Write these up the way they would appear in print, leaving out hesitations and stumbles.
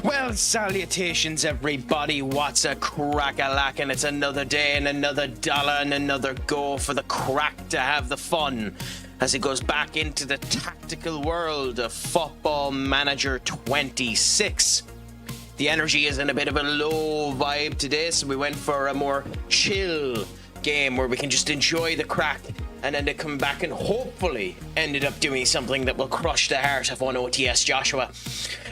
Well, salutations everybody, what's a crack-a-lackin'? It's another day and another dollar and another go for the crack to have the fun as it goes back into the tactical world of Football Manager 26. The energy is in a bit of a low vibe today, so we went for a more chill game where we can just enjoy the crack and then they come back and hopefully ended up doing something that will crush the heart of one OTS Joshua.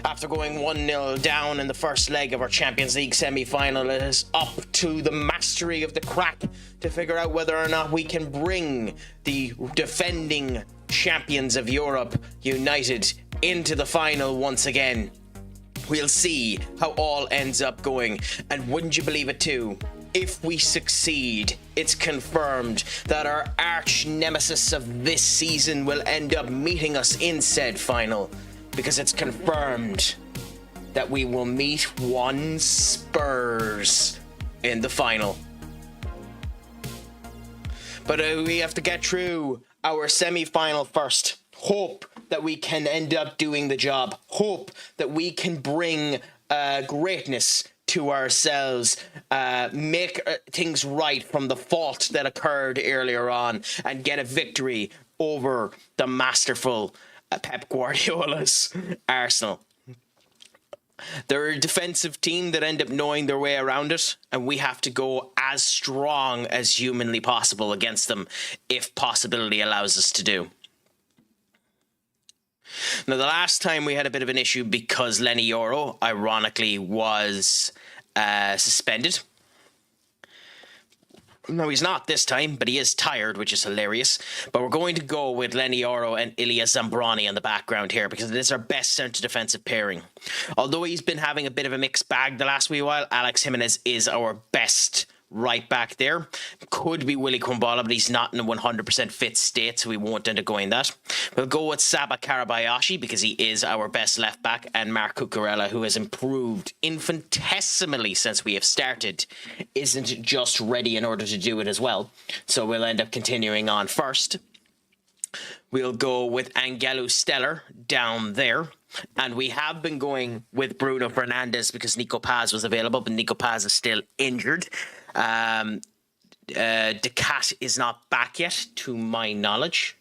After going 1-0 down in the first leg of our Champions League semi-final, it is up to the mastery of the crack to figure out whether or not we can bring the defending champions of Europe, United, into the final once again. We'll see how all ends up going, and wouldn't you believe it too? If we succeed, it's confirmed that our arch nemesis of this season will end up meeting us in said final, because it's confirmed that we will meet one Spurs in the final. But we have to get through our semi-final first. Hope that we can end up doing the job. Hope that we can bring greatness to ourselves, make things right from the fault that occurred earlier on, and get a victory over the masterful Pep Guardiola's Arsenal. They're a defensive team that end up knowing their way around it, and we have to go as strong as humanly possible against them, if possibility allows us to do. Now, the last time we had a bit of an issue because Lenny Yoro, ironically, was suspended. No, he's not this time, but he is tired, which is hilarious. But we're going to go with Lenny Yoro and Ilya Zambrani in the background here because it is our best centre defensive pairing. Although he's been having a bit of a mixed bag the last wee while, Alex Jimenez is our best right back there. Could be Willy Kumbala, but he's not in a 100% fit state, so we won't end up going that. We'll go with Saba Karabayashi because he is our best left back, and Mark Cucurella, who has improved infinitesimally since we have started, isn't just ready in order to do it as well. So we'll end up continuing on first. We'll go with Angelo Stellar down there. And we have been going with Bruno Fernandes because Nico Paz was available, but Nico Paz is still injured. De Cat is not back yet, to my knowledge.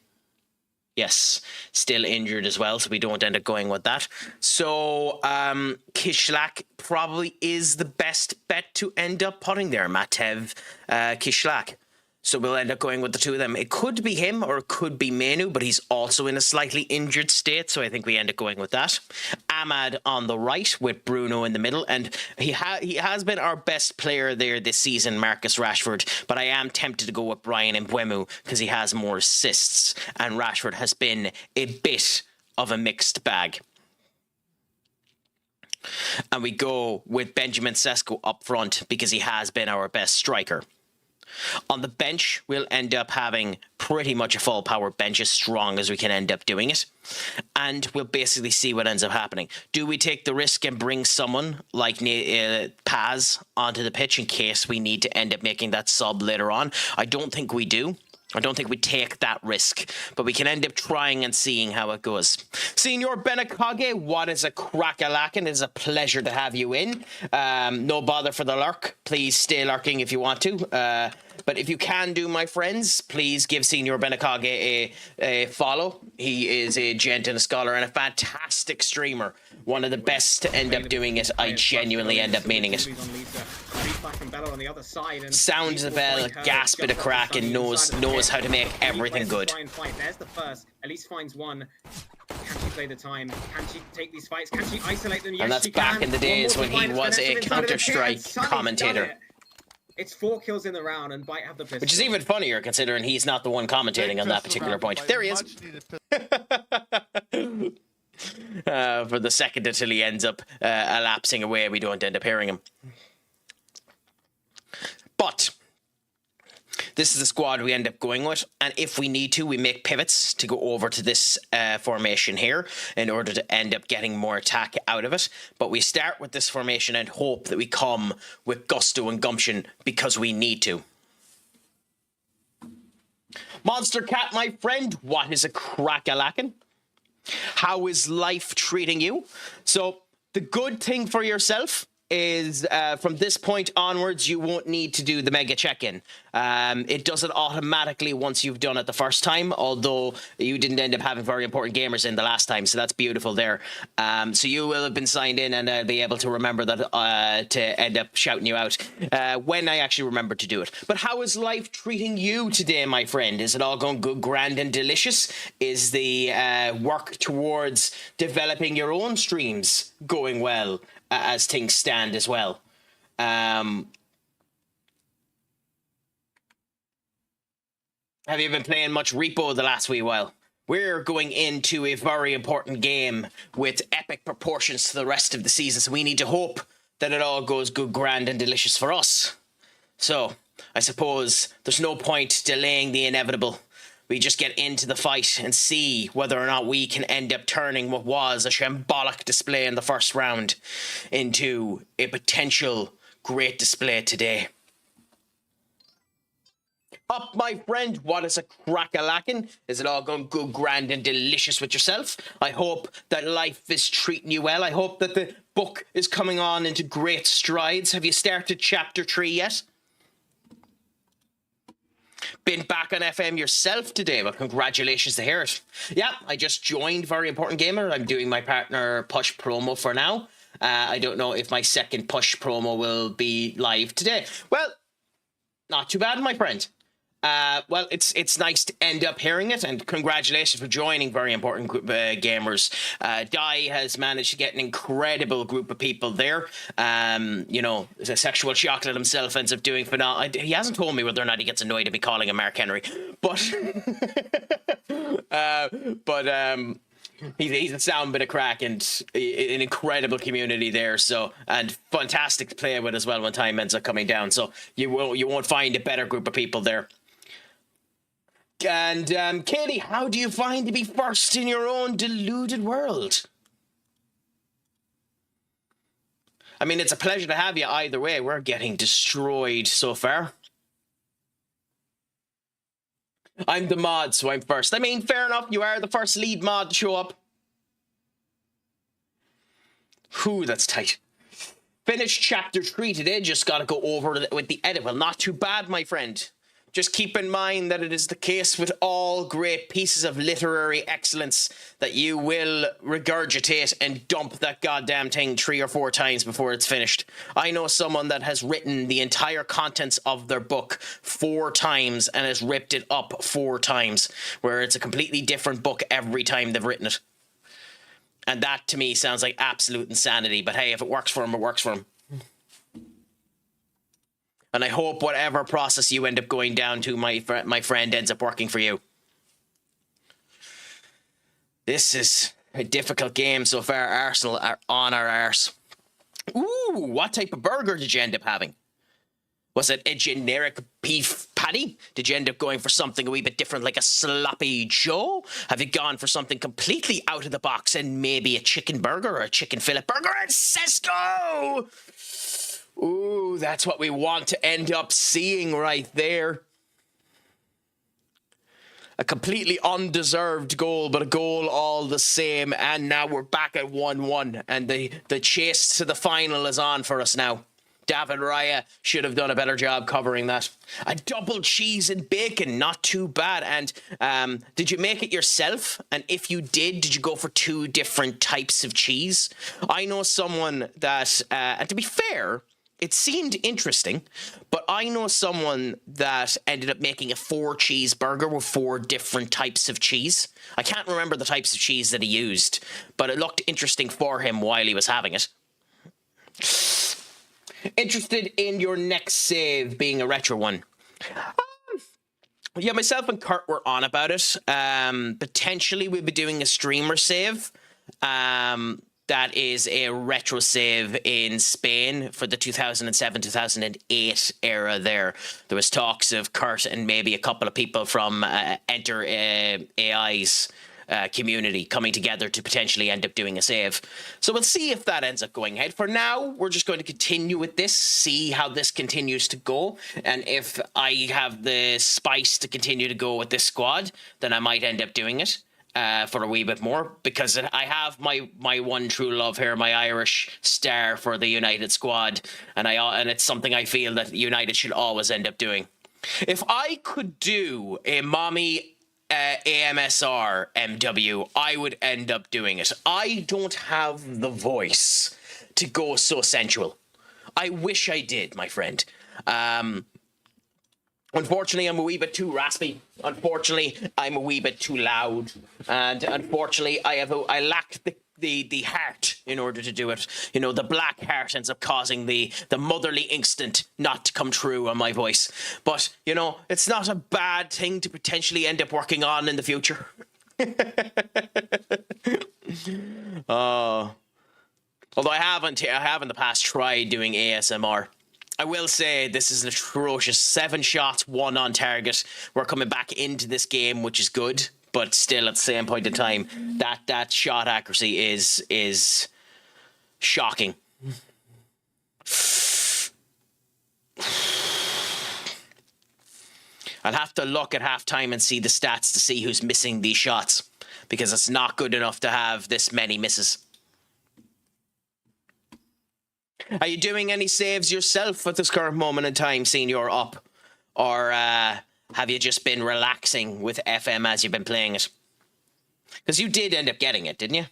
Yes, still injured as well, so we don't end up going with that. So Kishlak probably is the best bet to end up putting there, Matev Kishlak. So we'll end up going with the two of them. It could be him or it could be Menu, but he's also in a slightly injured state, so I think we end up going with that. Ahmad on the right with Bruno in the middle, and he has been our best player there this season, Marcus Rashford, but I am tempted to go with Brian Mbeumo because he has more assists, and Rashford has been a bit of a mixed bag. And we go with Benjamin Sesko up front because he has been our best striker. On the bench, we'll end up having pretty much a full power bench, as strong as we can end up doing it. And we'll basically see what ends up happening. Do we take the risk and bring someone like Paz onto the pitch in case we need to end up making that sub later on? I don't think we do. I don't think we take that risk, but we can end up trying and seeing how it goes. Senior Benakage, what is a crack-a-lackin'? It is a pleasure to have you in. No bother for the lurk. Please stay lurking if you want to. But if you can do, my friends, please give Senior Benakage a follow. He is a gent and a scholar and a fantastic streamer. One of the best to end up doing it. I genuinely end up meaning it. Sounds the bell, gasp at a crack, and knows how to make everything good. There's the first. At least finds one. Can she play the time? Can she take these fights? Can she isolate them? Yes, and that's back in the days when he was a Counter-Strike commentator. It's 4 kills in the round, and Bite have the pistol. Which is even funnier considering he's not the one commentating on that particular point. There he is. For the second until he ends up elapsing away, we don't end up hearing him. But this is the squad we end up going with, and if we need to, we make pivots to go over to this formation here in order to end up getting more attack out of it. But we start with this formation and hope that we come with gusto and gumption because we need to. Monster Cat, my friend, what is a crack-a-lackin'? How is life treating you? So The good thing for yourself is from this point onwards, you won't need to do the mega check-in. It does it automatically once you've done it the first time, although you didn't end up having very important gamers in the last time, so that's beautiful there. So you will have been signed in, and I'll be able to remember that to end up shouting you out when I actually remember to do it. But how is life treating you today, my friend? Is it all going good, grand, and delicious? Is the work towards developing your own streams going well? As things stand as well. Have you been playing much Repo the last wee while? We're going into a very important game with epic proportions to the rest of the season, so we need to hope that it all goes good, grand, and delicious for us. So, I suppose there's no point delaying the inevitable. We just get into the fight and see whether or not we can end up turning what was a shambolic display in the first round into a potential great display today. Up, my friend, what is a crack-a-lackin'? Is it all going good, grand, and delicious with yourself? I hope that life is treating you well. I hope that the book is coming on into great strides. Have you started chapter 3 yet? Been back on FM yourself today? Well, congratulations to hear it. Yeah, I just joined Very Important Gamer. I'm doing my partner push promo for now. I don't know if my second push promo will be live today. Well, not too bad, my friend. Well, it's nice to end up hearing it, and congratulations for joining Very Important Gamers. Dai has managed to get an incredible group of people there. You know, a sexual chocolate himself ends up doing phenomenal. He hasn't told me whether or not he gets annoyed at me calling him Mark Henry, but he's a sound bit of crack and an incredible community there. So, and fantastic to play with as well when time ends up coming down. So you won't find a better group of people there. And Katie, how do you find to be first in your own deluded world? I mean, it's a pleasure to have you either way. We're getting destroyed so far. I'm the mod, so I'm first. I mean, fair enough. You are the first lead mod to show up. Whew, that's tight. Finished chapter 3 today. Just got to go over it with the edit. Well, not too bad, my friend. Just keep in mind that it is the case with all great pieces of literary excellence that you will regurgitate and dump that goddamn thing 3 or 4 times before it's finished. I know someone that has written the entire contents of their book 4 times and has ripped it up 4 times, where it's a completely different book every time they've written it. And that, to me, sounds like absolute insanity. But hey, if it works for them, it works for them. And I hope whatever process you end up going down to, my friend, ends up working for you. This is a difficult game so far. Arsenal are on our arse. Ooh, what type of burger did you end up having? Was it a generic beef patty? Did you end up going for something a wee bit different, like a sloppy Joe? Have you gone for something completely out of the box and maybe a chicken burger or a chicken fillet burger at Cisco? Ooh, that's what we want to end up seeing right there. A completely undeserved goal, but a goal all the same. And now we're back at 1-1. And the chase to the final is on for us now. David Raya should have done a better job covering that. A double cheese and bacon, not too bad. And did you make it yourself? And if you did you go for 2 different types of cheese? I know someone that, and to be fair, it seemed interesting, but I know someone that ended up making a 4-cheese burger with 4 different types of cheese. I can't remember the types of cheese that he used, but it looked interesting for him while he was having it. Interested in your next save being a retro one? Yeah, myself and Kurt were on about it. Potentially we'll be doing a streamer save. That is a retro save in Spain for the 2007-2008 era there. There was talks of Kurt and maybe a couple of people from Enter AI's community coming together to potentially end up doing a save. So we'll see if that ends up going ahead. For now, we're just going to continue with this, see how this continues to go. And if I have the spice to continue to go with this squad, then I might end up doing it. for a wee bit more, because I have my one true love here, my Irish star for the United squad, and it's something I feel that United should always end up doing. If I could do a mommy AMSR MW, I would end up doing it. I don't have the voice to go so sensual. I wish I did, my friend. Unfortunately, I'm a wee bit too raspy. Unfortunately, I'm a wee bit too loud. And unfortunately, I lack the heart in order to do it. You know, the black heart ends up causing the motherly instinct not to come true on my voice. But, you know, it's not a bad thing to potentially end up working on in the future. Although I have in the past tried doing ASMR. I will say this is an atrocious 7 shots, 1 on target. We're coming back into this game, which is good, but still at the same point in time, that shot accuracy is shocking. I'll have to look at halftime and see the stats to see who's missing these shots, because it's not good enough to have this many misses. Are you doing any saves yourself at this current moment in time, seeing you're up? Or have you just been relaxing with FM as you've been playing it? Because you did end up getting it, didn't you?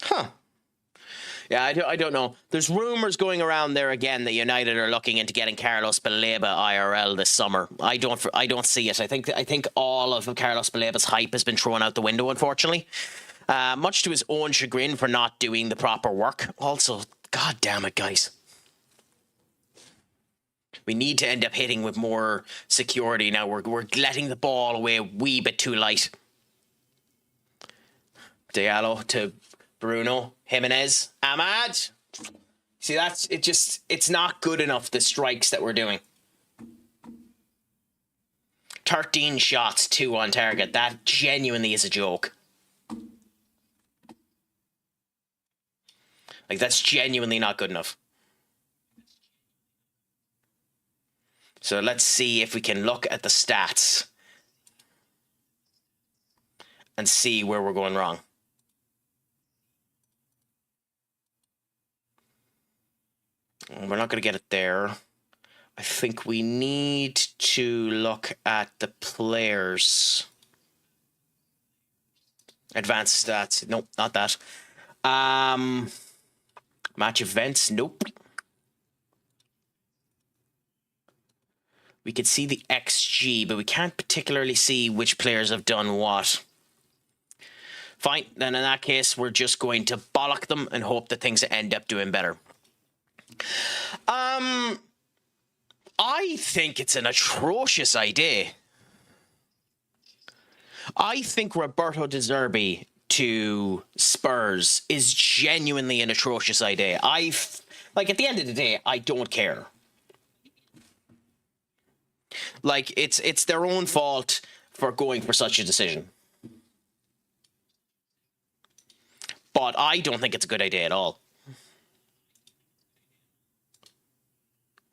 Huh. Yeah, I don't know. There's rumours going around there again that United are looking into getting Carlos Baleba IRL this summer. I don't see it. I think all of Carlos Baleba's hype has been thrown out the window, unfortunately. Much to his own chagrin for not doing the proper work. Also, god damn it, guys. We need to end up hitting with more security now. We're letting the ball away a wee bit too light. Diallo to Bruno, Jimenez, Ahmad. See, it's not good enough, the strikes that we're doing. 13 shots, 2 on target. That genuinely is a joke. Like, that's genuinely not good enough. So let's see if we can look at the stats and see where we're going wrong. We're not going to get it there. I think we need to look at the players. Advanced stats. Nope, not that. Match events. Nope. We could see the XG, but we can't particularly see which players have done what. Fine, then in that case, we're just going to bollock them and hope that things end up doing better. I think it's an atrocious idea. I think Roberto De Zerbi to Spurs is genuinely an atrocious idea. Like, at the end of the day, I don't care. Like, it's their own fault for going for such a decision. But I don't think it's a good idea at all.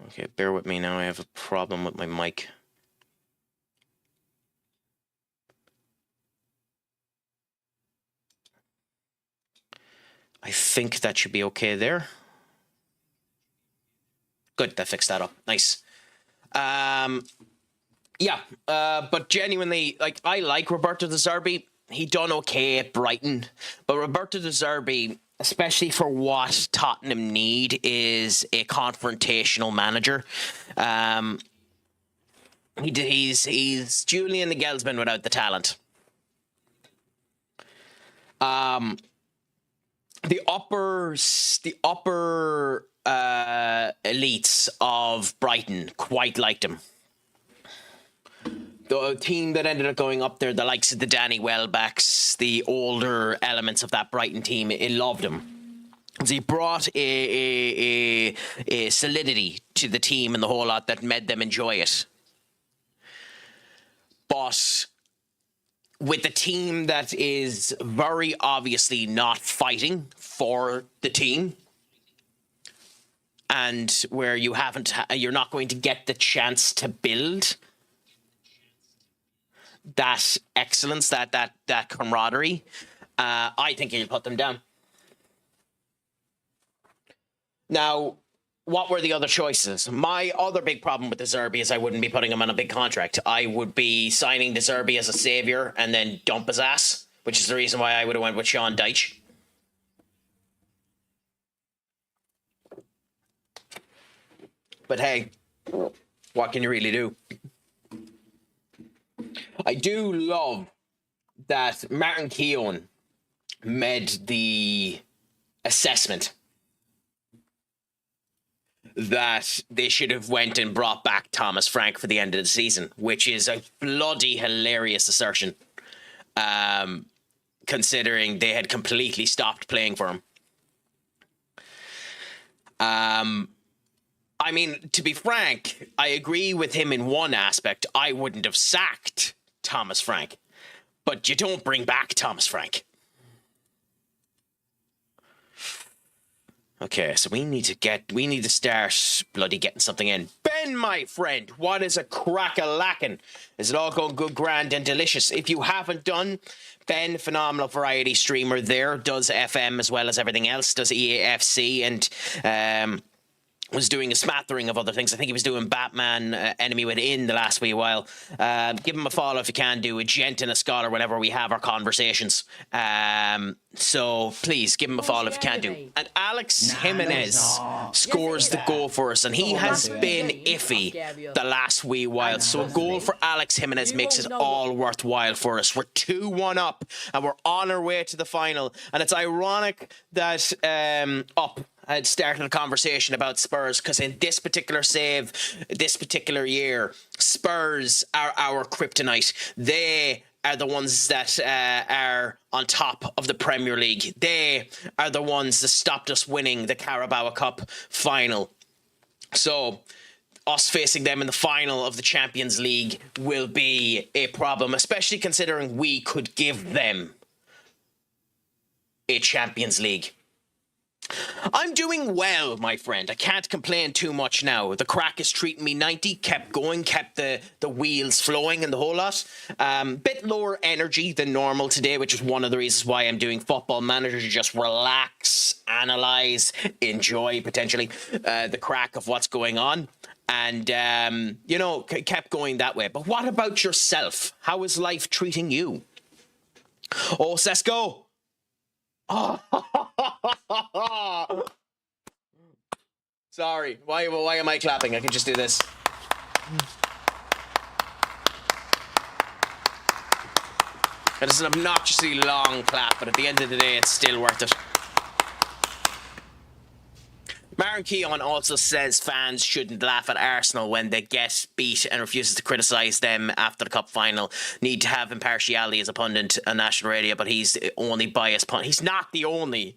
Okay, bear with me now. I have a problem with my mic. I think that should be okay there. Good, that fixed that up. Nice. Yeah, but genuinely, like, I like Roberto De Zerbi. He done okay at Brighton, but Roberto De Zerbi, especially for what Tottenham need, is a confrontational manager. He's Julian Nagelsmann without the talent. The upper elites of Brighton quite liked him. The team that ended up going up there, the likes of the Danny Welbecks, the older elements of that Brighton team, it loved him. So he brought a solidity to the team and the whole lot that made them enjoy it. But with the team that is very obviously not fighting for the team, and where you're not going to get the chance to build that excellence, that camaraderie, I think he'll put them down. Now, what were the other choices? My other big problem with De Zerbi is I wouldn't be putting him on a big contract. I would be signing De Zerbi as a savior and then dump his ass, which is the reason why I would have went with Sean Dyche. But hey, what can you really do? I do love that Martin Keown made the assessment that they should have went and brought back Thomas Frank for the end of the season, which is a bloody hilarious assertion, considering they had completely stopped playing for him. I mean, to be frank, I agree with him in one aspect. I wouldn't have sacked Thomas Frank, but you don't bring back Thomas Frank. Okay, so we need to start bloody getting something in. Ben, my friend, what is a crack-a-lackin'? Is it all going good, grand, and delicious? If you haven't done, Ben, phenomenal variety streamer there, does FM as well as everything else, does EAFC, and was doing a smattering of other things. I think he was doing Batman Enemy Within the last wee while. Give him a follow if you can. Do a gent and a scholar whenever we have our conversations. So please give him a follow if you can do. And Alex Jimenez scores the goal for us, and he has been iffy the last wee while. So a goal for Alex Jimenez makes it all worthwhile for us. We're 2-1 up, and we're on our way to the final. And it's ironic that Up had started a conversation about Spurs, because in this particular save, this particular year, Spurs are our kryptonite. They are the ones that are on top of the Premier League. They are the ones that stopped us winning the Carabao Cup final. So us facing them in the final of the Champions League will be a problem, especially considering we could give them a Champions League. I'm doing well, my friend. I can't complain too much now. The Craic is treating me 90, kept going, kept the wheels flowing and the whole lot. Bit lower energy than normal today, which is one of the reasons why I'm doing Football Manager, to just relax, analyse, enjoy potentially the crack of what's going on. And, kept going that way. But what about yourself? How is life treating you? Oh, Sesko! Oh. Sorry. Why am I clapping? I can just do this. It is an obnoxiously long clap, but at the end of the day, it's still worth it. Martin Keown also says fans shouldn't laugh at Arsenal when they get beat and refuses to criticise them after the cup final. Need to have impartiality as a pundit on national radio, but he's the only biased pundit. He's not the only.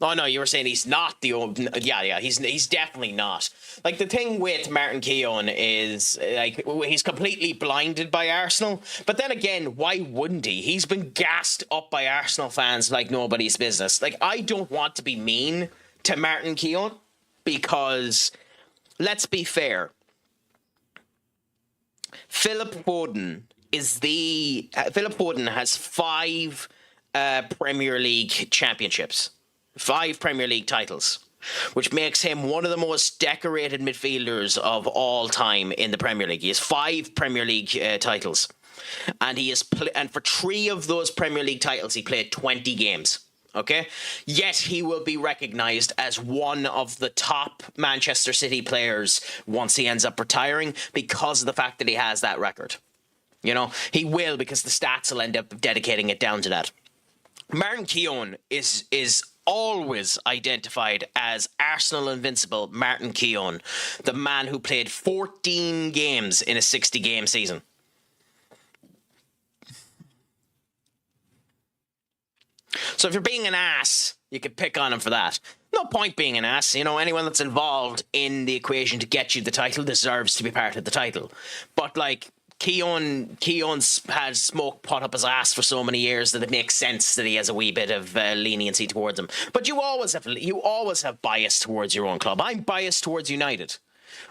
Oh no, you were saying he's not the only. Yeah, he's definitely not. Like, the thing with Martin Keown is, like, he's completely blinded by Arsenal. But then again, why wouldn't he? He's been gassed up by Arsenal fans like nobody's business. Like, I don't want to be mean to Martin Keown, because, let's be fair, Philip Foden has 5 Premier League championships, 5 Premier League titles, which makes him one of the most decorated midfielders of all time in the Premier League. He has 5 Premier League titles, and and for 3 of those Premier League titles, he played 20 games. Okay, yet he will be recognised as one of the top Manchester City players once he ends up retiring, because of the fact that he has that record. You know, he will, because the stats will end up dedicating it down to that. Martin Keown is always identified as Arsenal invincible Martin Keown, the man who played 14 games in a 60-game season. So if you're being an ass, you could pick on him for that. No point being an ass. You know, anyone that's involved in the equation to get you the title deserves to be part of the title. But, like, Keown's had smoke pot up his ass for so many years that it makes sense that he has a wee bit of leniency towards him. But you always have bias towards your own club. I'm biased towards United.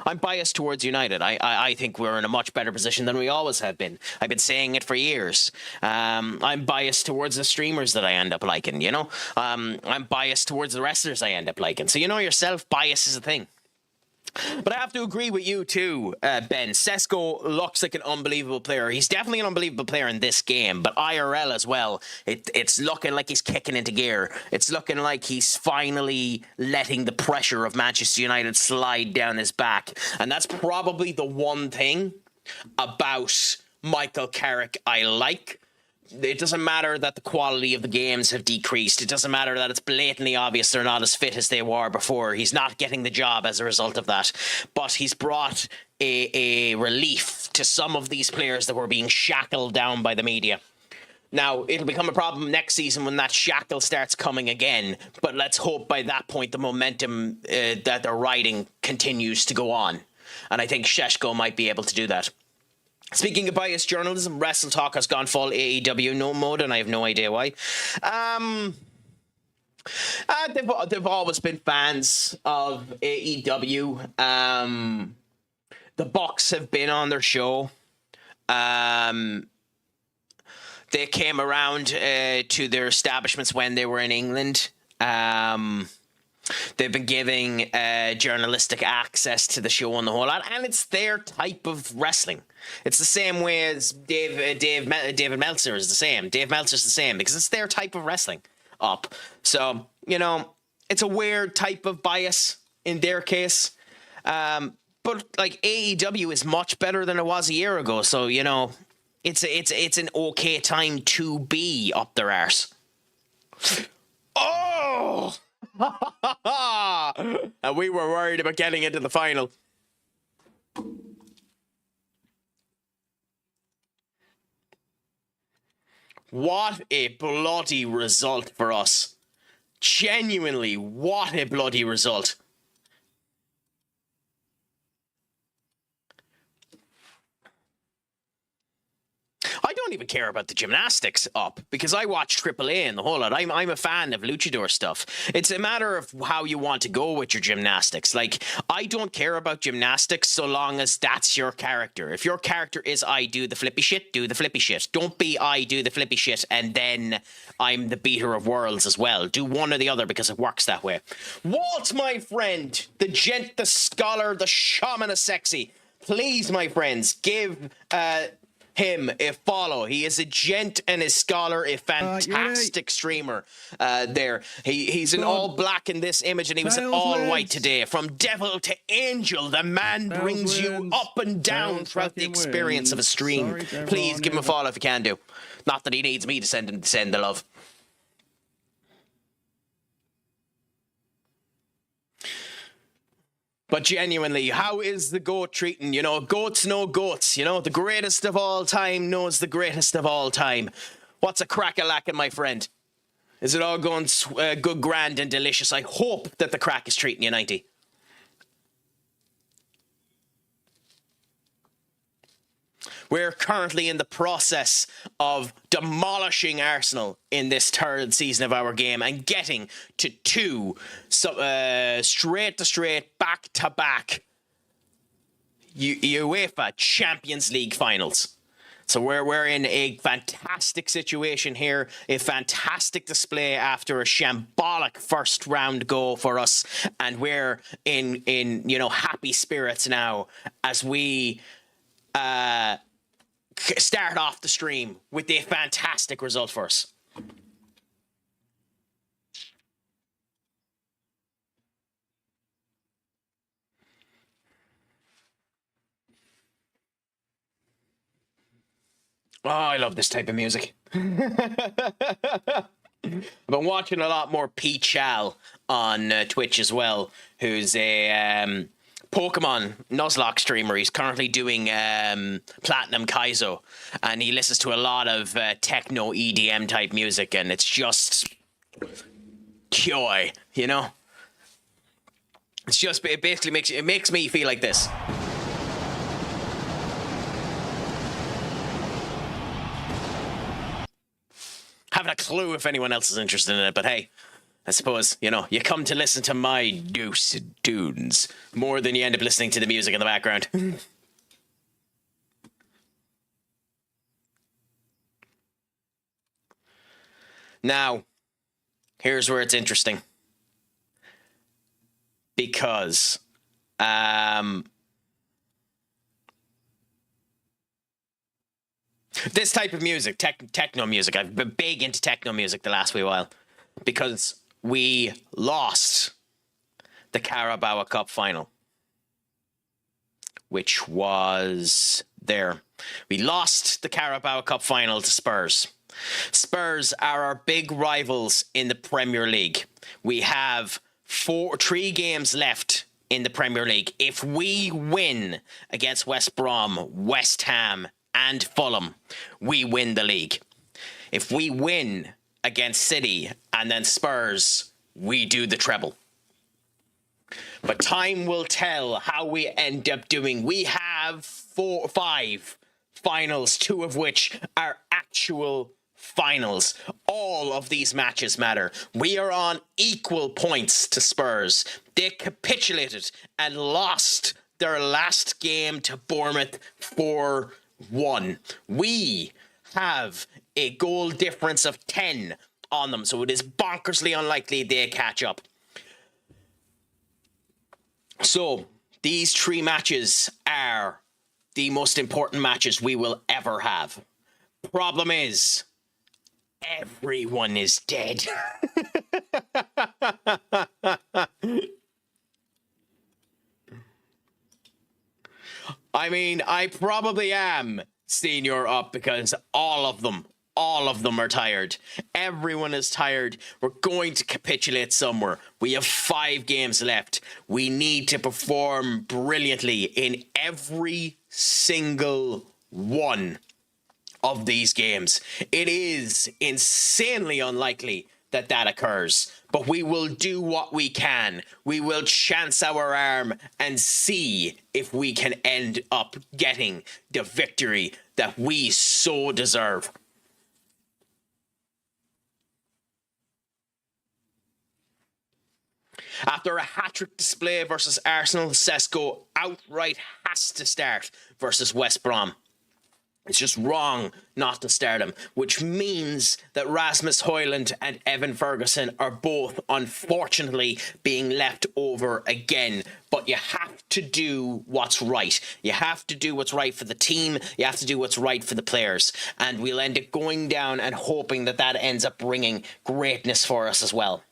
I think we're in a much better position than we always have been. I've been saying it for years. I'm biased towards the streamers that I end up liking, you know? I'm biased towards the wrestlers I end up liking. So you know yourself, bias is a thing. But I have to agree with you too, Ben. Sesko looks like an unbelievable player. He's definitely an unbelievable player in this game, but IRL as well. It's looking like he's kicking into gear. It's looking like he's finally letting the pressure of Manchester United slide down his back. And that's probably the one thing about Michael Carrick I like. It doesn't matter that the quality of the games have decreased. It doesn't matter that it's blatantly obvious they're not as fit as they were before. He's not getting the job as a result of that. But he's brought a relief to some of these players that were being shackled down by the media. Now, it'll become a problem next season when that shackle starts coming again. But let's hope by that point the momentum that they're riding continues to go on. And I think Sheshko might be able to do that. Speaking of biased journalism, Wrestle Talk has gone full AEW no mode, and I have no idea why. They've always been fans of AEW. The Bucks have been on their show. They came around to their establishments when they were in England. They've been giving journalistic access to the show and the whole lot, and it's their type of wrestling. It's the same way as David Meltzer is the same. Dave Meltzer's the same because it's their type of wrestling up. So, you know, it's a weird type of bias in their case. But like AEW is much better than it was a year ago. So, you know, it's an okay time to be up their arse. Oh! And we were worried about getting into the final. What a bloody result for us. Genuinely, what a bloody result. I don't even care about the gymnastics up because I watch AAA and the whole lot. I'm a fan of luchador stuff. It's a matter of how you want to go with your gymnastics. Like, I don't care about gymnastics so long as that's your character. If your character is I do the flippy shit, do the flippy shit. Don't be I do the flippy shit and then I'm the beater of worlds as well. Do one or the other because it works that way. Walt, my friend, the gent, the scholar, the shaman of sexy. Please, my friends, give him a follow. He is a gent and a scholar, a fantastic streamer there. He's in all black in this image and he was in all white today. From devil to angel, the man brings you up and down throughout the experience of a stream. Please give him a follow if you can do. Not that he needs me to send the love. But genuinely, how is the goat treating? You know, goats know goats. You know, the greatest of all time knows the greatest of all time. What's a crack-a-lackin', my friend? Is it all going good, grand, and delicious? I hope that the crack is treating you 90. We're currently in the process of demolishing Arsenal in this third season of our game and getting to two straight-to-straight, back-to-back UEFA Champions League finals. So we're in a fantastic situation here, a fantastic display after a shambolic first round goal for us, and we're in you know, happy spirits now as we start off the stream with a fantastic result for us. Oh, I love this type of music. I've been watching a lot more P. Chal on Twitch as well, who's a Pokemon Nuzlocke streamer. He's currently doing Platinum Kaizo, and he listens to a lot of techno EDM type music, and it's just joy, you know? It's just, it basically makes me feel like this. clue if anyone else is interested in it, but hey, I suppose, you know, you come to listen to my deuce tunes more than you end up listening to the music in the background. Now, here's where it's interesting. Because, this type of music, techno music, I've been big into techno music the last wee while. Because we lost the Carabao Cup final. Which was there. We lost the Carabao Cup final to Spurs. Spurs are our big rivals in the Premier League. We have 3 games left in the Premier League. If we win against West Brom, West Ham, and Fulham, we win the league. If we win against City and then Spurs, we do the treble. But time will tell how we end up doing. We have 5 finals, 2 of which are actual finals. All of these matches matter. We are on equal points to Spurs. They capitulated and lost their last game to Bournemouth 4-1. We have a goal difference of 10 on them, so it is bonkersly unlikely they catch up. So, these 3 matches are the most important matches we will ever have. Problem is, everyone is dead. I mean, I probably am senior up because all of them are tired. Everyone is tired. We're going to capitulate somewhere. We have 5 games left. We need to perform brilliantly in every single one of these games. It is insanely unlikely that that occurs, but we will do what we can. We will chance our arm and see if we can end up getting the victory that we so deserve. After a hat-trick display versus Arsenal, Sesko outright has to start versus West Brom. It's just wrong not to start him, which means that Rasmus Højlund and Evan Ferguson are both, unfortunately, being left over again. But you have to do what's right. You have to do what's right for the team. You have to do what's right for the players. And we'll end up going down and hoping that that ends up bringing greatness for us as well.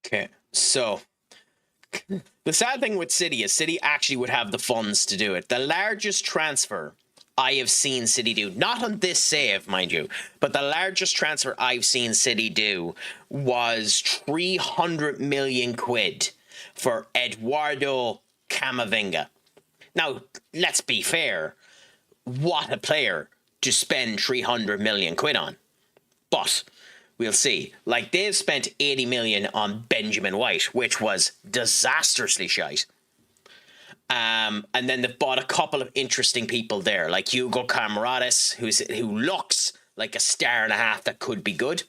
Okay, so the sad thing with City is City actually would have the funds to do it. The largest transfer I have seen City do, not on this save, mind you, but the largest transfer I've seen City do was 300 million quid for Eduardo Camavinga. Now, let's be fair. What a player to spend 300 million quid on. But we'll see. Like, they've spent 80 million on Benjamin White, which was disastrously shite. And then they've bought a couple of interesting people there, like Hugo Camarades, who looks like a star and a half that could be good.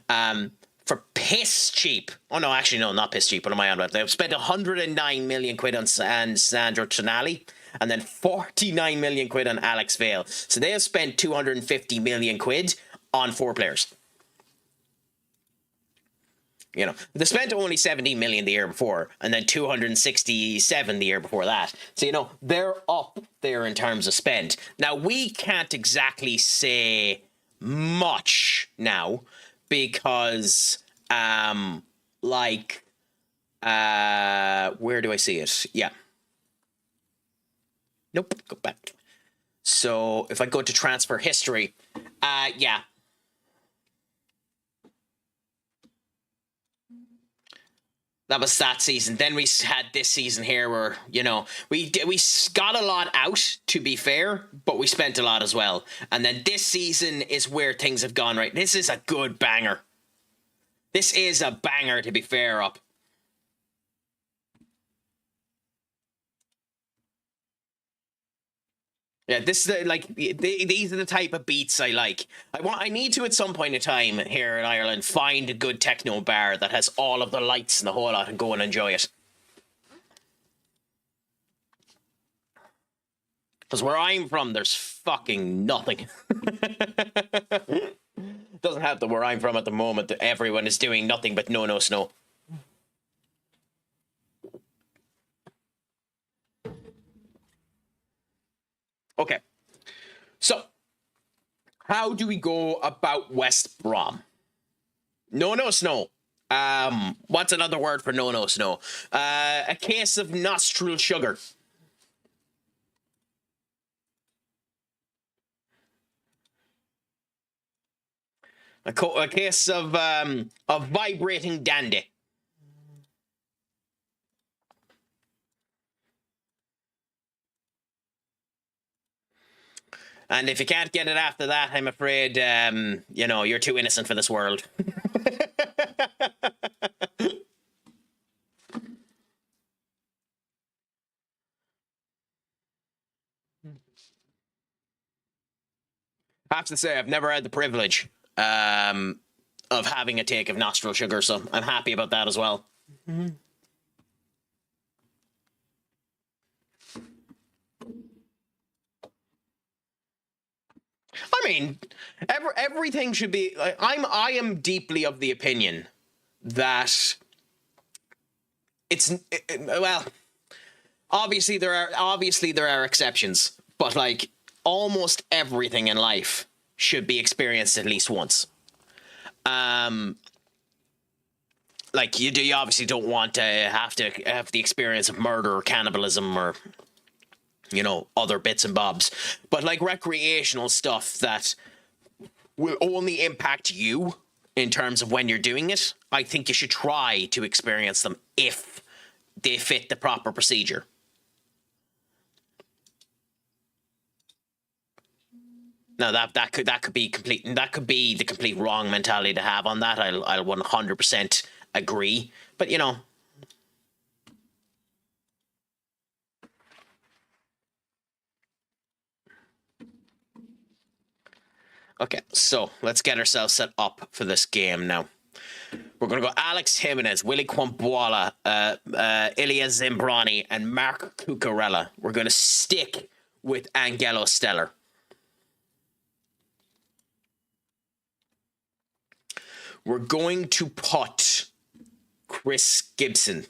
For piss cheap. Oh, no, actually, no, not piss cheap. What am I on about? They've spent 109 million quid on Sandro Tonali, and then 49 million quid on Alex Vale. So they have spent 250 million quid on 4 players. You know, they spent only 17 million the year before, and then 267 the year before that. So, you know, they're up there in terms of spend. Now, we can't exactly say much now because, where do I see it? Yeah. Nope, go back. So, if I go to transfer history, yeah. That was that season. Then we had this season here where, you know, we got a lot out, to be fair, but we spent a lot as well. And then this season is where things have gone right. This is a good banger. This is a banger, to be fair, up. Yeah, this is these are the type of beats I like. I need to at some point in time here in Ireland find a good techno bar that has all of the lights and the whole lot and go and enjoy it. Because where I'm from, there's fucking nothing. Doesn't have to where I'm from at the moment. Everyone is doing nothing but no snow. Okay, so how do we go about West Brom? No snow. What's another word for no snow? A case of nostril sugar. A case of vibrating dandy. And if you can't get it after that, I'm afraid, you're too innocent for this world. I have to say, I've never had the privilege of having a take of nostril sugar, so I'm happy about that as well. Mm-hmm. I mean, everything should be like I am deeply of the opinion that well, obviously there are exceptions, but like almost everything in life should be experienced at least once. Like you obviously don't want to have the experience of murder or cannibalism or other bits and bobs, but like recreational stuff that will only impact you in terms of when you're doing it, I think you should try to experience them if they fit the proper procedure. Now that could be the complete wrong mentality to have on that. I'll 100% agree, but Okay, so let's get ourselves set up for this game now. We're going to go Alex Jimenez, Willie Kwamboala, Ilya Zimbrani, and Mark Cucurella. We're going to stick with Angelo Stellar. We're going to put Chris Gibson.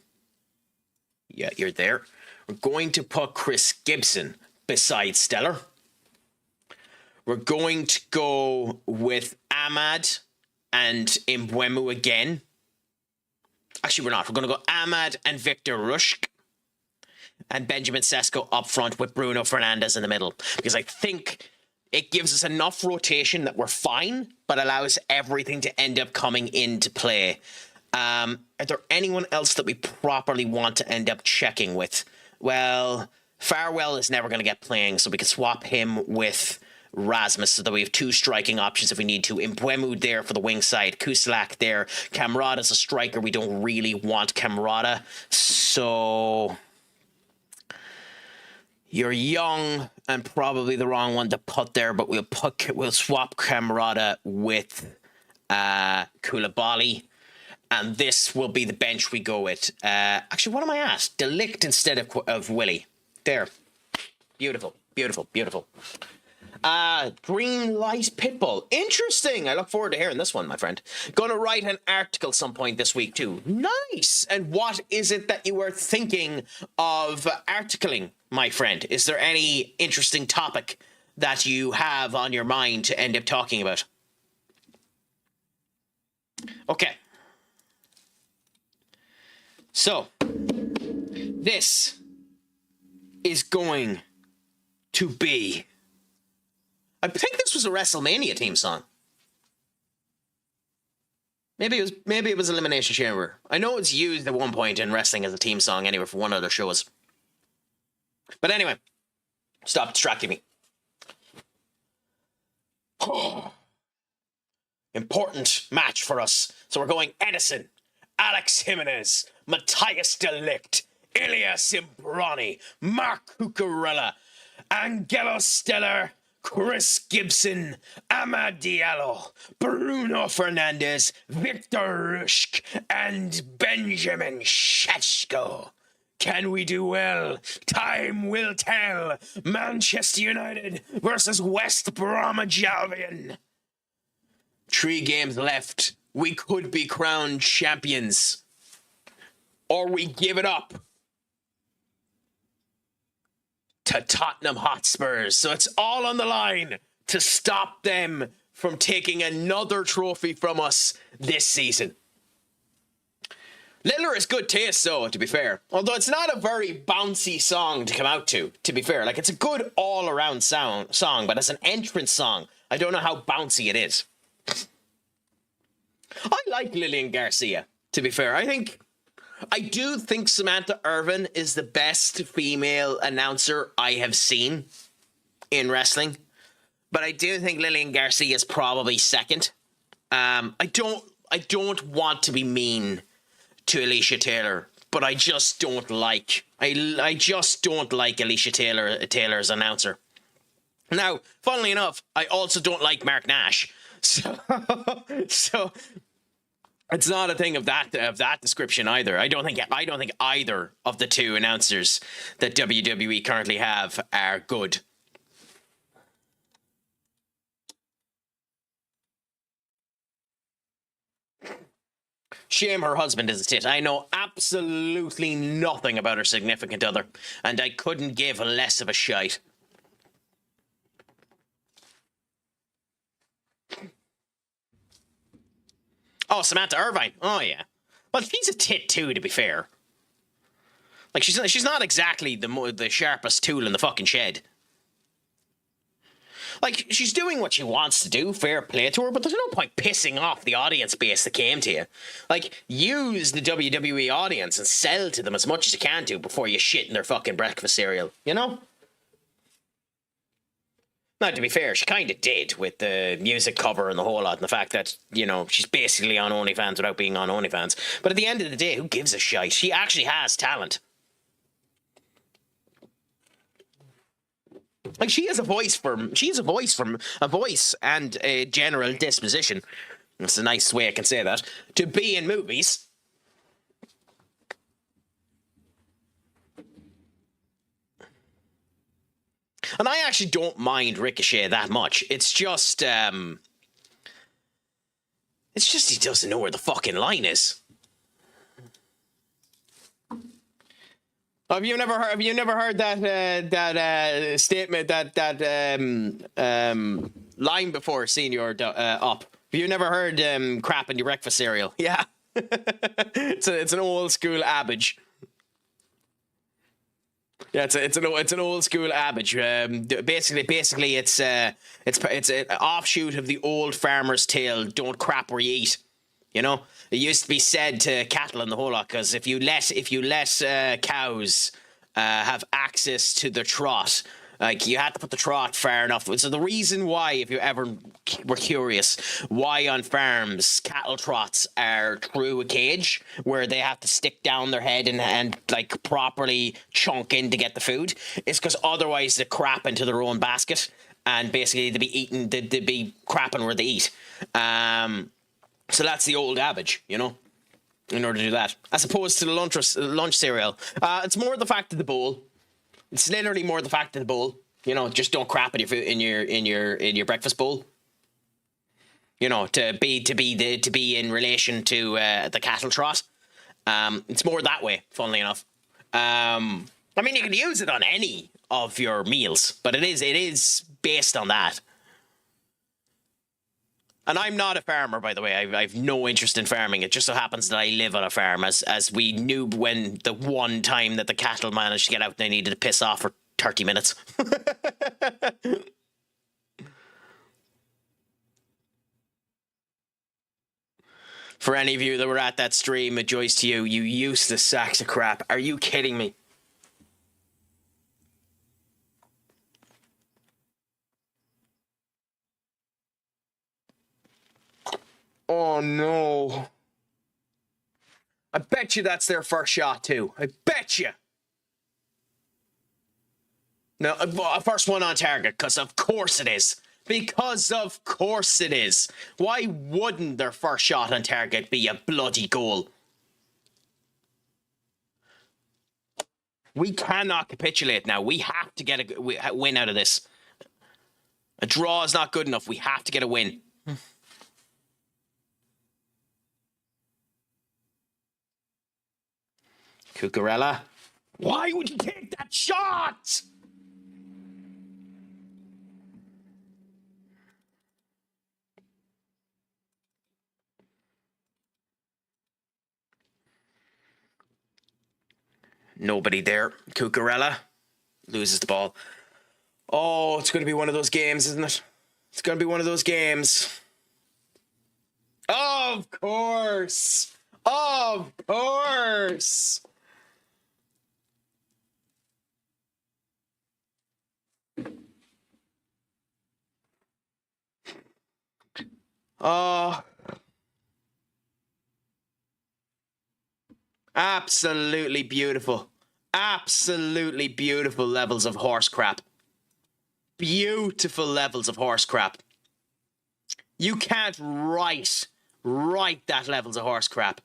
Yeah, you're there. We're going to put Chris Gibson beside Stellar. We're going to go with Ahmad and Mbeumo again. Actually, we're not. We're going to go Ahmad and Victor Rushk and Benjamin Sesko up front with Bruno Fernandes in the middle. Because I think it gives us enough rotation that we're fine, but allows everything to end up coming into play. Are there anyone else that we properly want to end up checking with? Well, Farwell is never going to get playing, so we can swap him with Rasmus so that we have two striking options if we need to. Mbeumo there for the wing side, Kuslak there. Kamrada's a striker. We don't really want Kamrada, so you're young and probably the wrong one to put there, but we'll swap Kamrada with Koulibaly, and this will be the bench we go with. Actually, what am I at? De Ligt instead of Willie. There. Beautiful, beautiful, beautiful. Green Light Pitbull. Interesting. I look forward to hearing this one, my friend. Going to write an article some point this week too. Nice. And what is it that you were thinking of articling, my friend? Is there any interesting topic that you have on your mind to end up talking about? Okay. So, this is going to be... I think this was a WrestleMania theme song. Maybe it was Elimination Chamber. I know it's used at one point in wrestling as a theme song anyway for one of their shows. But anyway, stop distracting me. Important match for us. So we're going Edison, Alex Jimenez, Matthias de Ligt, Ilya Zimbrani, Mark Cucurella, Angelo Stellar, Chris Gibson, Amad Diallo, Bruno Fernandes, Victor Rushk, and Benjamin Sheshko. Can we do well? Time will tell. Manchester United versus West Bromwich Albion. 3 games left. We could be crowned champions. Or we give it up to Tottenham Hotspurs. So it's all on the line to stop them from taking another trophy from us this season. Littler is good taste, though, to be fair. Although it's not a very bouncy song to come out to be fair. Like, it's a good all-around song, but as an entrance song, I don't know how bouncy it is. I like Lillian Garcia, to be fair. I do think Samantha Irvin is the best female announcer I have seen in wrestling. But I do think Lillian Garcia is probably second. I don't want to be mean to Alicia Taylor, but I just don't like. I just don't like Alicia Taylor as announcer. Now, funnily enough, I also don't like Mark Nash. So it's not a thing of that description either. I don't think either of the 2 announcers that WWE currently have are good. Shame her husband is a tit. I know absolutely nothing about her significant other, and I couldn't give less of a shite. Oh, Samantha Irvine. Oh, yeah. Well, she's a tit too, to be fair. Like, she's not exactly the sharpest tool in the fucking shed. Like, she's doing what she wants to do, fair play to her, but there's no point pissing off the audience base that came to you. Like, use the WWE audience and sell to them as much as you can do before you shit in their fucking breakfast cereal, you know? Now, to be fair, she kind of did with the music cover and the whole lot, and the fact that, you know, she's basically on OnlyFans without being on OnlyFans. But at the end of the day, who gives a shite? She actually has talent. Like, she has a voice and a general disposition. That's a nice way I can say that. To be in movies. And I actually don't mind Ricochet that much. It's just he doesn't know where the fucking line is. Have you never heard that statement, that line before, Senior up? Have you never heard crap in your breakfast cereal? Yeah. it's an old school adage. Yeah, it's an old school adage. Basically, it's an offshoot of the old farmer's tale. Don't crap where you eat. You know, it used to be said to cattle and the whole lot, because if you let cows have access to the trot, like, you had to put the trot far enough. So the reason why, if you ever were curious, why on farms cattle trots are through a cage where they have to stick down their head and like properly chunk in to get the food, is because otherwise they crap into their own basket, and basically they'd be crapping where they eat. So that's the old adage, you know, in order to do that. As opposed to the lunch cereal. It's more the fact of the bowl. It's literally more the fact of the bowl. You know, just don't crap in your food, in your breakfast bowl. You know, to be in relation to the cattle trot. It's more that way, funnily enough. I mean, you can use it on any of your meals, but it is based on that. And I'm not a farmer, by the way. I've no interest in farming. It just so happens that I live on a farm, as we knew when the one time that the cattle managed to get out, they needed to piss off for 30 minutes. For any of you that were at that stream, it joys to you. You useless sacks of crap. Are you kidding me? Oh, no. I bet you that's their first shot, too. I bet you. No, first one on target, because of course it is. Because of course it is. Why wouldn't their first shot on target be a bloody goal? We cannot capitulate now. We have to get a win out of this. A draw is not good enough. We have to get a win. Cucurella. Why would you take that shot? Nobody there. Cucurella loses the ball. Oh, it's going to be one of those games, isn't it? It's going to be one of those games. Of course. Of course. Oh. Absolutely beautiful. Absolutely beautiful levels of horse crap. Beautiful levels of horse crap. You can't write that levels of horse crap.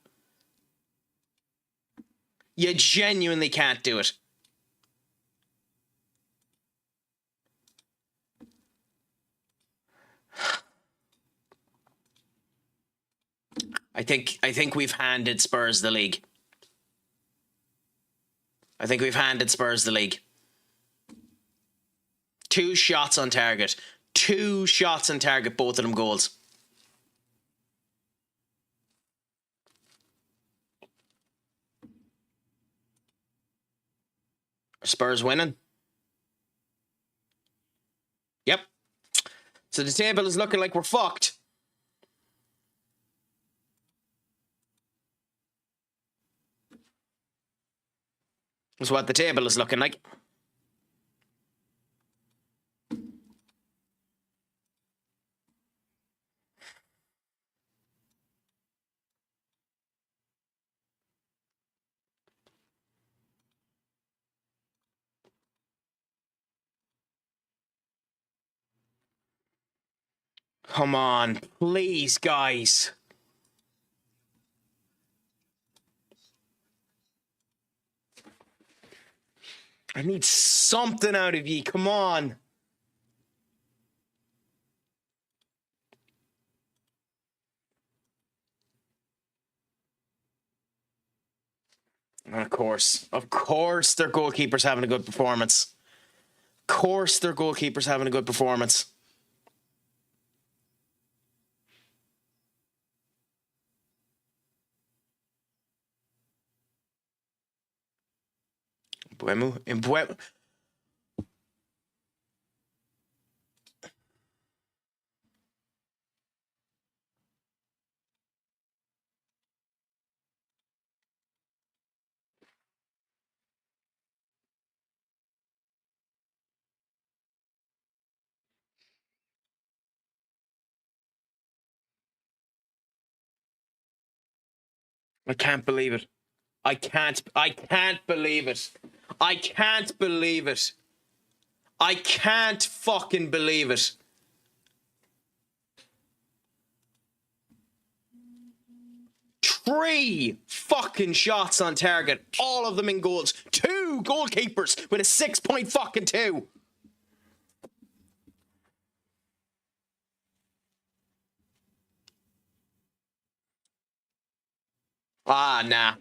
You genuinely can't do it. I think we've handed Spurs the league. I think we've handed Spurs the league. 2 shots on target. 2 shots on target, both of them goals. Are Spurs winning? Yep. So the table is looking like we're fucked. That's what the table is looking like. Come on, please, guys. I need something out of ye. Come on. And of course, their goalkeeper's having a good performance. Of course, their goalkeeper's having a good performance. Mbuemo. I can't believe it. I can't believe it. I can't believe it. I can't fucking believe it. Three fucking shots on target, all of them in goals. 2 goalkeepers with a 6-point fucking 2. Ah, nah.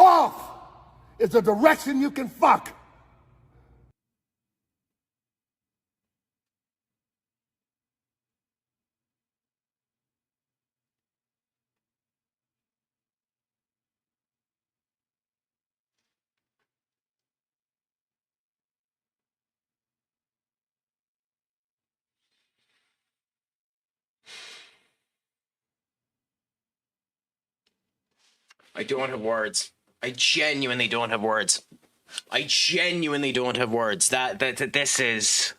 Off is the direction you can fuck. I don't have words. I genuinely don't have words. I genuinely don't have words. That this is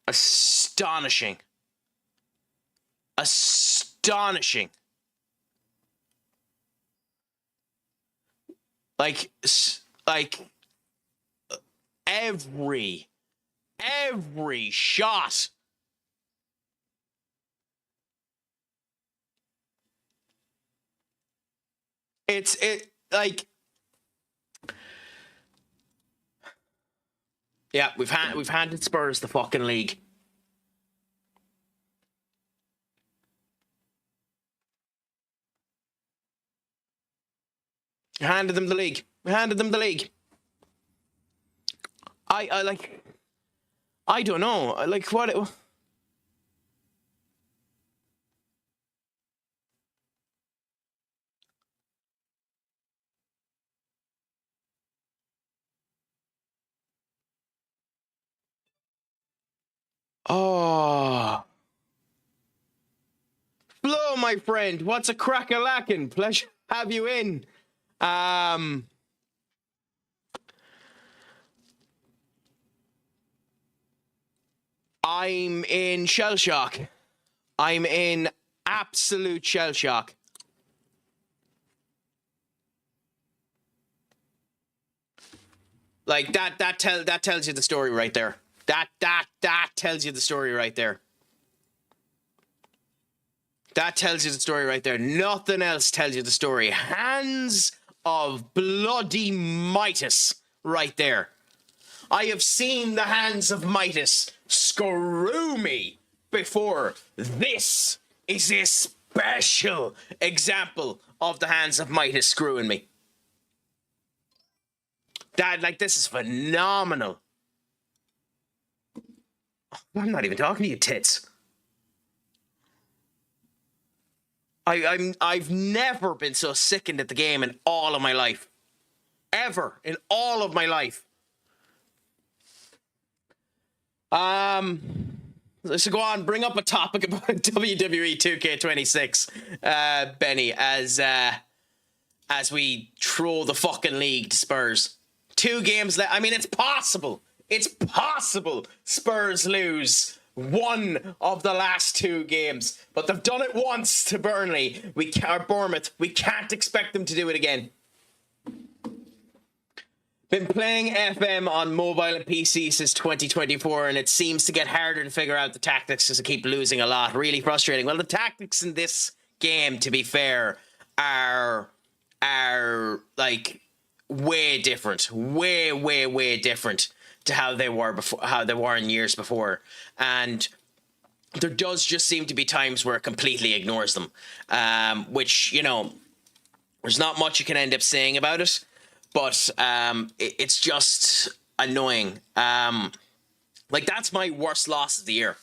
astonishing. Astonishing. Like every shot. Yeah, we've handed Spurs the fucking league. We handed them the league. We handed them the league. I don't know. Like what? Oh. Hello, my friend. What's a crack-a-lackin'? Pleasure to have you in. I'm in shell shock. I'm in absolute shell shock. Like that tells you the story right there. That tells you the story right there. That tells you the story right there. Nothing else tells you the story. Hands of bloody Midas right there. I have seen the hands of Midas screw me before. This is a special example of the hands of Midas screwing me. This is phenomenal. I'm not even talking to you, tits. I've never been so sickened at the game in all of my life. Ever. In all of my life. So go on, bring up a topic about WWE 2K26, Benny, as we throw the fucking league to Spurs. 2 games left. I mean, it's possible. It's possible Spurs lose one of the last 2 games, but they've done it once to Burnley. Bournemouth. We can't expect them to do it again. Been playing FM on mobile and PC since 2024, and it seems to get harder to figure out the tactics because I keep losing a lot. Really frustrating. Well, the tactics in this game, to be fair, are like way different, way different to how they were before, how they were in years before, and there does just seem to be times where it completely ignores them, which, you know, there's not much you can end up saying about it, but it's just annoying. Like, that's my worst loss of the year,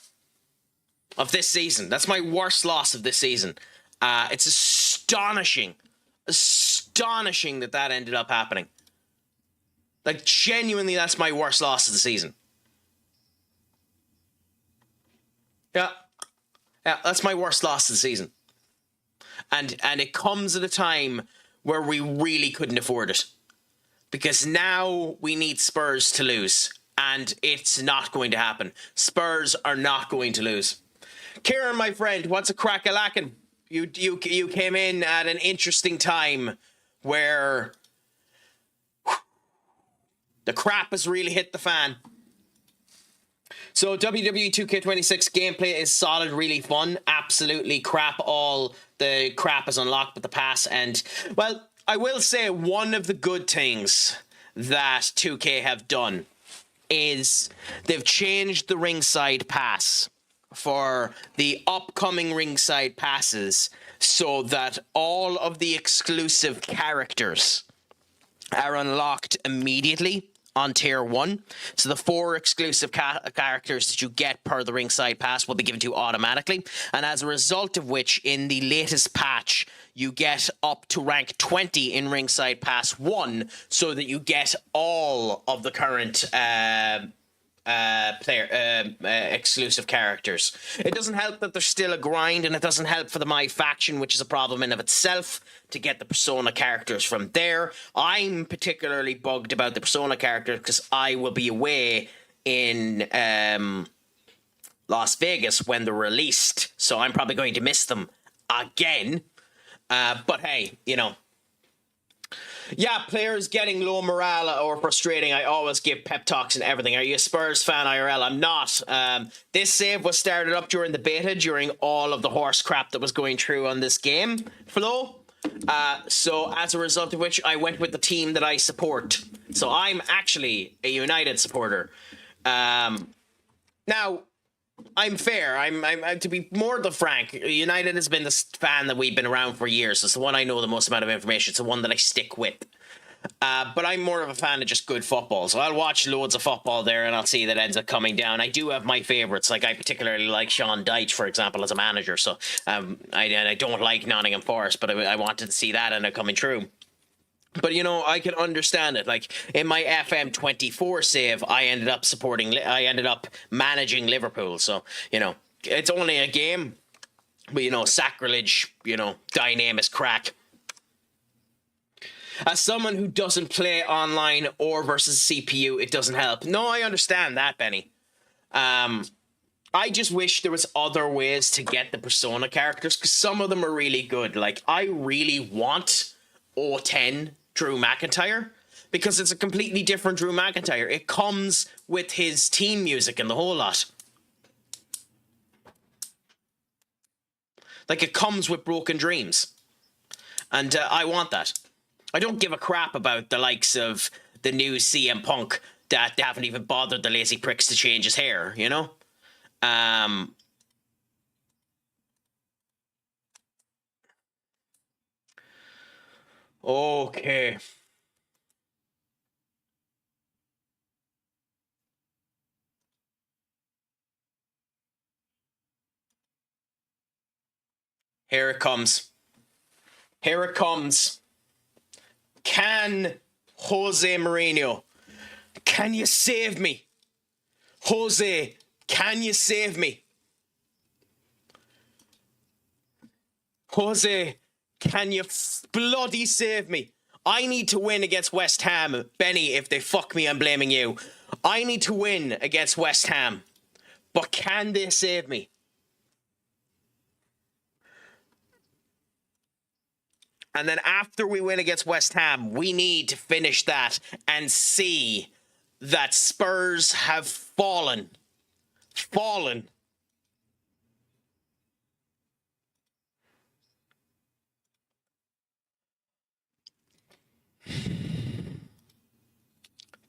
of this season. That's my worst loss of this season. It's astonishing that ended up happening. Like, genuinely, that's my worst loss of the season. Yeah, that's my worst loss of the season. And it comes at a time where we really couldn't afford it. Because now we need Spurs to lose. And it's not going to happen. Spurs are not going to lose. Kieran, my friend, what's a crack-a-lackin'? You came in at an interesting time where the crap has really hit the fan. So WWE 2K26 gameplay is solid, really fun. Absolutely crap. All the crap is unlocked but the pass. And, well, I will say one of the good things that 2K have done is they've changed the ringside pass for the upcoming ringside passes so that all of the exclusive characters are unlocked immediately on tier 1. So the 4 exclusive characters that you get per the ringside pass will be given to you automatically, and as a result of which, in the latest patch, you get up to rank 20 in ringside pass 1, so that you get all of the current exclusive characters. It doesn't help that there's still a grind, and it doesn't help for the My Faction, which is a problem in of itself, to get the Persona characters from there. I'm particularly bugged about the Persona characters because I will be away in Las Vegas when they're released, so I'm probably going to miss them again. But hey, you know. Yeah, players getting low morale or frustrating. I always give pep talks and everything. Are you a Spurs fan, IRL? I'm not. This save was started up during the beta, during all of the horse crap that was going through on this game flow. So as a result of which, I went with the team that I support. So I'm actually a United supporter. Now, I'm fair. I'm to be more than frank, United has been the fan that we've been around for years. It's the one I know the most amount of information. It's the one that I stick with. But I'm more of a fan of just good football. So I'll watch loads of football there and I'll see that ends up coming down. I do have my favourites. Like, I particularly like Sean Dyche, for example, as a manager. So I don't like Nottingham Forest, but I wanted to see that end up coming true. But, you know, I can understand it. Like, in my FM24 save, I ended up managing Liverpool. So, you know, it's only a game. But, you know, sacrilege, you know, dynamis Craic. As someone who doesn't play online or versus CPU, it doesn't help. No, I understand that, Benny. I just wish there was other ways to get the Persona characters, because some of them are really good. Like, I really want O10 Drew McIntyre, because it's a completely different Drew McIntyre. It comes with his team music and the whole lot. Like, it comes with Broken Dreams. And I want that. I don't give a crap about the likes of the new CM Punk that they haven't even bothered the lazy pricks to change his hair, you know? Okay. Here it comes. Here it comes. Can Jose Mourinho, can you save me? Jose, can you save me? Jose, can you bloody save me? I need to win against West Ham. Benny, if they fuck me, I'm blaming you. I need to win against West Ham. But can they save me? And then after we win against West Ham, we need to finish that and see that Spurs have fallen. Fallen.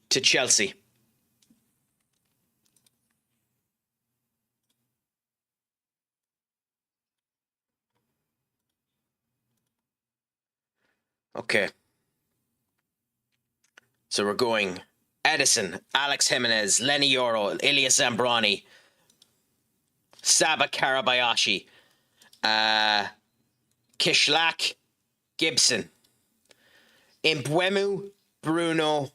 To Chelsea. Okay. So we're going Edison, Alex Jimenez, Lenny Yoro, Ilya Zambrani, Saba Karabayashi, Kishlak, Gibson, Mbwemu, Bruno,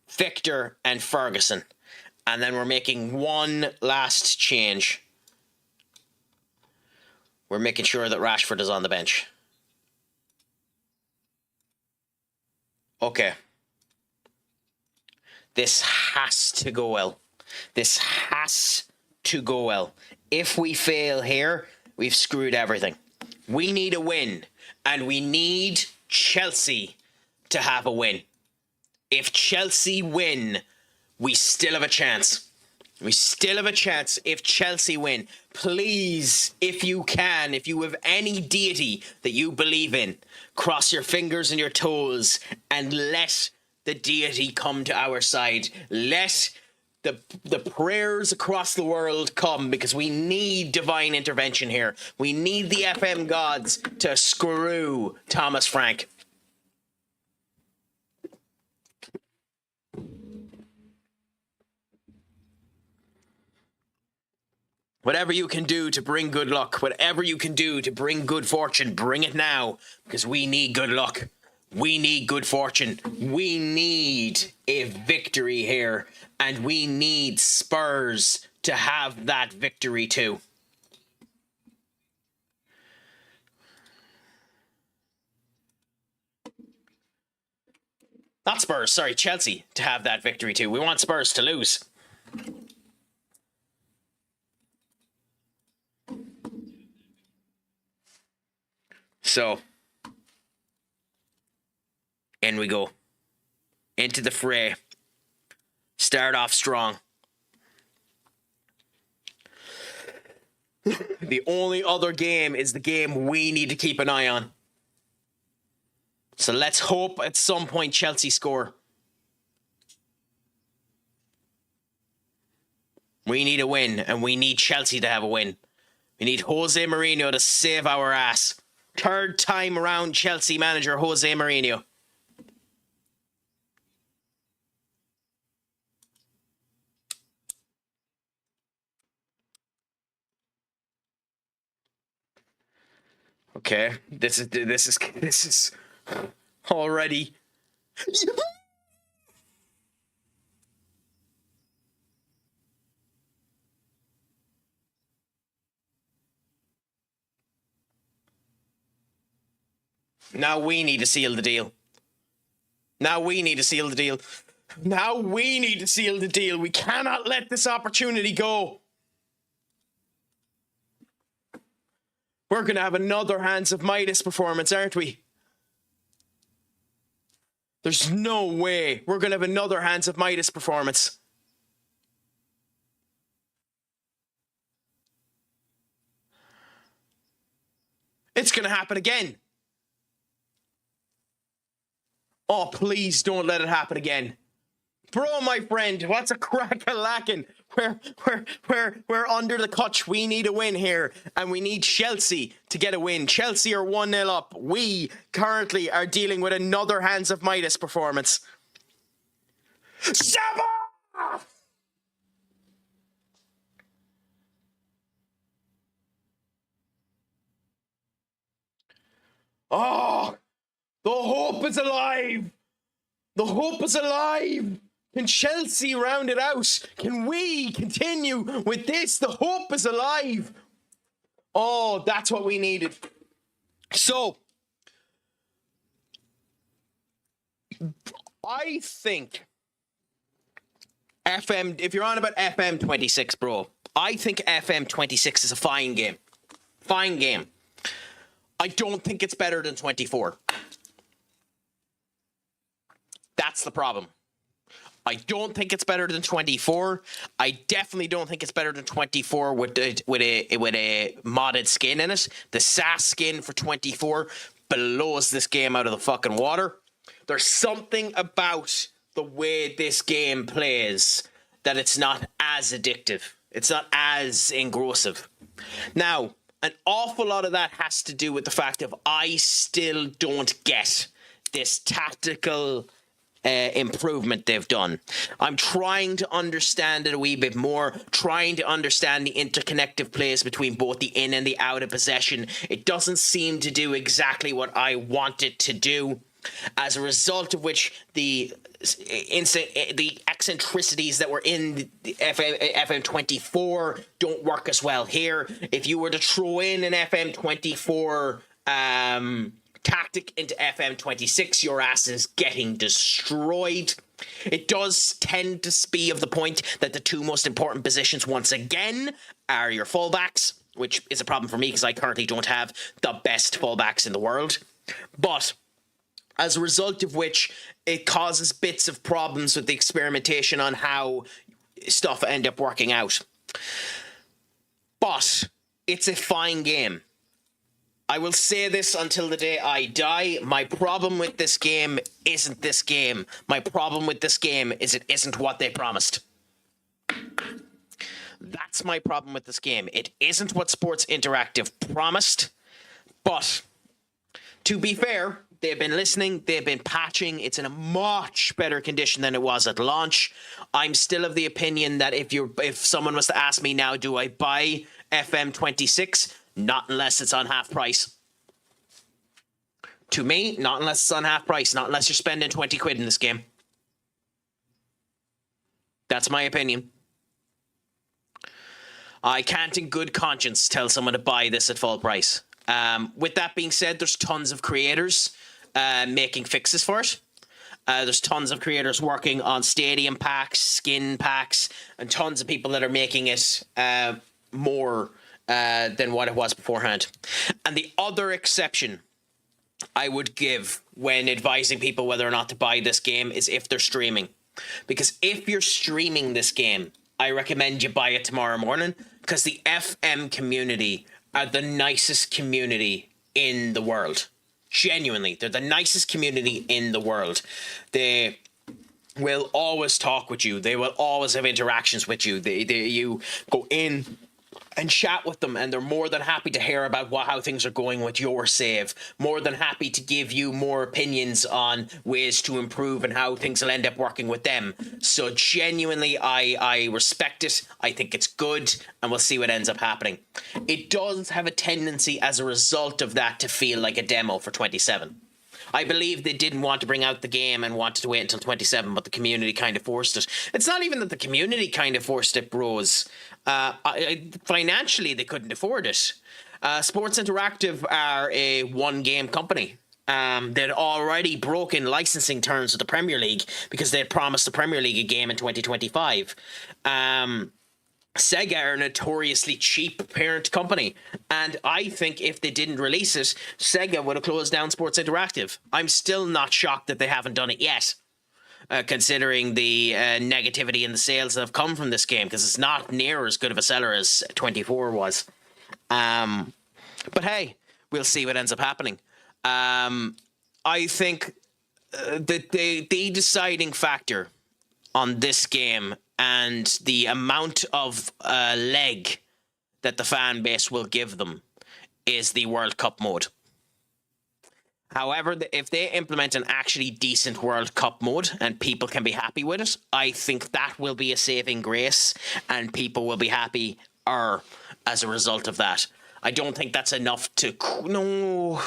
Victor, and Ferguson. And then we're making one last change. We're making sure that Rashford is on the bench. Okay. This has to go well. This has to go well. If we fail here, we've screwed everything. We need a win, and we need Chelsea to have a win. If Chelsea win, we still have a chance. We still have a chance if Chelsea win. Please, if you can, if you have any deity that you believe in, cross your fingers and your toes and let the deity come to our side. Let the prayers across the world come because we need divine intervention here. We need the FM gods to screw Thomas Frank. Whatever you can do to bring good luck, whatever you can do to bring good fortune, bring it now, because we need good luck. We need good fortune. We need a victory here, and we need Spurs to have that victory too. Not Spurs, sorry, Chelsea to have that victory too. We want Spurs to lose. So, in we go. Into the fray. Start off strong. The only other game is the game we need to keep an eye on. So let's hope at some point Chelsea score. We need a win, and we need Chelsea to have a win. We need Jose Mourinho to save our ass. Third time around Chelsea manager Jose Mourinho. Okay, this is already. Now we need to seal the deal. Now we need to seal the deal. Now we need to seal the deal. We cannot let this opportunity go. We're going to have another Hands of Midas performance, aren't we? There's no way we're going to have another Hands of Midas performance. It's going to happen again. Oh, please don't let it happen again. Bro, my friend, what's a crack-a-lackin'? We're under the clutch. We need a win here, and we need Chelsea to get a win. Chelsea are 1-0 up. We currently are dealing with another Hands of Midas performance. Shabba! Oh, the hope is alive. The hope is alive. Can Chelsea round it out? Can we continue with this? The hope is alive. Oh, that's what we needed. So, I think if you're on about FM 26, bro, I think FM 26 is a fine game. Fine game. I don't think it's better than 24. That's the problem. I don't think it's better than 24. I definitely don't think it's better than 24 with a modded skin in it. The SAS skin for 24 blows this game out of the fucking water. There's something about the way this game plays that it's not as addictive. It's not as engrossive. Now, an awful lot of that has to do with the fact that I still don't get this tactical improvement they've done. I'm trying to understand it a wee bit more, trying to understand the interconnective plays between both the in and the out of possession. It doesn't seem to do exactly what I want it to do, as a result of which the eccentricities that were in the FM24 don't work as well here. If you were to throw in an FM24 tactic into FM26, your ass is getting destroyed. It does tend to be of the point that the two most important positions, once again, are your fullbacks, which is a problem for me because I currently don't have the best fullbacks in the world. But as a result of which, it causes bits of problems with the experimentation on how stuff end up working out. But it's a fine game. I will say this until the day I die. My problem with this game isn't this game. My problem with this game is it isn't what they promised. That's my problem with this game. It isn't what Sports Interactive promised, but to be fair, they've been listening, they've been patching. It's in a much better condition than it was at launch. I'm still of the opinion that if someone was to ask me now, do I buy FM26? Not unless it's on half price. To me, not unless it's on half price, not unless you're spending 20 quid in this game. That's my opinion. I can't in good conscience tell someone to buy this at full price. With that being said, there's tons of creators making fixes for it. There's tons of creators working on stadium packs, skin packs, and tons of people that are making it more than what it was beforehand. And the other exception I would give when advising people whether or not to buy this game is if they're streaming. Because if you're streaming this game, I recommend you buy it tomorrow morning, because the FM community are the nicest community in the world. Genuinely, they're the nicest community in the world. They will always talk with you. They will always have interactions with you. You go in and chat with them, and they're more than happy to hear about how things are going with your save. More than happy to give you more opinions on ways to improve and how things will end up working with them. So genuinely, I respect it. I think it's good, and we'll see what ends up happening. It does have a tendency as a result of that to feel like a demo for 27. I believe they didn't want to bring out the game and wanted to wait until 27, but the community kind of forced it. It's not even that the community kind of forced it, bros. Financially, they couldn't afford it. Sports Interactive are a one-game company. They'd already broken licensing terms with the Premier League because they had promised the Premier League a game in 2025. Sega are a notoriously cheap parent company, and I think if they didn't release it, Sega would have closed down Sports Interactive. I'm still not shocked that they haven't done it yet, considering the negativity in the sales that have come from this game, because it's not near as good of a seller as 24 was. But hey, we'll see what ends up happening. I think that the deciding factor on this game and the amount of leg that the fan base will give them is the World Cup mode. However, if they implement an actually decent World Cup mode and people can be happy with it, I think that will be a saving grace and people will be happy as a result of that. I don't think that's enough to... No...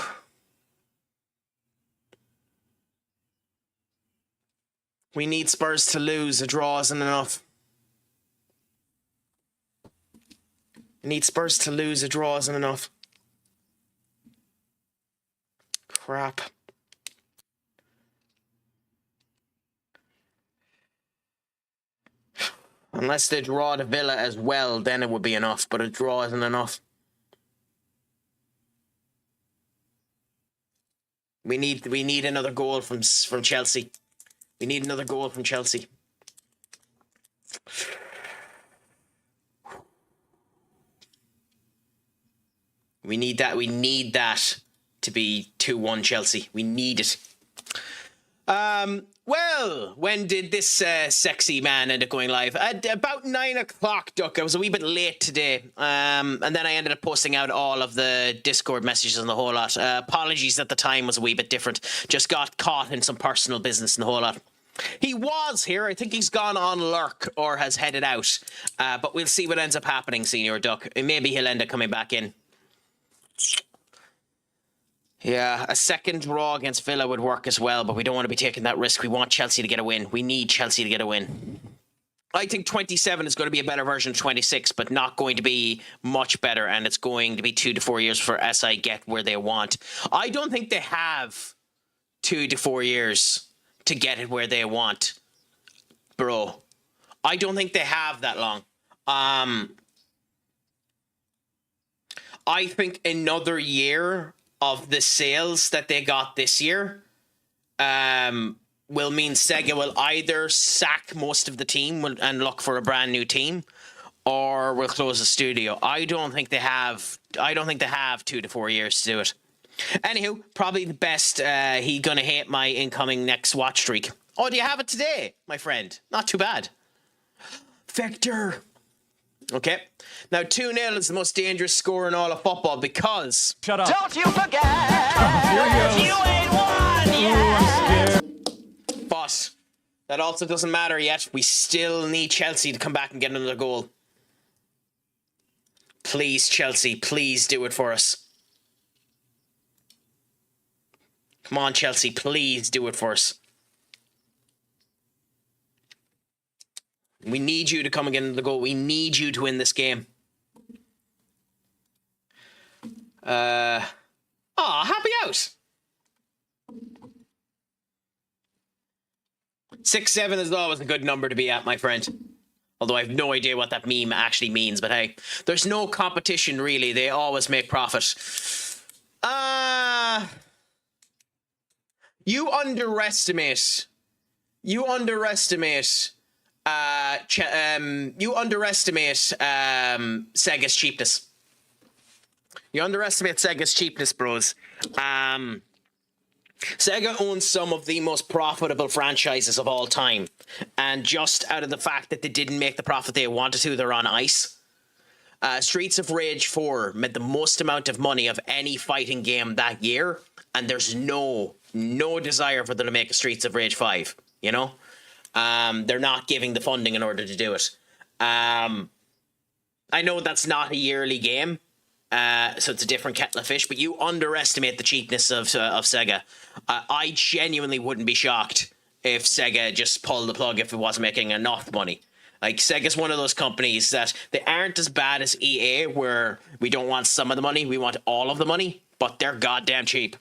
We need Spurs to lose. A draw isn't enough. We need Spurs to lose. A draw isn't enough. Crap. Unless they draw to Villa as well, then it would be enough. But a draw isn't enough. We need another goal from Chelsea. We need another goal from Chelsea. We need that. We need that to be 2-1 Chelsea. We need it. Well, when did this sexy man end up going live? At about 9 o'clock, Duck. I was a wee bit late today. And then I ended up posting out all of the Discord messages and the whole lot. Apologies that the time was a wee bit different. Just got caught in some personal business and the whole lot. He was here. I think he's gone on lurk or has headed out. But we'll see what ends up happening, Senior Duck. Maybe he'll end up coming back in. Yeah, a second draw against Villa would work as well, but we don't want to be taking that risk. We want Chelsea to get a win. We need Chelsea to get a win. I think 27 is going to be a better version of 26, but not going to be much better, and it's going to be 2 to 4 years for SI get where they want. I don't think they have 2 to 4 years to get it where they want, bro. I don't think they have that long. I think another year of the sales that they got this year will mean Sega will either sack most of the team and look for a brand new team, or will close the studio. I don't think they have 2 to 4 years to do it. Anywho, probably the best. He gonna hate my incoming next watch streak. Oh, do you have it today, my friend? Not too bad. Vector. Okay. Now 2-0 is the most dangerous score in all of football because... Shut up. Don't you forget, Here he goes. you ain't won yet. But that also doesn't matter yet. We still need Chelsea to come back and get another goal. Please, Chelsea, please do it for us. Come on, Chelsea, please do it for us. We need you to come and get another goal. We need you to win this game. Happy out. 6-7 is always a good number to be at, my friend. Although I have no idea what that meme actually means, but hey, there's no competition really. They always make profit. You underestimate Sega's cheapness. You underestimate Sega's cheapness, bros. Sega owns some of the most profitable franchises of all time. And just out of the fact that they didn't make the profit they wanted to, they're on ice. Streets of Rage 4 made the most amount of money of any fighting game that year. And there's no desire for them to make a Streets of Rage 5, you know? They're not giving the funding in order to do it. I know that's not a yearly game. So it's a different kettle of fish, but you underestimate the cheapness of Sega. I genuinely wouldn't be shocked if Sega just pulled the plug if it wasn't making enough money. Like, Sega's one of those companies that they aren't as bad as EA, where we don't want some of the money, we want all of the money, but they're goddamn cheap.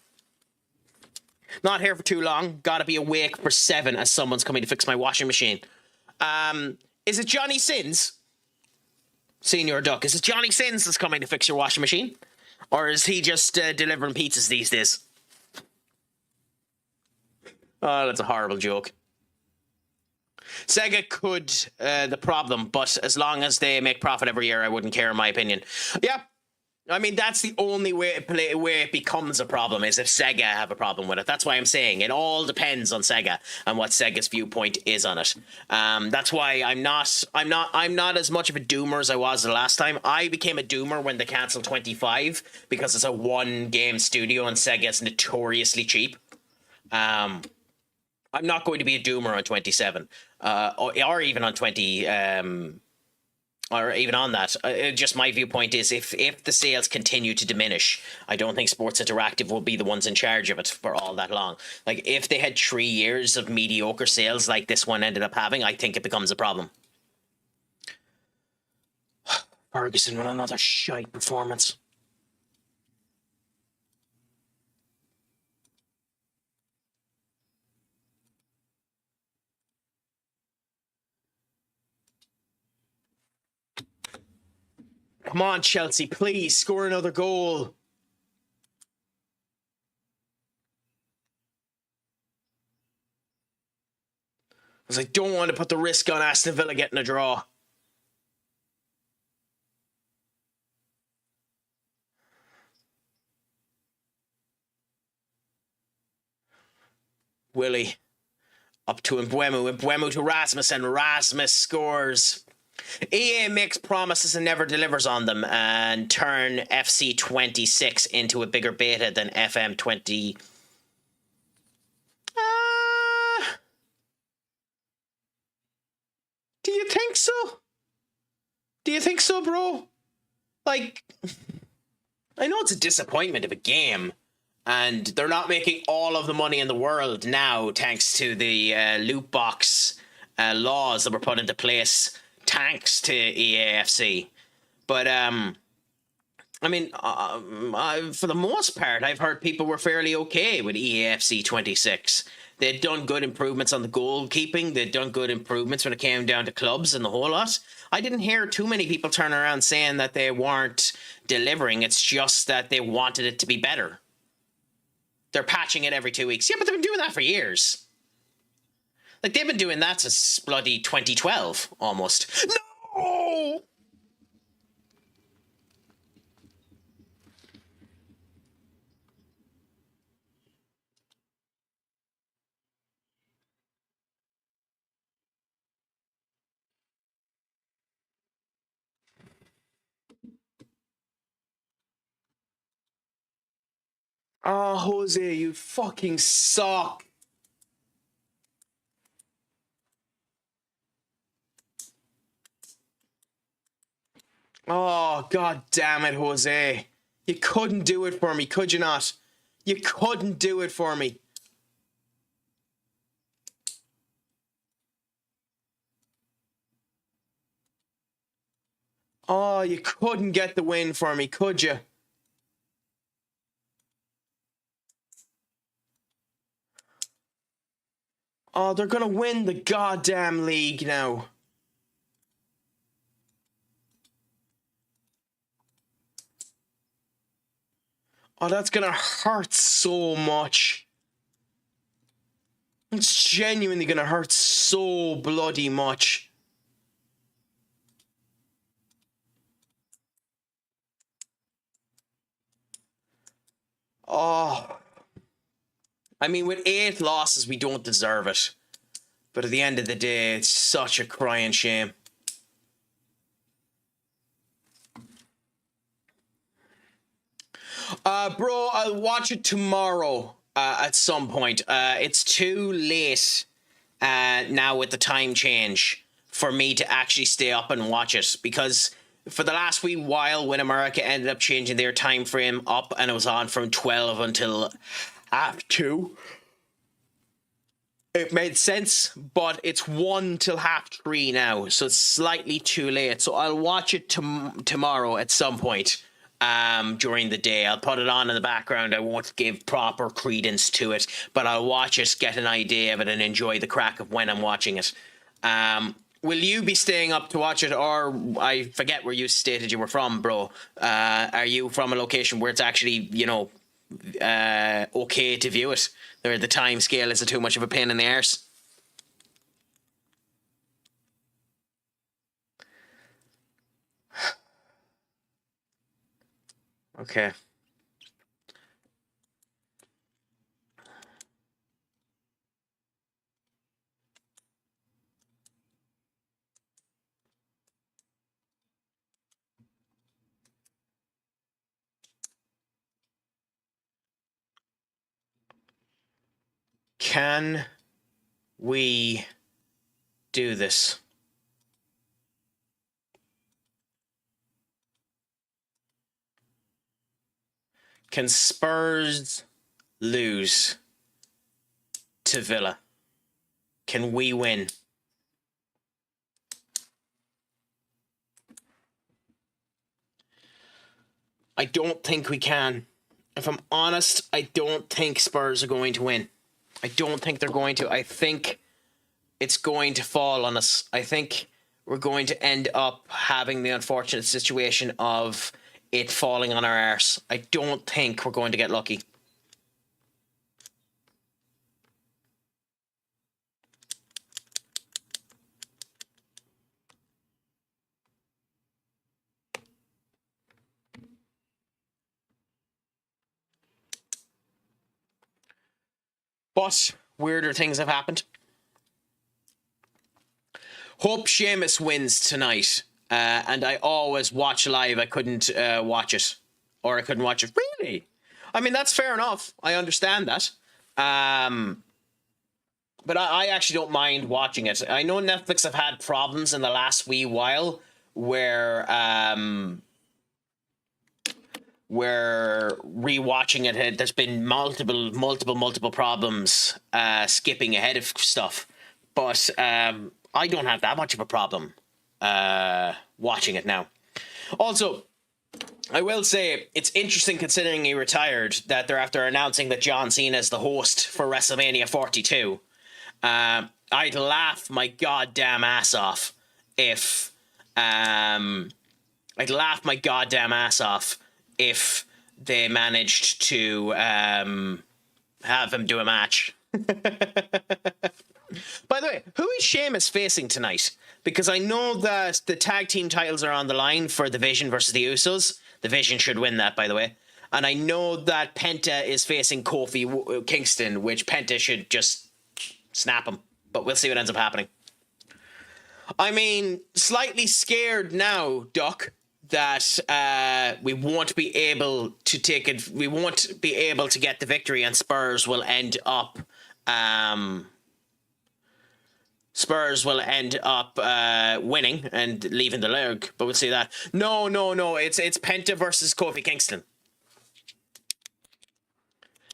Not here for too long. Gotta be awake for 7 as someone's coming to fix my washing machine. Is it Johnny Sins? Senior Duck, is it Johnny Sins that's coming to fix your washing machine? Or is he just delivering pizzas these days? Oh, that's a horrible joke. Sega could the problem, but as long as they make profit every year, I wouldn't care, in my opinion. Yeah, I mean, that's the only way it becomes a problem, is if Sega have a problem with it. That's why I'm saying it all depends on Sega and what Sega's viewpoint is on it. That's why I'm not as much of a doomer as I was the last time. I became a doomer when they cancelled 25 because it's a one-game studio and Sega's notoriously cheap. I'm not going to be a doomer on 27, or even on 20. Or even on that, just my viewpoint is if the sales continue to diminish, I don't think Sports Interactive will be the ones in charge of it for all that long. Like, if they had 3 years of mediocre sales like this one ended up having, I think it becomes a problem. Ferguson with another shite performance. Come on, Chelsea, please score another goal. Because I don't want to put the risk on Aston Villa getting a draw. Willie up to Mbeumo to Rasmus, and Rasmus scores. EA makes promises and never delivers on them, and turn FC 26 into a bigger beta than FM 20. Do you think so? Do you think so, bro? Like, I know it's a disappointment of a game, and they're not making all of the money in the world now thanks to the loot box laws that were put into place thanks to EAFC. But I mean, for the most part, I've heard people were fairly okay with EAFC 26. They'd done good improvements on the goalkeeping. They'd done good improvements when it came down to clubs and the whole lot. I didn't hear too many people turn around saying that they weren't delivering. It's just that they wanted it to be better. They're patching it every 2 weeks. Yeah, but they've been doing that for years. Like, they've been doing that since bloody 2012, almost. No! Oh, Jose, you fucking suck. Oh, god damn it, Jose. You couldn't do it for me, could you not? You couldn't do it for me. Oh, you couldn't get the win for me, could you? Oh, they're gonna win the goddamn league now. Oh, that's gonna hurt so much. It's genuinely gonna hurt so bloody much. Oh. I mean, with 8 losses, we don't deserve it. But at the end of the day, it's such a crying shame. Bro, I'll watch it tomorrow at some point. It's too late now with the time change for me to actually stay up and watch it, because for the last wee while, when America ended up changing their time frame up and it was on from 12 until half 2, it made sense, but it's 1 till half 3 now, so it's slightly too late. So I'll watch it tomorrow at some point during the day. I'll put it on in the background. I won't give proper credence to it, but I'll watch it, get an idea of it, and enjoy the crack of when I'm watching it. Will you be staying up to watch it, or I forget where you stated you were from, bro? Are you from a location where it's actually, you know, okay to view it? Or the time scale is too much of a pain in the arse? Okay. Can we do this? Can Spurs lose to Villa? Can we win? I don't think we can. If I'm honest, I don't think Spurs are going to win. I don't think they're going to. I think it's going to fall on us. I think we're going to end up having the unfortunate situation of it falling on our arse. I don't think we're going to get lucky. But weirder things have happened. Hope Seamus wins tonight. And I always watch live. I couldn't watch it. Or I couldn't watch it. Really? I mean, that's fair enough. I understand that. But I actually don't mind watching it. I know Netflix have had problems in the last wee while where rewatching it, there's been multiple problems skipping ahead of stuff. But I don't have that much of a problem watching it now. Also, I will say it's interesting, considering he retired, that they're after announcing that John Cena is the host for WrestleMania 42. I'd laugh my goddamn ass off if they managed to have him do a match. By the way, who is Sheamus facing tonight? Because I know that the tag team titles are on the line for the Vision versus the Usos. The Vision should win that, by the way. And I know that Penta is facing Kofi Kingston, which Penta should just snap him. But we'll see what ends up happening. I mean, slightly scared now, Duck, that we won't be able to take it. We won't be able to get the victory, and Spurs will end up. Spurs will end up winning and leaving the league, but we'll see that. No. It's Penta versus Kofi Kingston.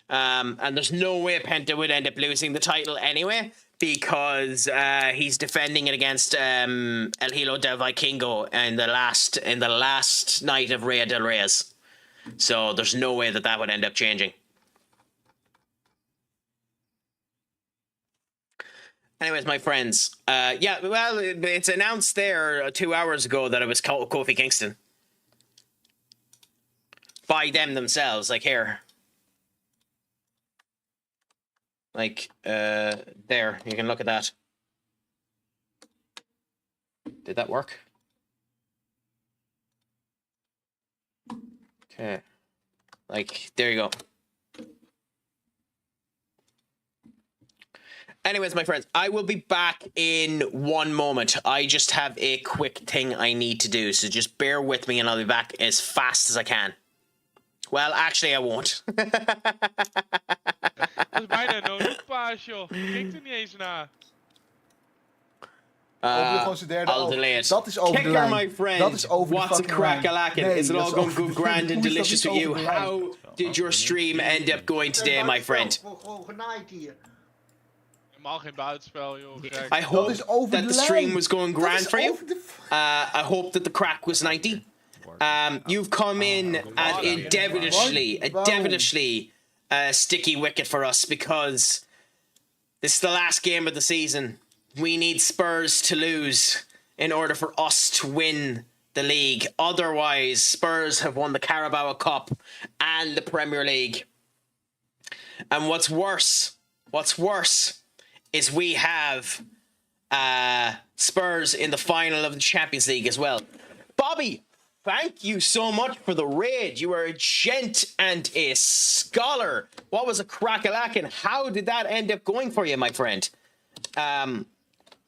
And there's no way Penta would end up losing the title anyway, because he's defending it against El Hilo del Vikingo in the last night of Rhea del Reyes. So there's no way that would end up changing. Anyways, my friends, yeah, well, it's announced there 2 hours ago that it was Kofi Kingston. By them themselves, like here. Like, there, you can look at that. Did that work? Okay. Like, there you go. Anyways, my friends, I will be back in 1 moment. I just have a quick thing I need to do, so just bear with me and I'll be back as fast as I can. Well, actually, I won't. Dat is bijna een no-look-paas, joh. Kijkt er niet eens naar. I'll delay it. Dat is over de Kicker, lijn. my friend. Dat is over What's de a fucking lijn. crack-a-lackin'? Nee, Is it dat all is going over- good, grand, and Hoe is dat delicious niet for you? over de lijn? How did your stream end up going today, my friend? Gewoon genaaid hier. Helemaal geen buitenspel, joh. Kijk. I hope is over that de the lijn. stream was going Dat grand is for you. over de- I hope that the crack was 90. You've come in at a devilishly sticky wicket for us, because this is the last game of the season. We need Spurs to lose in order for us to win the league. Otherwise, Spurs have won the Carabao Cup and the Premier League. And what's worse is we have Spurs in the final of the Champions League as well. Bobby, thank you so much for the raid. You are a gent and a scholar. What was a crack-a-lackin'? How did that end up going for you, my friend?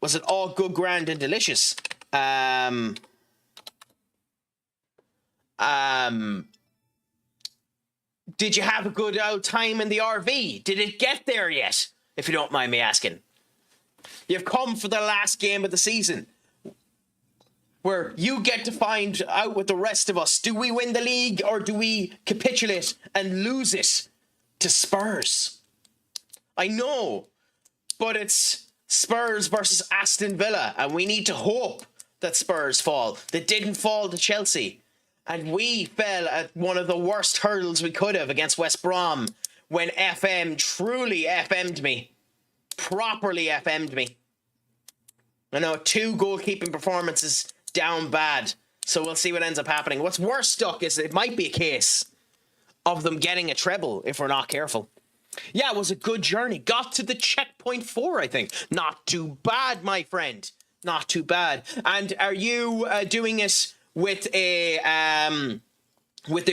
Was it all good, grand, and delicious? Did you have a good old time in the RV? Did it get there yet? If you don't mind me asking. You've come for the last game of the season, where you get to find out with the rest of us. Do we win the league, or do we capitulate and lose it to Spurs? I know, but it's Spurs versus Aston Villa, and we need to hope that Spurs fall. They didn't fall to Chelsea, and we fell at one of the worst hurdles we could have against West Brom when FM truly FM'd me. Properly FM'd me. I know, 2 goalkeeping performances down bad, so we'll see what ends up happening. What's worse, Duck, is it might be a case of them getting a treble if we're not careful. Yeah, it was a good journey. Got to the checkpoint 4, I think. Not too bad, my friend. Not too bad. And are you doing it with a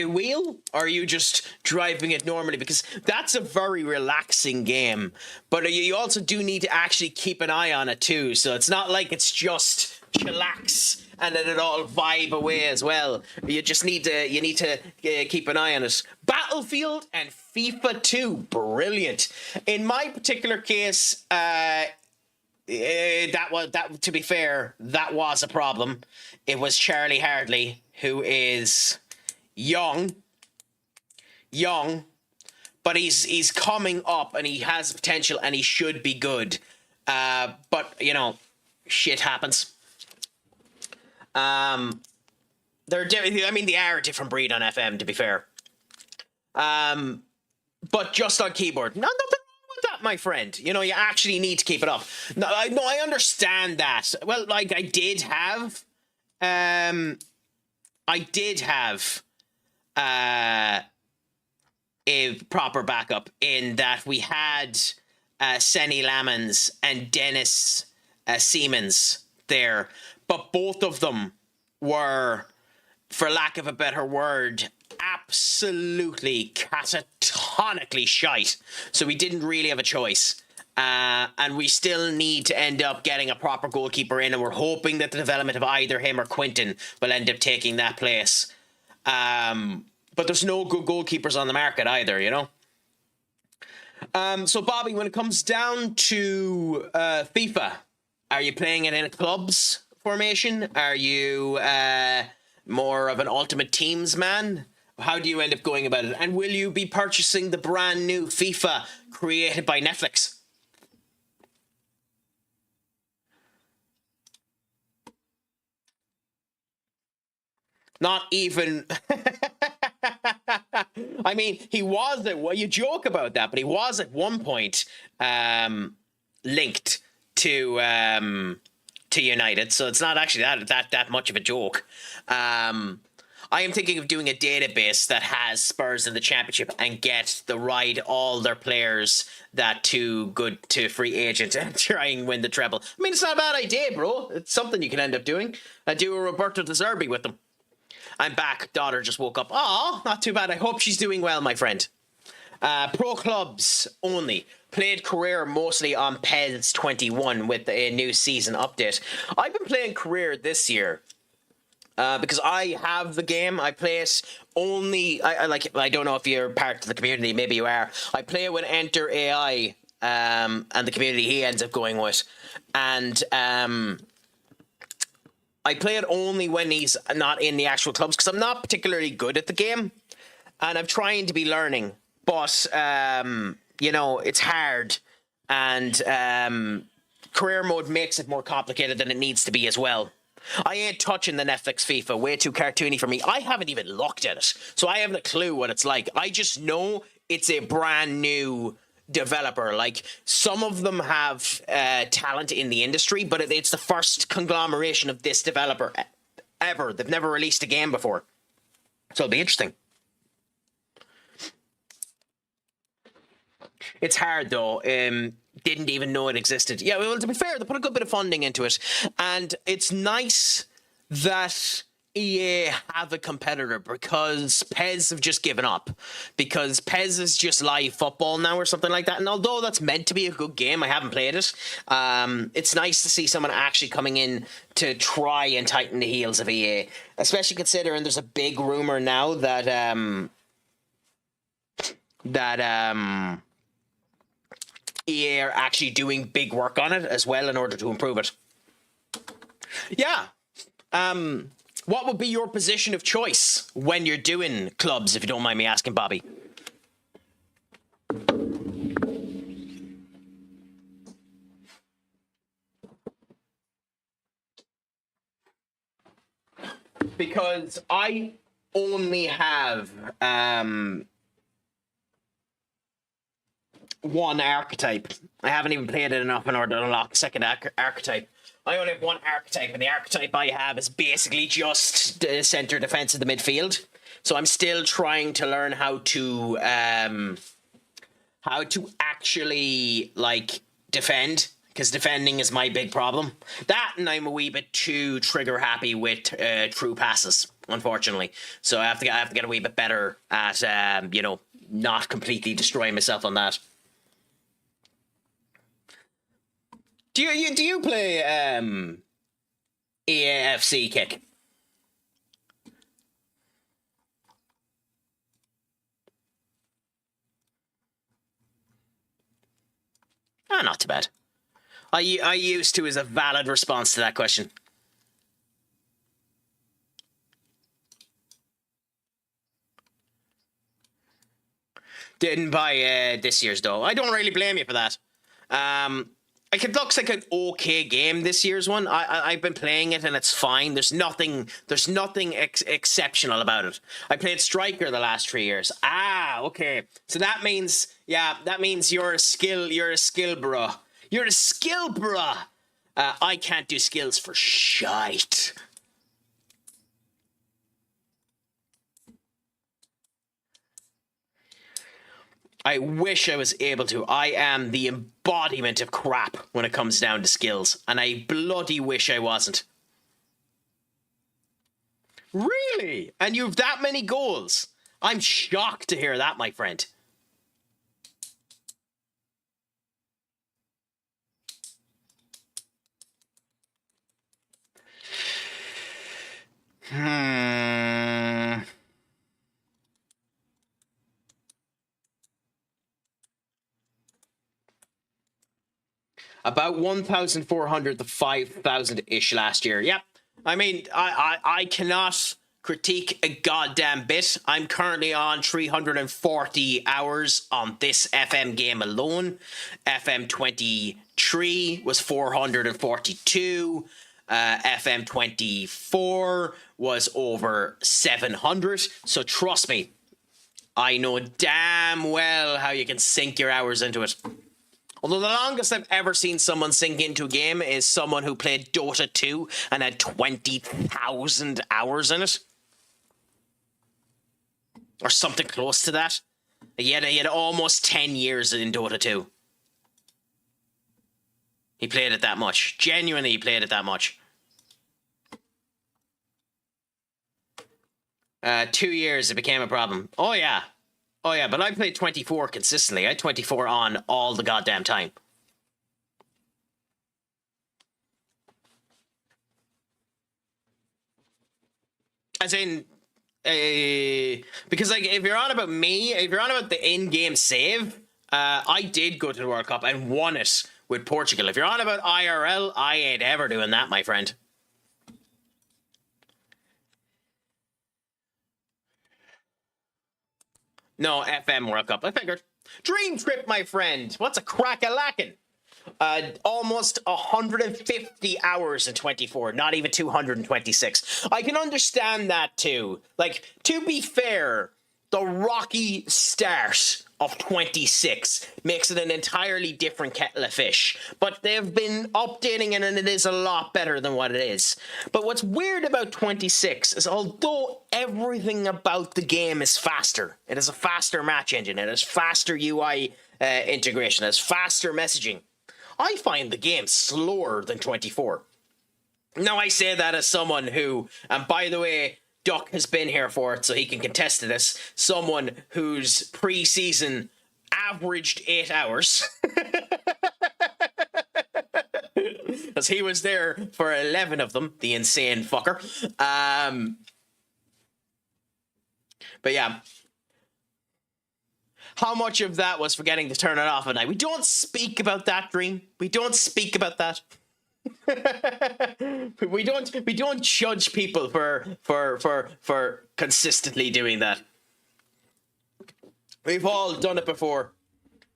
wheel, or are you just driving it normally? Because that's a very relaxing game, but you also do need to actually keep an eye on it too. So it's not like it's just chillax and let it all vibe away as well. You just need to keep an eye on it. Battlefield and FIFA 2, brilliant. In my particular case, that to be fair, that was a problem. It was Charlie Hardley, who is young, but he's coming up and he has potential and he should be good. But you know, shit happens. They are a different breed on FM, to be fair. But just on keyboard, nothing wrong with that, my friend. You know, you actually need to keep it up. No, I understand that. Well, like I did have a proper backup in that we had Senny Lamans and Dennis Siemens there, but both of them were, for lack of a better word, absolutely catatonically shite. So we didn't really have a choice. And we still need to end up getting a proper goalkeeper in, and we're hoping that the development of either him or Quinton will end up taking that place. But there's no good goalkeepers on the market either, you know? So, Bobby, when it comes down to FIFA, are you playing it in a clubs formation? Are you more of an ultimate teams man? How do you end up going about it? And will you be purchasing the brand new FIFA created by Netflix? Not even. I mean, he was at. Well, you joke about that, but he was at one point linked to United, so it's not actually that much of a joke. I am thinking of doing a database that has Spurs in the Championship and get all their players that too good to free agent and try and win the treble. I mean, it's not a bad idea, bro. It's something you can end up doing. I do a Roberto De Zerbi with them. I'm back. Daughter just woke up. Oh, not too bad. I hope she's doing well, my friend. Pro clubs only. Played career mostly on PES 21 with a new season update. I've been playing career this year because I have the game. I play it only. I don't know if you're part of the community. Maybe you are. I play it with Enter AI and the community he ends up going with, and I play it only when he's not in the actual clubs because I'm not particularly good at the game, and I'm trying to be learning. But you know, it's hard, and career mode makes it more complicated than it needs to be as well. I ain't touching the Netflix FIFA. Way too cartoony for me. I haven't even looked at it, so I haven't a clue what it's like. I just know it's a brand new developer. Like, some of them have talent in the industry, but it's the first conglomeration of this developer ever. They've never released a game before, so it'll be interesting. It's hard though. Didn't even know it existed. Yeah, well, to be fair, they put a good bit of funding into it, and it's nice that EA have a competitor because PES have just given up, because PES is just live football now or something like that. And although that's meant to be a good game, I haven't played it. It's nice to see someone actually coming in to try and tighten the heels of EA, especially considering there's a big rumor now that EA are actually doing big work on it as well in order to improve it. Yeah. What would be your position of choice when you're doing clubs, if you don't mind me asking, Bobby? Because I only have one archetype. I haven't even played it enough in order to unlock the second archetype. I only have one archetype, and the archetype I have is basically just the center defense of the midfield. So I'm still trying to learn how to actually like defend, because defending is my big problem. That, and I'm a wee bit too trigger happy with true passes, unfortunately. So I have to get a wee bit better at you know, not completely destroying myself on that. Do you play EAFC Kick? Ah, not too bad. I used to is a valid response to that question. Didn't buy this year's though. I don't really blame you for that. Like, it looks like an okay game, this year's one. I've been playing it and it's fine. There's nothing exceptional about it. I played Striker the last 3 years. Ah, okay. So that means, yeah, that means you're a skill bruh. You're a skill bruh. I can't do skills for shite. I wish I was able to. I am the embodiment of crap when it comes down to skills, and I bloody wish I wasn't. Really? And you've that many goals? I'm shocked to hear that, my friend. About 1,400 to 5,000-ish last year. Yep. I mean, I cannot critique a goddamn bit. I'm currently on 340 hours on this FM game alone. FM 23 was 442. FM 24 was over 700. So trust me, I know damn well how you can sink your hours into it. Although the longest I've ever seen someone sink into a game is someone who played Dota 2 and had 20,000 hours in it. Or something close to that. He had almost 10 years in Dota 2. He played it that much. Genuinely, he played it that much. 2 years, it became a problem. Oh, yeah. Oh, yeah, but I played 24 consistently. I had 24 on all the goddamn time. As in, because, like, if you're on about me, if you're on about the in-game save, I did go to the World Cup and won it with Portugal. If you're on about IRL, I ain't ever doing that, my friend. No, FM World Cup. I figured. Dream trip, my friend. What's a crack-a-lackin'? Almost 150 hours in 24. Not even 226. I can understand that too. Like, to be fair, the rocky start of 26 makes it an entirely different kettle of fish. But they've been updating it and it is a lot better than what it is. But what's weird about 26 is although everything about the game is faster, it has a faster match engine, it has faster UI integration, it has faster messaging, I find the game slower than 24. Now I say that as someone who, and by the way, Duck has been here for it, so he can contest to this. Someone whose pre-season averaged 8 hours. Because he was there for 11 of them, the insane fucker. But yeah. How much of that was forgetting to turn it off at night? We don't speak about that, Dream. We don't speak about that. we don't judge people for consistently doing that. We've all done it before.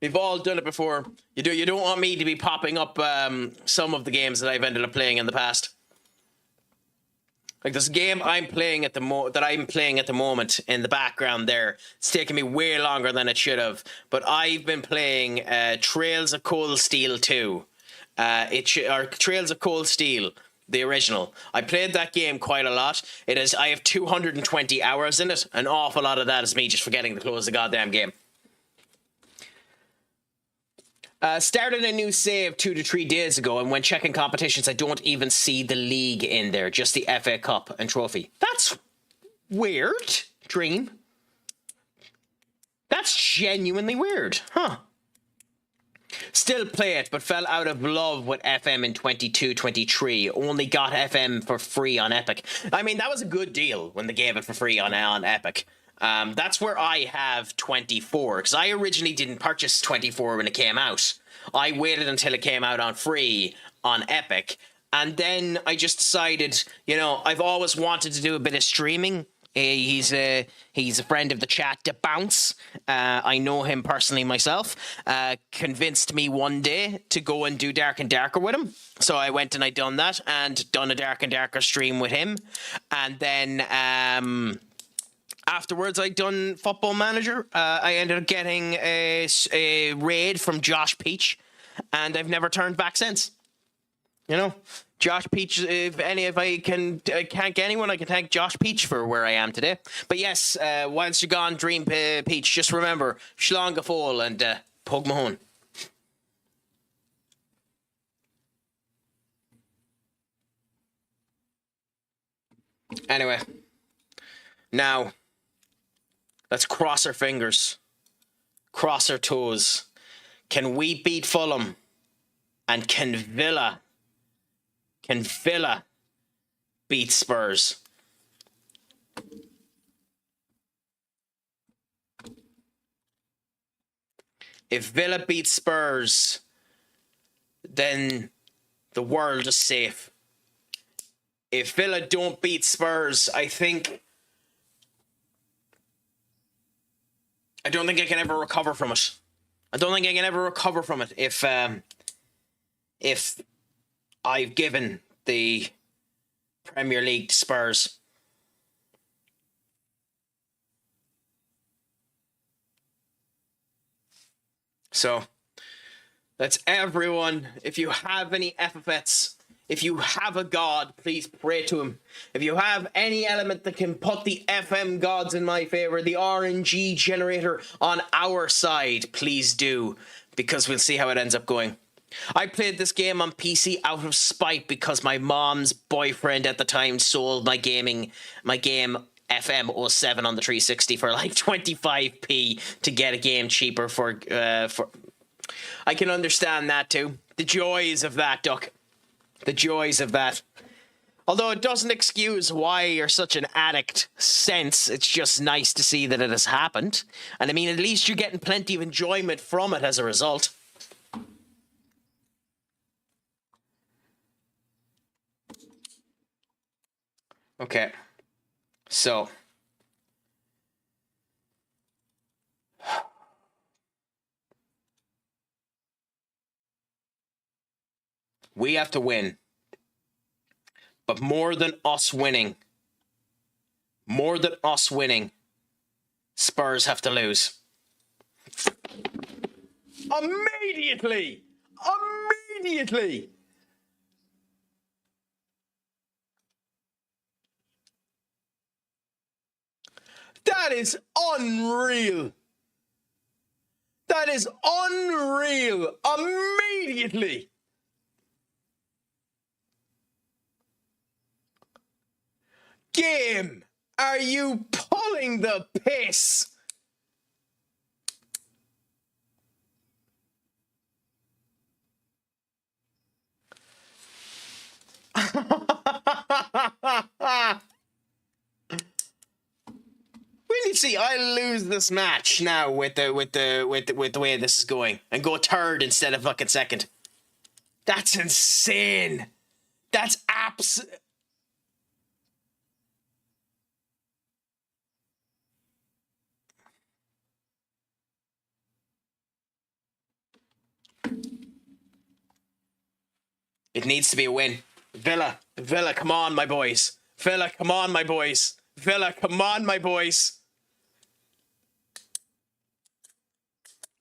We've all done it before. You don't want me to be popping up some of the games that I've ended up playing in the past. Like this game I'm playing at the moment in the background there. It's taking me way longer than it should have. But I've been playing Trails of Cold Steel 2. Trails of Cold Steel, the original. I played that game quite a lot. I have 220 hours in it. An awful lot of that is me just forgetting to close the goddamn game. Started a new save 2 to 3 days ago, and when checking competitions, I don't even see the league in there, just the FA Cup and trophy. That's weird, Dream. That's genuinely weird, huh? Still play it, but fell out of love with FM in 22-23. Only got FM for free on Epic. I mean, that was a good deal when they gave it for free on Epic. That's where I have 24, because I originally didn't purchase 24 when it came out. I waited until it came out on free on Epic, and then I just decided, you know, I've always wanted to do a bit of streaming. He's a friend of the chat, to Bounce. I know him personally myself. Convinced me one day to go and do Dark and Darker with him. So I went and I done that and done a Dark and Darker stream with him. And then afterwards I done Football Manager. I ended up getting a raid from Josh Peach, and I've never turned back since. You know, Josh Peach, if I can thank anyone, I can thank Josh Peach for where I am today. But yes, whilst you're gone, Dream Peach, just remember, Shlán go fóill and Pug Mahone. Anyway, now, let's cross our fingers, cross our toes. Can we beat Fulham? And can Villa beat Spurs? If Villa beat Spurs, then the world is safe. If Villa don't beat Spurs, I don't think I can ever recover from it. I don't think I can ever recover from it if I've given the Premier League to Spurs. So, that's everyone. If you have any FFets, if you have a god, please pray to him. If you have any element that can put the FM gods in my favor, the RNG generator on our side, please do, because we'll see how it ends up going. I played this game on PC out of spite because my mom's boyfriend at the time sold my game FM07 on the 360 for like 25p to get a game cheaper for I can understand that too. The joys of that, Duck. The joys of that. Although it doesn't excuse why you're such an addict sense, it's just nice to see that it has happened. And I mean, at least you're getting plenty of enjoyment from it as a result. Okay. So. We have to win. But more than us winning, Spurs have to lose. Immediately! That is unreal. Immediately. Game, are you pulling the piss? Really, see, I lose this match now with the way this is going and go third instead of fucking second. That's insane. That's It needs to be a win. Villa, come on, my boys. Villa, come on, my boys.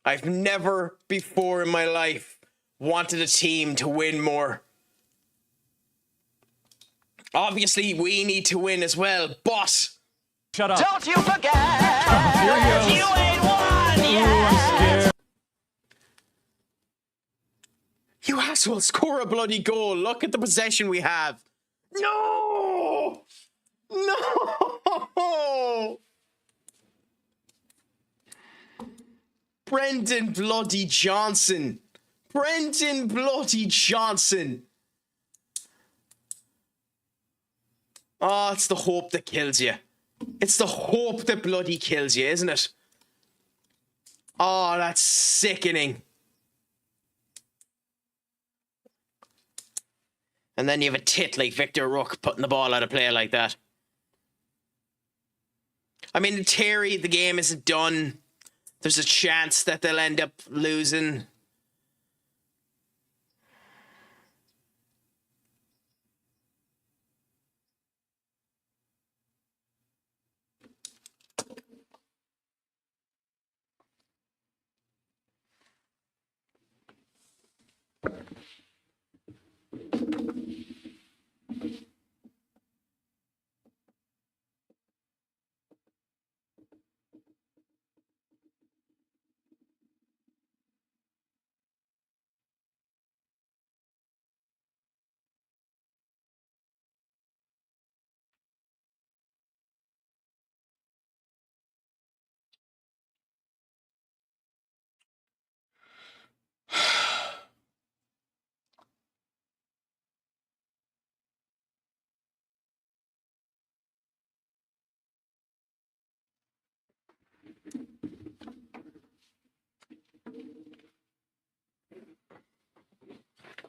I've never before in my life wanted a team to win more. Obviously, we need to win as well, but... Shut up. Don't you forget, Here he goes. you ain't won Ooh, yet. I'm scared. You asshole, score a bloody goal. Look at the possession we have. No! Brendan bloody Johnson. Oh, it's the hope that kills you. It's the hope that bloody kills you, isn't it? Oh, that's sickening. And then you have a tit like Victor Rook putting the ball out of play like that. I mean, in theory, the game isn't done. There's a chance that they'll end up losing.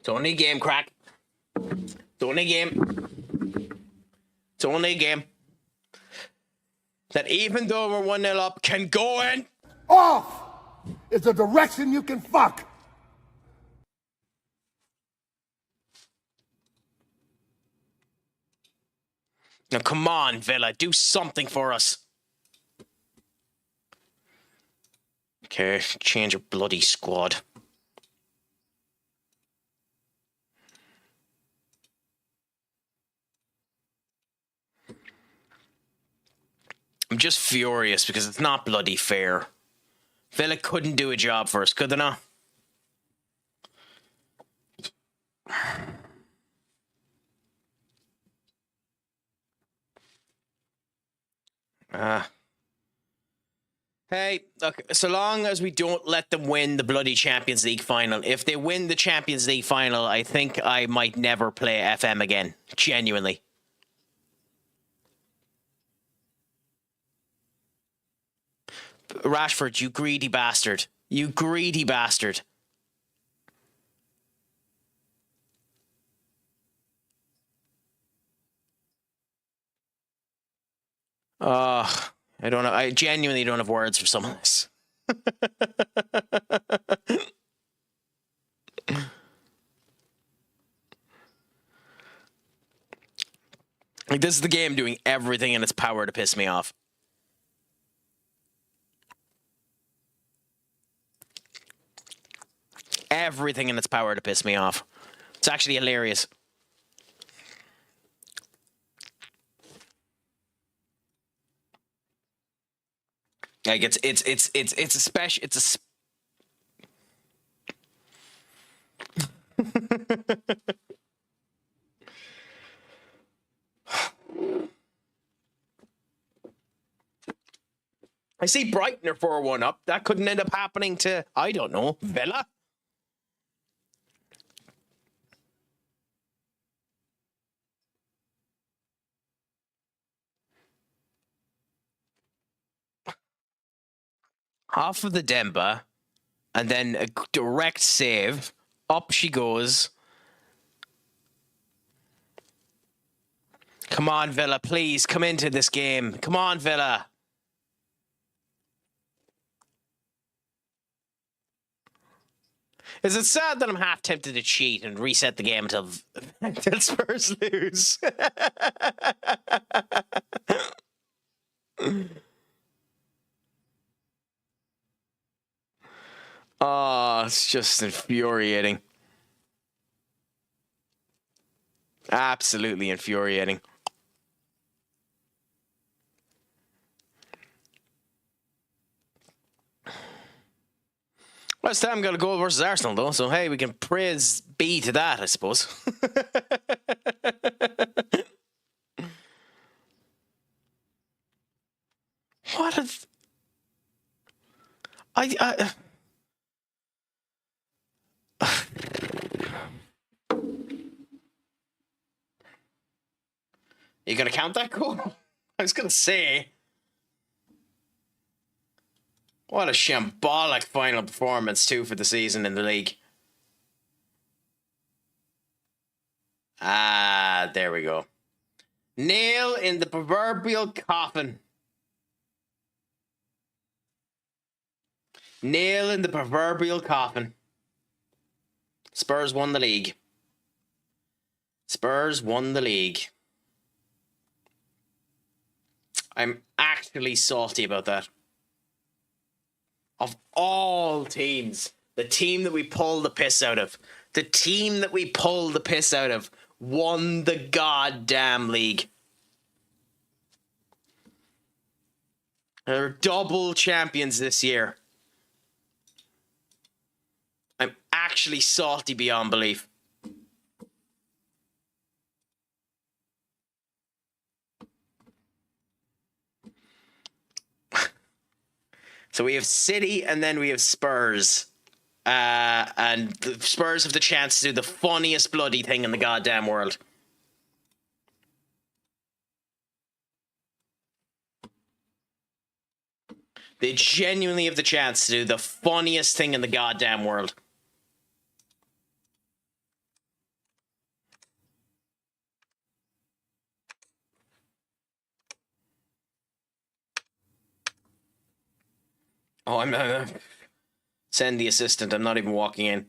It's only a game, Crack. It's only a game. It's only a game. That even though we're 1-0 up, can go in. Off is a direction you can fuck. Now, come on, Villa. Do something for us. Okay, change your bloody squad. I'm just furious because it's not bloody fair. Villa couldn't do a job for us, could they not? Hey, look, so long as we don't let them win the bloody Champions League final. If they win the Champions League final, I think I might never play FM again. Genuinely. Rashford, you greedy bastard. You greedy bastard. I don't know. I genuinely don't have words for some of this. Like, this is the game doing everything in its power to piss me off. Everything in its power to piss me off. It's actually hilarious. Like it's a special. It's a. I see Brighton are 4-1 up. That couldn't end up happening to, I don't know, Villa. Half of the Demba, and then a direct save. Up she goes. Come on, Villa, please come into this game. Come on, Villa. Is it sad that I'm half tempted to cheat and reset the game until Spurs lose? Oh, it's just infuriating. Absolutely infuriating. West Ham got a goal versus Arsenal, though, so hey, we can praise B to that, I suppose. What a... You gonna count that goal? I was gonna say... What a shambolic final performance, too, for the season in the league. Ah, there we go. Nail in the proverbial coffin. Nail in the proverbial coffin. Spurs won the league. Spurs won the league. I'm actually salty about that. Of all teams, the team that we pulled the piss out of, won the goddamn league. They're double champions this year. I'm actually salty beyond belief. So we have City and then we have Spurs. And the Spurs have the chance to do the funniest bloody thing in the goddamn world. They genuinely have the chance to do the funniest thing in the goddamn world. Oh, I'm not. Send the assistant. I'm not even walking in.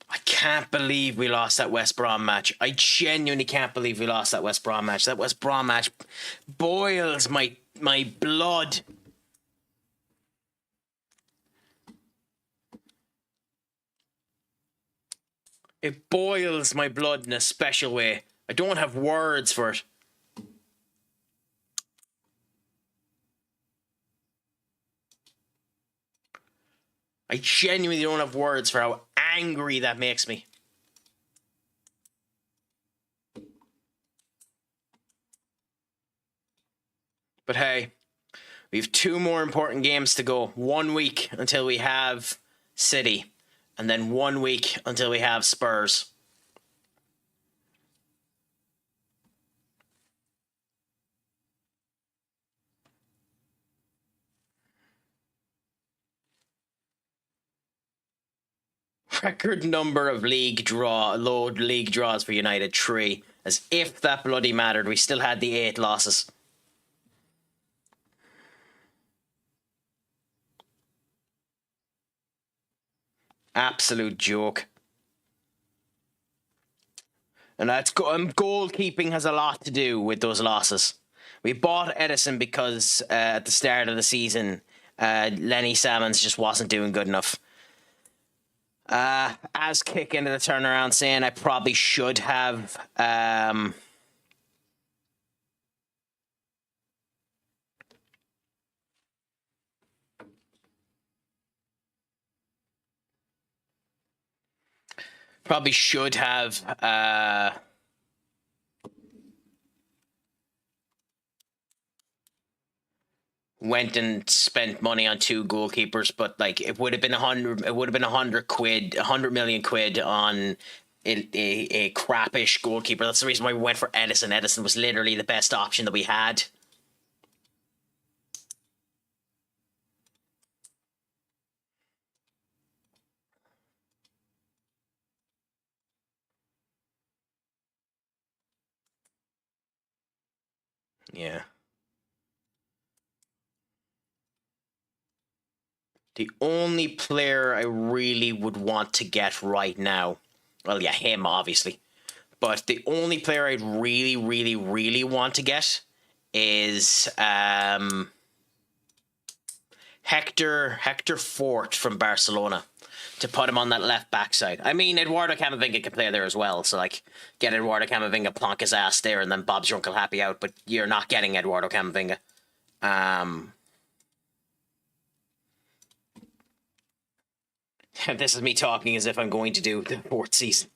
I can't believe we lost that West Brom match. I genuinely can't believe we lost that West Brom match. That West Brom match boils my blood. It boils my blood in a special way. I don't have words for it. I genuinely don't have words for how angry that makes me. But hey, we have 2 more important games to go. 1 week until we have City, and then 1 week until we have Spurs. Record number of low league draws for United, 3. As if that bloody mattered, we still had the 8 losses. Absolute joke. And that's goalkeeping has a lot to do with those losses. We bought Edison because at the start of the season, Lenny Salmons just wasn't doing good enough. As kick into the turnaround saying I probably should have went and spent money on 2 goalkeepers, but like it would have been 100 million quid on a crappish goalkeeper. That's the reason why we went for Edison. Edison was literally the best option that we had. Yeah. The only player I really would want to get right now, well, yeah, him, obviously. But the only player I'd really, really, really want to get is Hector Fort from Barcelona, to put him on that left back side. I mean, Eduardo Camavinga can play there as well, so like get Eduardo Camavinga, plonk his ass there, and then Bob's your Uncle Happy out, but you're not getting Eduardo Camavinga. This is me talking as if I'm going to do the 4th season.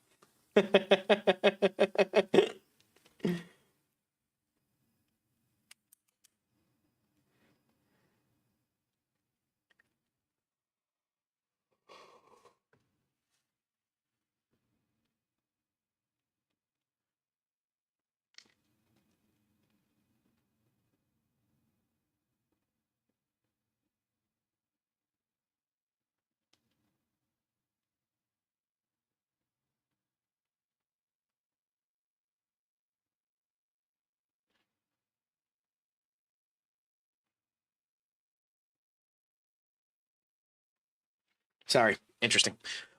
Sorry. Interesting.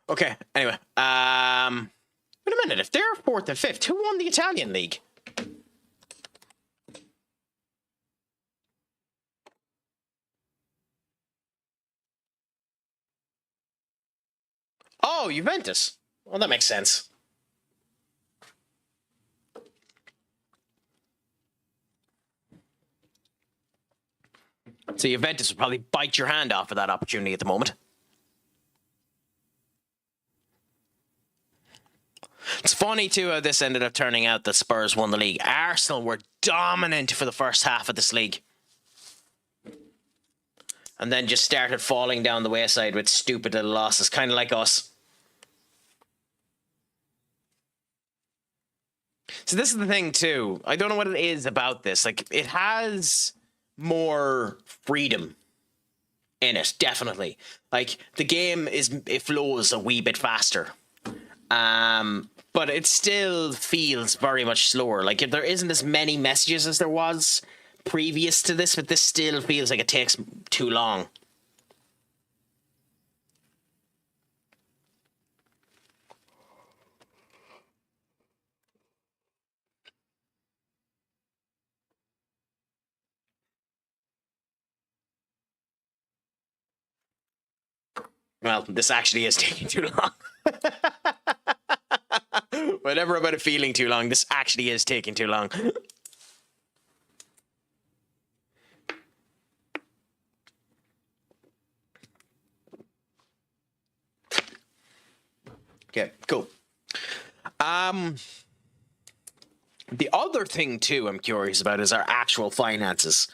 Okay. Anyway. Wait a minute. If they're 4th and 5th, who won the Italian league? Oh, Juventus. Well, that makes sense. So Juventus would probably bite your hand off for that opportunity at the moment. It's funny, too, how this ended up turning out that Spurs won the league. Arsenal were dominant for the first half of this league. And then just started falling down the wayside with stupid little losses, kind of like us. So this is the thing, too. I don't know what it is about this. Like, it has more freedom in it, definitely. Like, the game it flows a wee bit faster. But it still feels very much slower. Like, there isn't as many messages as there was previous to this, but this still feels like it takes too long. Well, this actually is taking too long. Whatever about it feeling too long, this actually is taking too long. Okay, cool. The other thing too I'm curious about is our actual finances.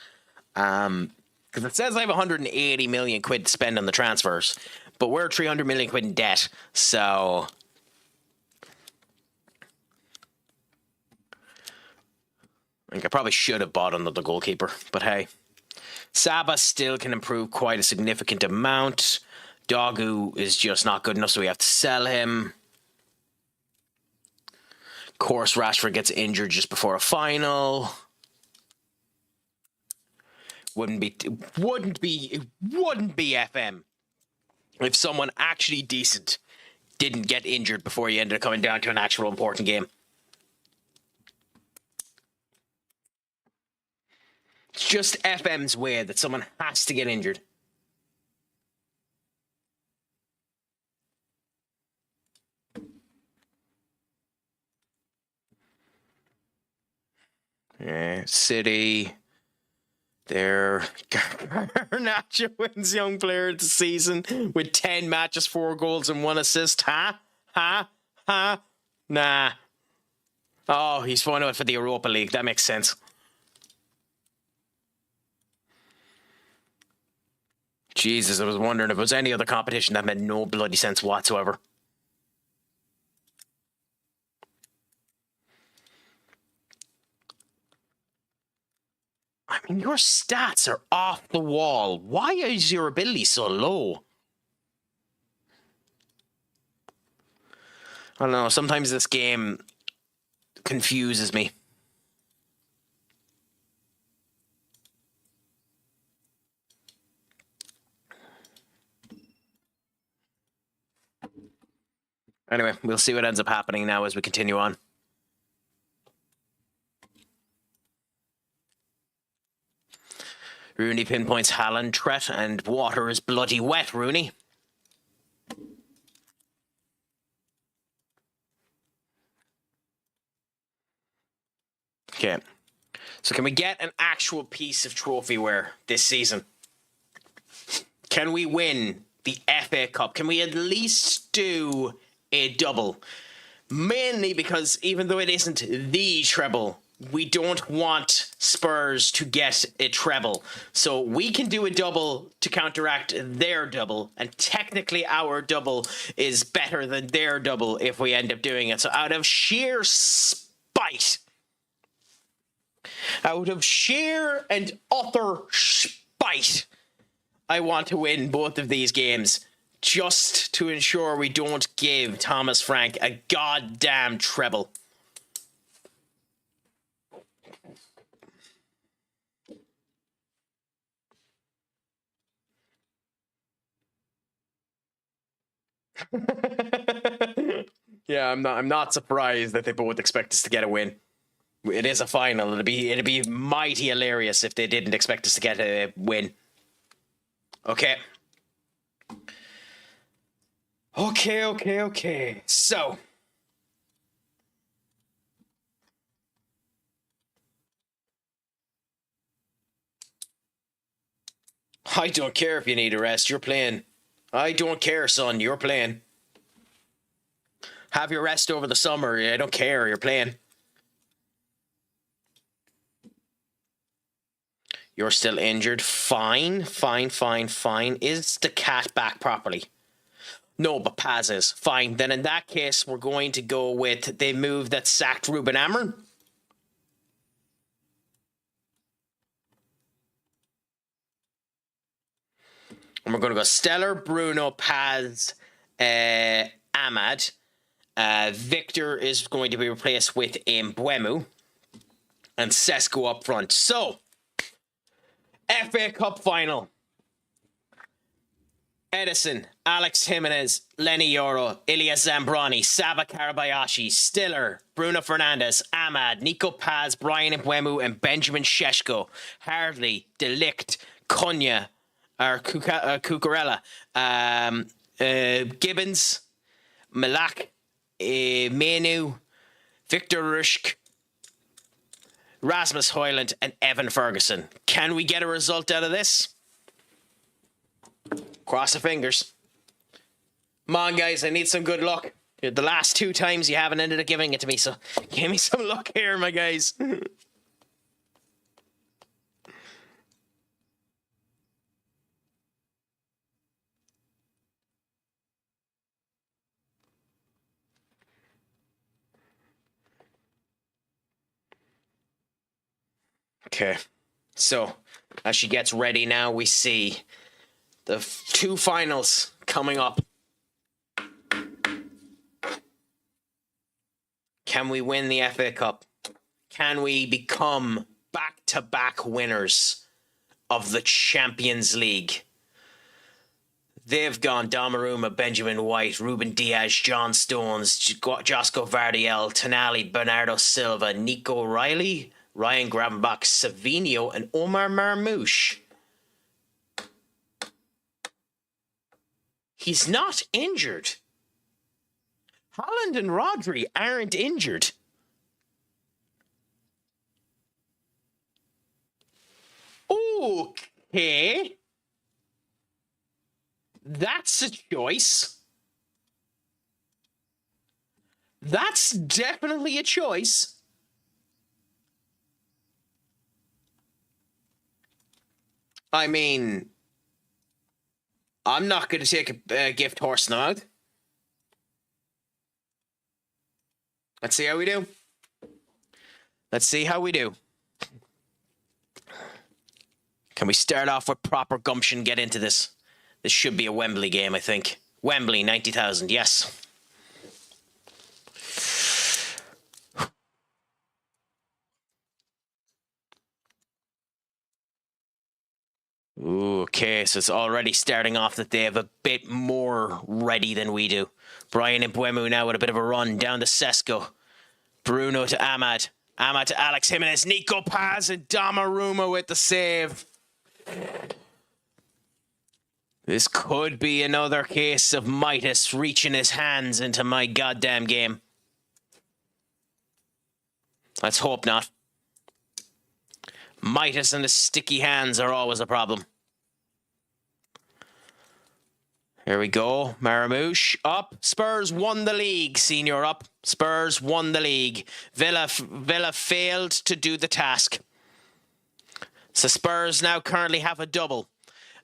Because it says I have 180 million quid to spend on the transfers, but we're 300 million quid in debt, so I think I probably should have bought another goalkeeper, but hey. Saba still can improve quite a significant amount. Dogu is just not good enough, so we have to sell him. Of course, Rashford gets injured just before a final. Wouldn't be FM if someone actually decent didn't get injured before you ended up coming down to an actual important game. It's just FM's way that someone has to get injured. City. There. Garnacho wins Young Player of the Season with 10 matches, 4 goals, and 1 assist. Nah. Oh, he's going out for the Europa League. That makes sense. Jesus, I was wondering if it was any other competition that made no bloody sense whatsoever. I mean, your stats are off the wall. Why is your ability so low? I don't know. Sometimes this game confuses me. Anyway, we'll see what ends up happening now as we continue on. Rooney pinpoints Haaland, Tret, and water is bloody wet, Rooney. Okay. So can we get an actual piece of trophy-ware this season? Can we win the FA Cup? Can we at least do a double? Mainly because even though it isn't the treble, we don't want Spurs to get a treble. So we can do a double to counteract their double, and technically our double is better than their double if we end up doing it. So out of sheer spite, out of sheer and utter spite, I want to win both of these games just to ensure we don't give Thomas Frank a goddamn treble. Yeah, I'm not surprised that they both expect us to get a win. It is a final. It'd be mighty hilarious if they didn't expect us to get a win. Okay. So I don't care if you need a rest. You're playing. I don't care, son. You're playing. Have your rest over the summer. I don't care. You're playing. You're still injured. Fine. Is the cat back properly? No, but Paz is. Fine. Then in that case, we're going to go with the move that sacked Ruben Amorim. And we're going to go Stellar, Bruno, Paz, Ahmad. Victor is going to be replaced with Mbeumo. And Sesko up front. So, FA Cup final. Edison, Alex Jimenez, Lenny Yoro, Ilya Zambrani, Saba Karabayashi, Stiller, Bruno Fernandes, Ahmad, Nico Paz, Brian Mbeumo, and Benjamin Sheshko. Hardley, Delict, Cunha, or Cucurella, Gibbons, Malak, Menu, Victor Rushk, Rasmus Højlund, and Evan Ferguson. Can we get a result out of this? Cross the fingers. Come on, guys. I need some good luck. The last 2 times you haven't ended up giving it to me, so give me some luck here, my guys. Okay. So, as she gets ready now, we see the 2 finals coming up. Can we win the FA Cup? Can we become back-to-back winners of the Champions League? They've gone Donnarumma, Benjamin White, Ruben Diaz, John Stones, Josko Vardiel, Tonali, Bernardo Silva, Nico Riley, Ryan Gravenbach, Savinho, and Omar Marmoush. He's not injured. Haaland and Rodri aren't injured. Okay. That's a choice. That's definitely a choice. I mean, I'm not going to take a gift horse in the mouth. Let's see how we do. Let's see how we do. Can we start off with proper gumption, get into this? This should be a Wembley game, I think. Wembley, 90,000, yes. Ooh, okay, so it's already starting off that they have a bit more ready than we do. Brian Mbeumo now with a bit of a run down to Sesko. Bruno to Ahmad. Ahmad to Alex Jimenez. Nico Paz and Donnarumma with the save. This could be another case of Midas reaching his hands into my goddamn game. Let's hope not. Midas and the sticky hands are always a problem. Here we go. Marmoush up. Spurs won the league, senior up. Spurs won the league. Villa failed to do the task. So Spurs now currently have a double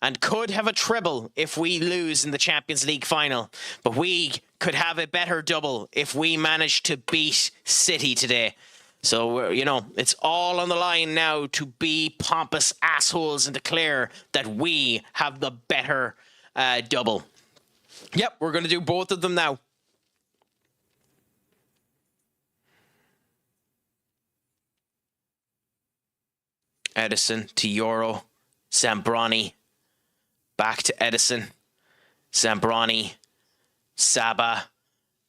and could have a treble if we lose in the Champions League final. But we could have a better double if we manage to beat City today. So, you know, it's all on the line now to be pompous assholes and declare that we have the better double. Yep, we're going to do both of them now. Edison to Euro. Zambrani. Back to Edison. Zambrani. Saba.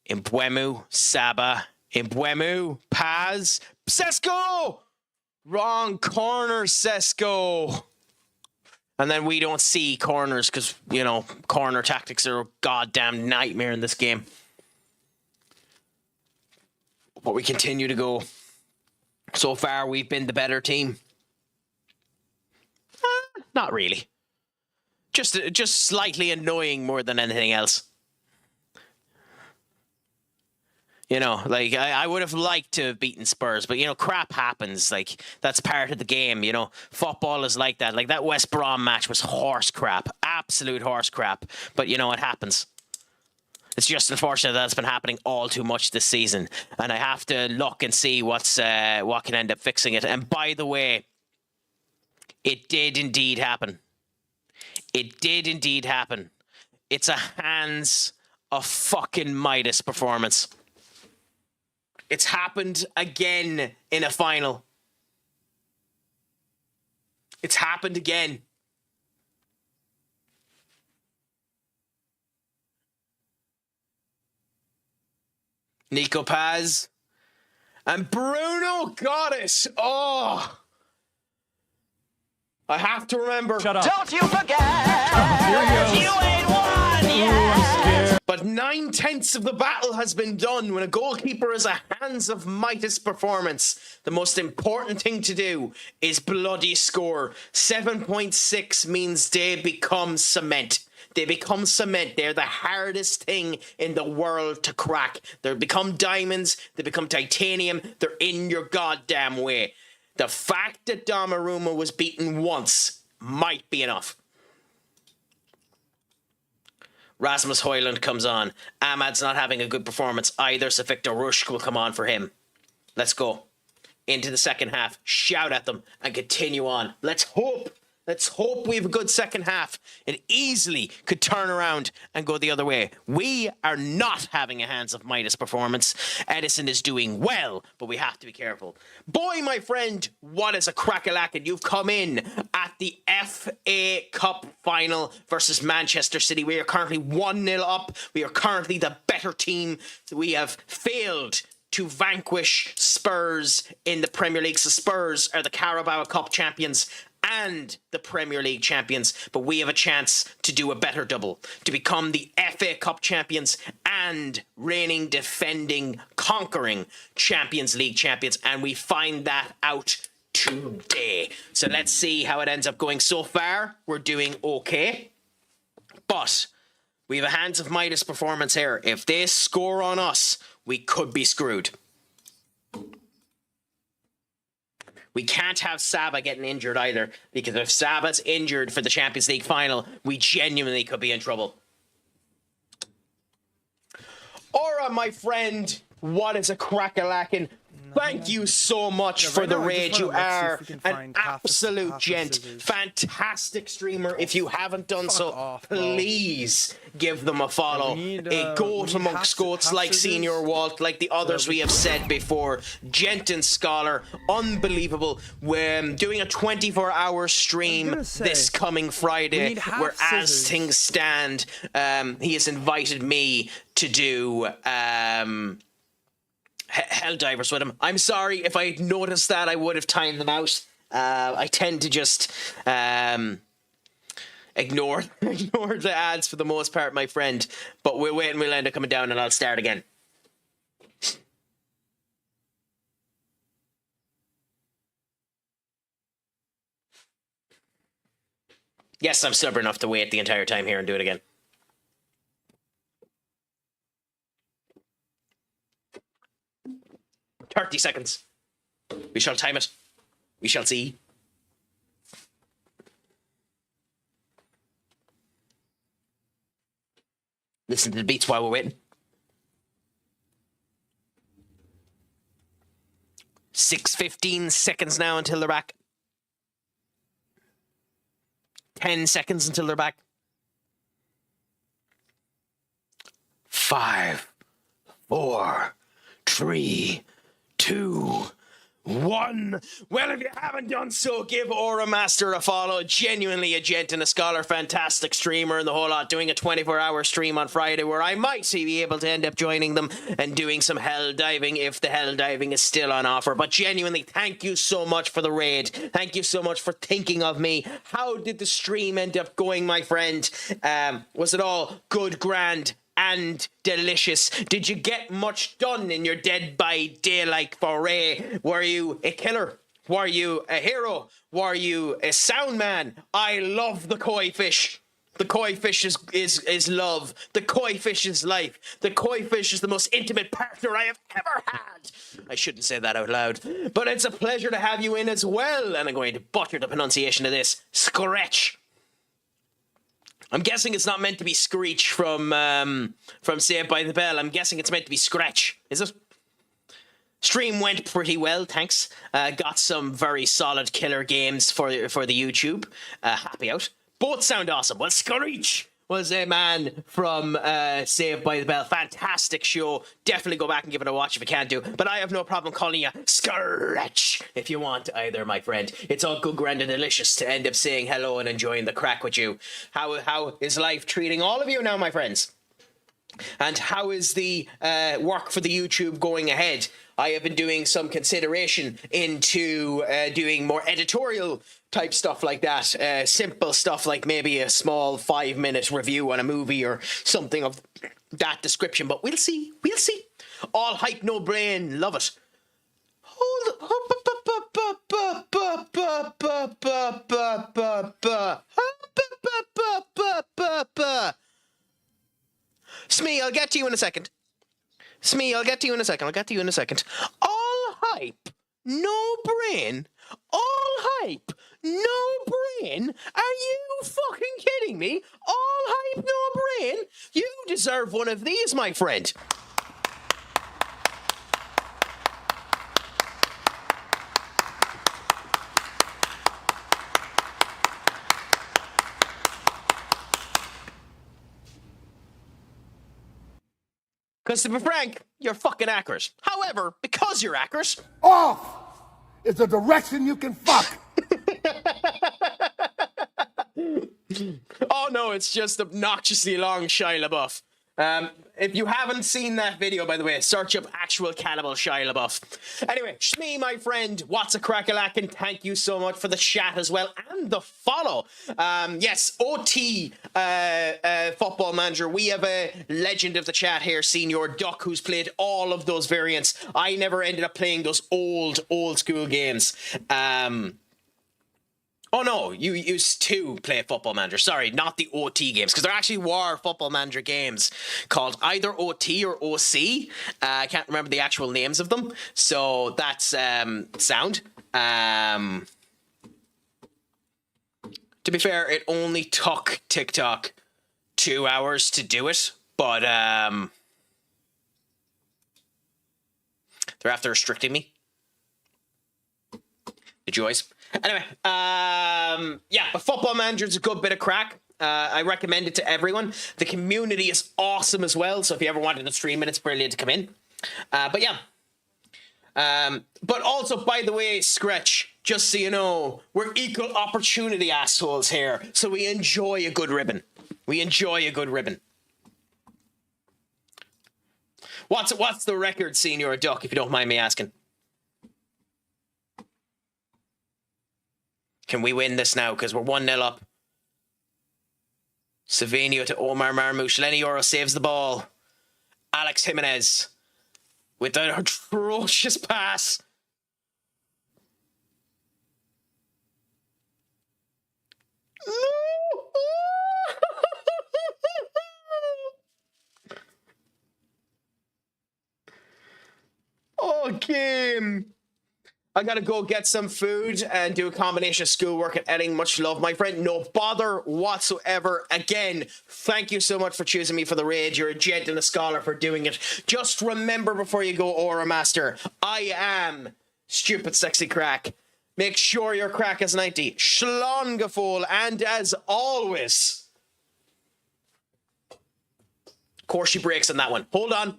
Mbeumo. Saba. Mbeumo. Paz. Sesko! Wrong corner, Sesko. And then we don't see corners because, you know, corner tactics are a goddamn nightmare in this game. But we continue to go. So far, we've been the better team. Not really. Just slightly annoying more than anything else. You know, like, I would have liked to have beaten Spurs, but, you know, crap happens. Like, that's part of the game, you know. Football is like that. Like, that West Brom match was horse crap. Absolute horse crap. But, you know, it happens. It's just unfortunate that it's been happening all too much this season. And I have to look and see what can end up fixing it. And by the way, it did indeed happen. It did indeed happen. It's a hands of fucking Midas performance. It's happened again in a final. It's happened again. Nico Paz. And Bruno got it. Oh. I have to remember. Shut up. Don't you forget, you ain't won yet. But 9/10 of the battle has been done when a goalkeeper has a Hands of Midas performance. The most important thing to do is bloody score. 7.6 means they become cement. They become cement. They're the hardest thing in the world to crack. They become diamonds. They become titanium. They're in your goddamn way. The fact that Donnarumma was beaten once might be enough. Rasmus Højlund comes on. Ahmad's not having a good performance either, so Victor Rushk will come on for him. Let's go. Into the second half. Shout at them and continue on. Let's hope we have a good second half. It easily could turn around and go the other way. We are not having a Hands of Midas performance. Edison is doing well, but we have to be careful. Boy, my friend, what is a crack-a-lack? You've come in at the FA Cup final versus Manchester City. We are currently 1-0 up. We are currently the better team. We have failed to vanquish Spurs in the Premier League. So Spurs are the Carabao Cup champions and the Premier League champions, but we have a chance to do a better double, to become the FA Cup champions and reigning, defending, conquering Champions League champions, and we find that out today. So let's see how it ends up going. So far, we're doing okay, but we have a Hands of Midas performance here. If they score on us, we could be screwed. We can't have Saba getting injured either, because if Saba's injured for the Champions League final, we genuinely could be in trouble. Aura, my friend, what is a crack-a-lackin'? Thank you so much for the raid. You are an absolute gent. Fantastic streamer. If you haven't done so, please give them a follow. A goat amongst goats like Senior Walt, like the others we have said before. Gent and Scholar. Unbelievable. We're doing a 24-hour stream this coming Friday, where as things stand, he has invited me to do Helldivers with him. I'm sorry, if I had noticed that, I would have timed them out. I tend to just ignore the ads for the most part, my friend. But we'll wait and we'll end up coming down and I'll start again. Yes, I'm stubborn enough to wait the entire time here and do it again. "30 seconds. We shall time it. We shall see." Listen to the beats while we're waiting. 6:15 seconds now until they're back. 10 seconds until they're back. 5, 4, 3, 2, 1. Well, if you haven't done so, give Aura Master a follow. Genuinely a gent and a scholar, fantastic streamer and the whole lot, doing a 24-hour stream on Friday where I might be able to end up joining them and doing some hell diving if the hell diving is still on offer. But genuinely, thank you so much for the raid. Thank you so much for thinking of me. How did the stream end up going, my friend? Was it all good, grand, and delicious? Did you get much done in your Dead by Daylight foray? Were you a killer? Were you a hero? Were you a sound man? I love the koi fish. The koi fish is love. The koi fish is life. The koi fish is the most intimate partner I have ever had. I shouldn't say that out loud, but it's a pleasure to have you in as well. And I'm going to butcher the pronunciation of this. Scratch. I'm guessing it's not meant to be Screech from Saved by the Bell. I'm guessing it's meant to be Scratch. Is it? Stream went pretty well, thanks. Got some very solid killer games for the YouTube. Happy out. Both sound awesome. Well, Screech, was a man from Saved by the Bell. Fantastic show. Definitely go back and give it a watch if you can do. But I have no problem calling you Scratch if you want either, my friend. It's all good, grand, and delicious to end up saying hello and enjoying the crack with you. How is life treating all of you now, my friends? And how is the work for the YouTube going ahead? I have been doing some consideration into doing more editorial type stuff like that. Simple stuff like maybe a small 5-minute review on a movie or something of that description. But we'll see. We'll see. All hype, no brain. Love it. Smee, I'll get to you in a second. I'll get to you in a second. All hype, no brain. All hype, no brain? Are you fucking kidding me? All hype, no brain? You deserve one of these, my friend. Because to be frank, you're fucking accurate. However, because you're accurate... Off is a direction you can fuck. Oh no, it's just obnoxiously long Shia LaBeouf. If you haven't seen that video, by the way, search up actual cannibal Shia LaBeouf. Anyway, Shmee, my friend, what's a crack-a-lackin'? Thank you so much for the chat as well and the follow. Yes, OT Football Manager. We have a legend of the chat here, Senior Duck, who's played all of those variants. I never ended up playing those old school games. Oh no, you used to play Football Manager. Sorry, not the OT games, because there actually were Football Manager games called either OT or OC. I can't remember the actual names of them, so that's sound. To be fair, it only took TikTok 2 hours to do it, but they're after restricting me. The joys. Anyway, yeah, but Football Manager is a good bit of crack. I recommend it to everyone. The community is awesome as well, so if you ever wanted to stream it, it's brilliant to come in. But yeah. But also, by the way, Scratch, just so you know, we're equal opportunity assholes here, so we enjoy a good ribbon. What's the record, Senior Duck, if you don't mind me asking? Can we win this now? Because we're 1-0 up. Savinio to Omar Marmoush. Lenny Euro saves the ball. Alex Jimenez with an atrocious pass. Oh, game. I gotta go get some food and do a combination of schoolwork and editing. Much love, my friend. No bother whatsoever. Again, thank you so much for choosing me for the raid. You're a gent and a scholar for doing it. Just remember before you go, Aura Master, I am Stupid Sexy Crack. Make sure your crack is 90. Schlongeful, and as always... Of course she breaks on that one. Hold on.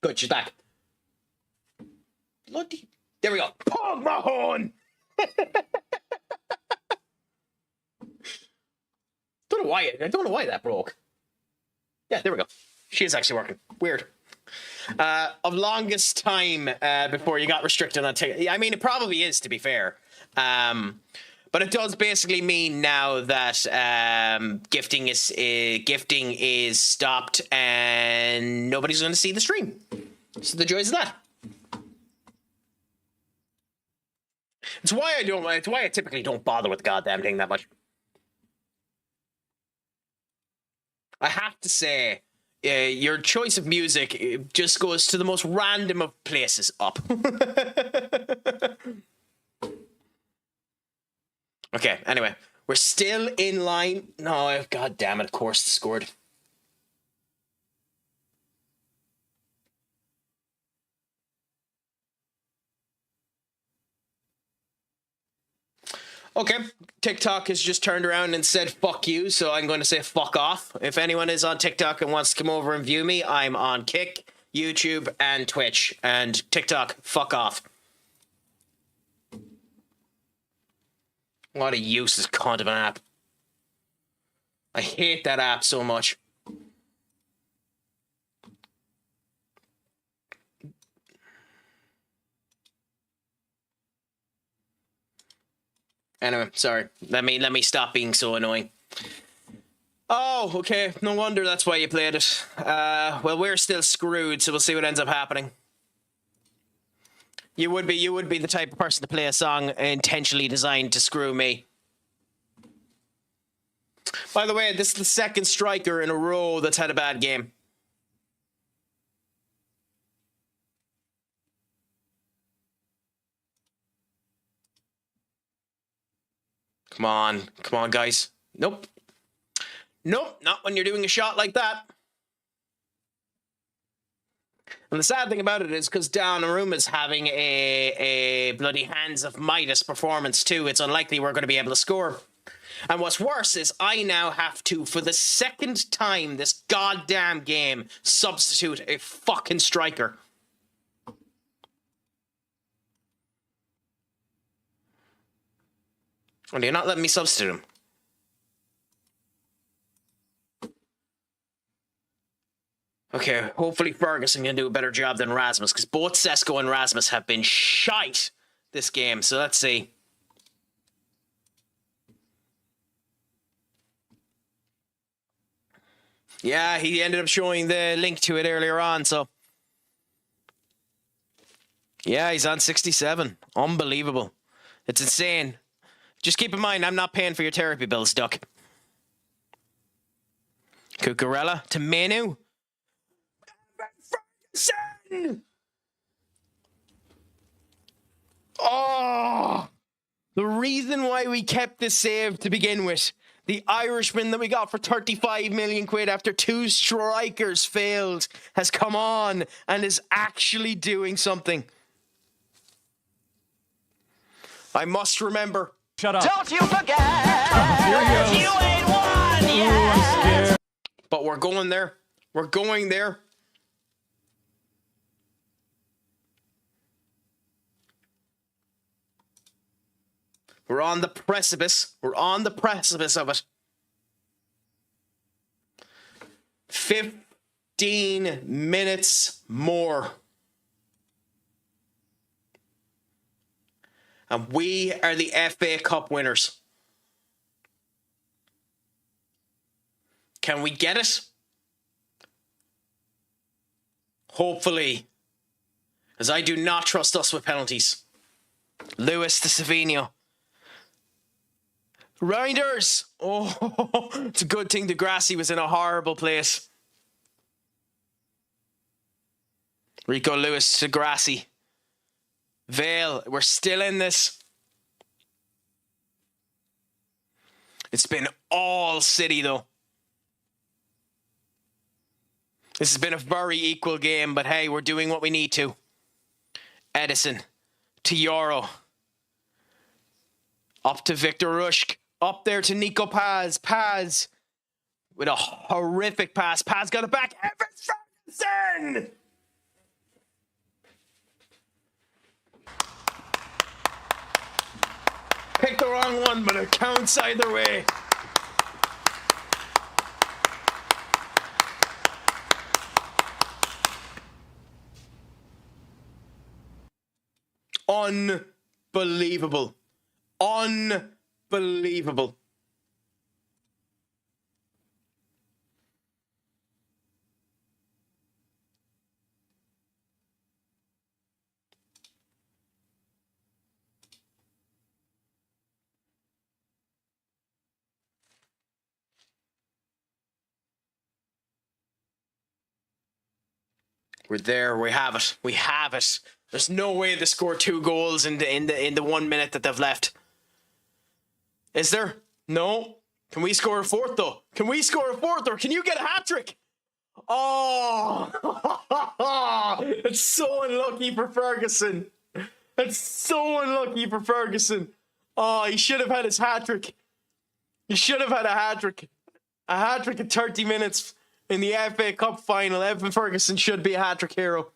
Good, she's back. Bloody... There we go. Pog my horn! I don't know why that broke. Yeah, there we go. She is actually working. Weird. Of longest time before you got restricted on TikTok. I mean, it probably is, to be fair. But it does basically mean now that gifting is stopped and nobody's going to see the stream. So the joys of that. It's why I typically don't bother with the goddamn thing that much. I have to say, your choice of music just goes to the most random of places up. Okay, anyway, we're still in line. No, god damn it, of course they scored. Okay, TikTok has just turned around and said fuck you, so I'm going to say fuck off. If anyone is on TikTok and wants to come over and view me, I'm on Kick, YouTube, and Twitch. And TikTok, fuck off. What a useless cunt of an app. I hate that app so much. Anyway, sorry. Let me stop being so annoying. Oh, okay. No wonder that's why you played it. Well, we're still screwed, so we'll see what ends up happening. You would be the type of person to play a song intentionally designed to screw me. By the way, this is the second striker in a row that's had a bad game. Come on, guys. Nope. Nope, not when you're doing a shot like that. And the sad thing about it is because Donnaruma's having a bloody Hands of Midas performance too, it's unlikely we're going to be able to score. And what's worse is I now have to, for the second time this goddamn game, substitute a fucking striker. And you're not letting me substitute him. Okay, hopefully Ferguson can do a better job than Rasmus, because both Sesko and Rasmus have been shite this game, so let's see. Yeah, he ended up showing the link to it earlier on, so... Yeah, he's on 67. Unbelievable. It's insane. Just keep in mind, I'm not paying for your therapy bills, Duck. Cucurella to Menu. Ferguson! Oh! The reason why we kept this save to begin with. The Irishman that we got for 35 million quid after 2 strikers failed has come on and is actually doing something. I must remember. Shut up. Don't you forget, you ain't won yet. But we're going there. We're going there. We're on the precipice. We're on the precipice of it. 15 minutes more. And we are the FA Cup winners. Can we get it? Hopefully. As I do not trust us with penalties. Lewis to Savino. Reinders! Oh, it's a good thing Degrassi was in a horrible place. Rico Lewis to Degrassi. Vale, we're still in this. It's been all City, though. This has been a very equal game, but hey, we're doing what we need to. Edison to Euro. Up to Victor Rushk. Up there to Nico Paz. Paz with a horrific pass. Paz got it back. Evan Ferguson! Picked the wrong one, but it counts either way. Unbelievable. Unbelievable. We're there. We have it. We have it. There's no way they score 2 goals in the 1 minute that they've left. Is there? No. Can we score a fourth though? Can we score a fourth, or can you get a hat trick? Oh, it's so unlucky for Ferguson. It's so unlucky for Ferguson. Oh, he should have had his hat-trick. He should have had a hat-trick. A hat-trick in 30 minutes in the FA Cup final. Evan Ferguson should be a hat-trick hero.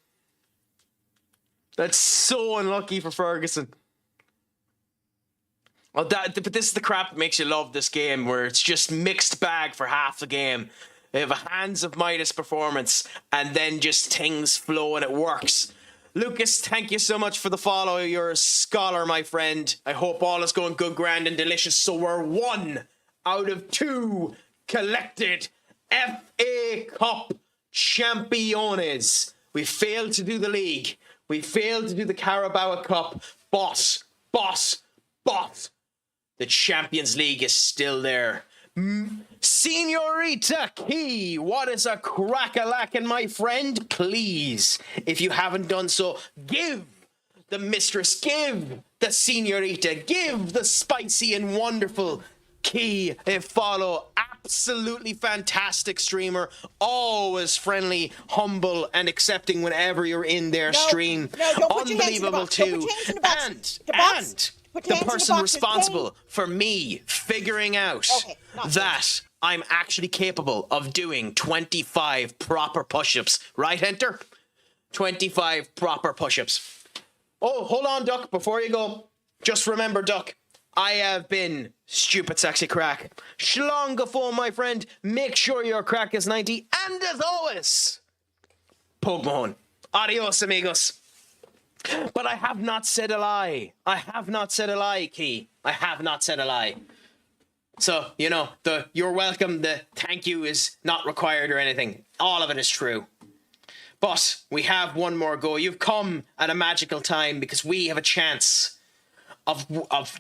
That's so unlucky for Ferguson. Well, but this is the crap that makes you love this game, where it's just mixed bag for half the game. They have a Hands of Midas performance, and then just things flow and it works. Lucas, thank you so much for the follow. You're a scholar, my friend. I hope all is going good, grand, and delicious. So we're 1 out of 2 collected FA Cup champions. We failed to do the league. We failed to do the Carabao Cup. But the Champions League is still there. Senorita Key, what is a crack-a-lackin', my friend? Please, if you haven't done so, give the mistress, give the Senorita, give the spicy and wonderful Key a follow. Absolutely fantastic streamer, always friendly, humble, and accepting whenever you're in their stream. No, don't put your hands in the Unbelievable box. Don't too. put your hands in the box. And The box. Put your the hands in the person box. responsible for me figuring out that I'm actually capable of doing 25 proper push-ups. Right, Enter? 25 proper push-ups. Oh, hold on, Duck, before you go. Just remember, Duck, I have been Stupid Sexy Crack. Schlongafo, my friend. Make sure your crack is 90. And as always, Pogue Mahone. Adios, amigos. But I have not said a lie. I have not said a lie, Key. I have not said a lie. So, you know, the you're welcome, the thank you is not required or anything. All of it is true. But we have one more go. You've come at a magical time because we have a chance of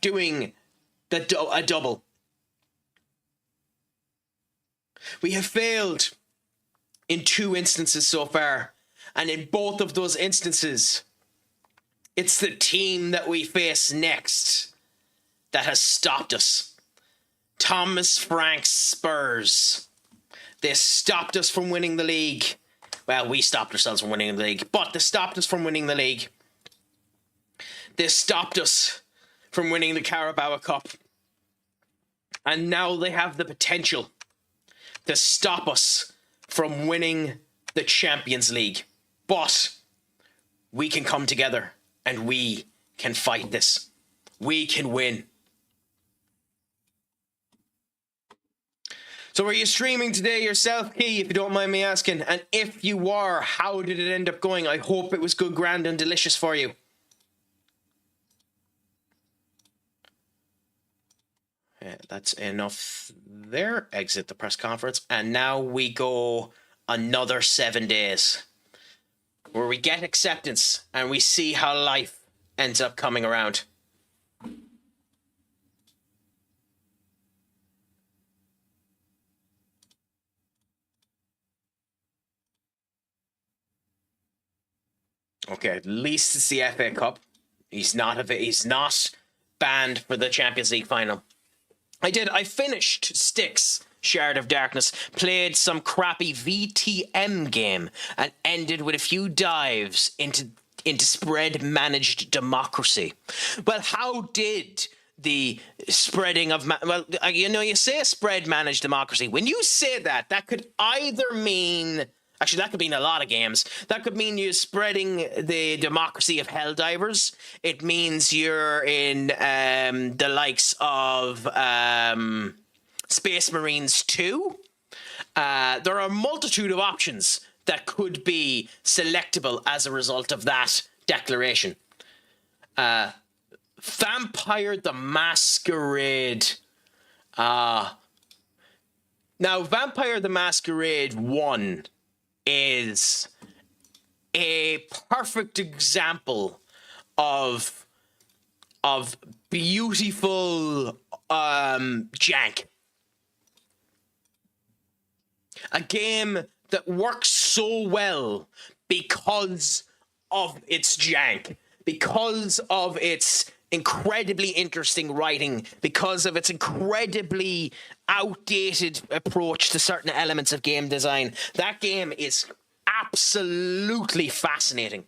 doing a double. We have failed in 2 instances so far. And in both of those instances, it's the team that we face next that has stopped us. Thomas Frank's Spurs. They stopped us from winning the league. Well, we stopped ourselves from winning the league, but they stopped us from winning the league. They stopped us from winning the Carabao Cup. And now they have the potential to stop us from winning the Champions League. But we can come together and we can fight this. We can win. So are you streaming today yourself, Key, if you don't mind me asking? And if you are, how did it end up going? I hope it was good, grand, and delicious for you. That's enough there. Exit the press conference. And now we go another 7 days where we get acceptance and we see how life ends up coming around. Okay, at least it's the FA Cup. He's not banned for the Champions League final. I finished Styx, Shard of Darkness, played some crappy VTM game, and ended with a few dives into spread managed democracy. Well, how did the spreading of you say spread managed democracy? When you say that, that could either mean actually, that could mean a lot of games. That could mean you're spreading the democracy of Helldivers. It means you're in the likes of Space Marines 2. There are a multitude of options that could be selectable as a result of that declaration. Vampire the Masquerade. Now, Vampire the Masquerade 1 is a perfect example of beautiful jank. A game that works so well because of its jank, because of its incredibly interesting writing, because of its incredibly outdated approach to certain elements of game design. That game is absolutely fascinating.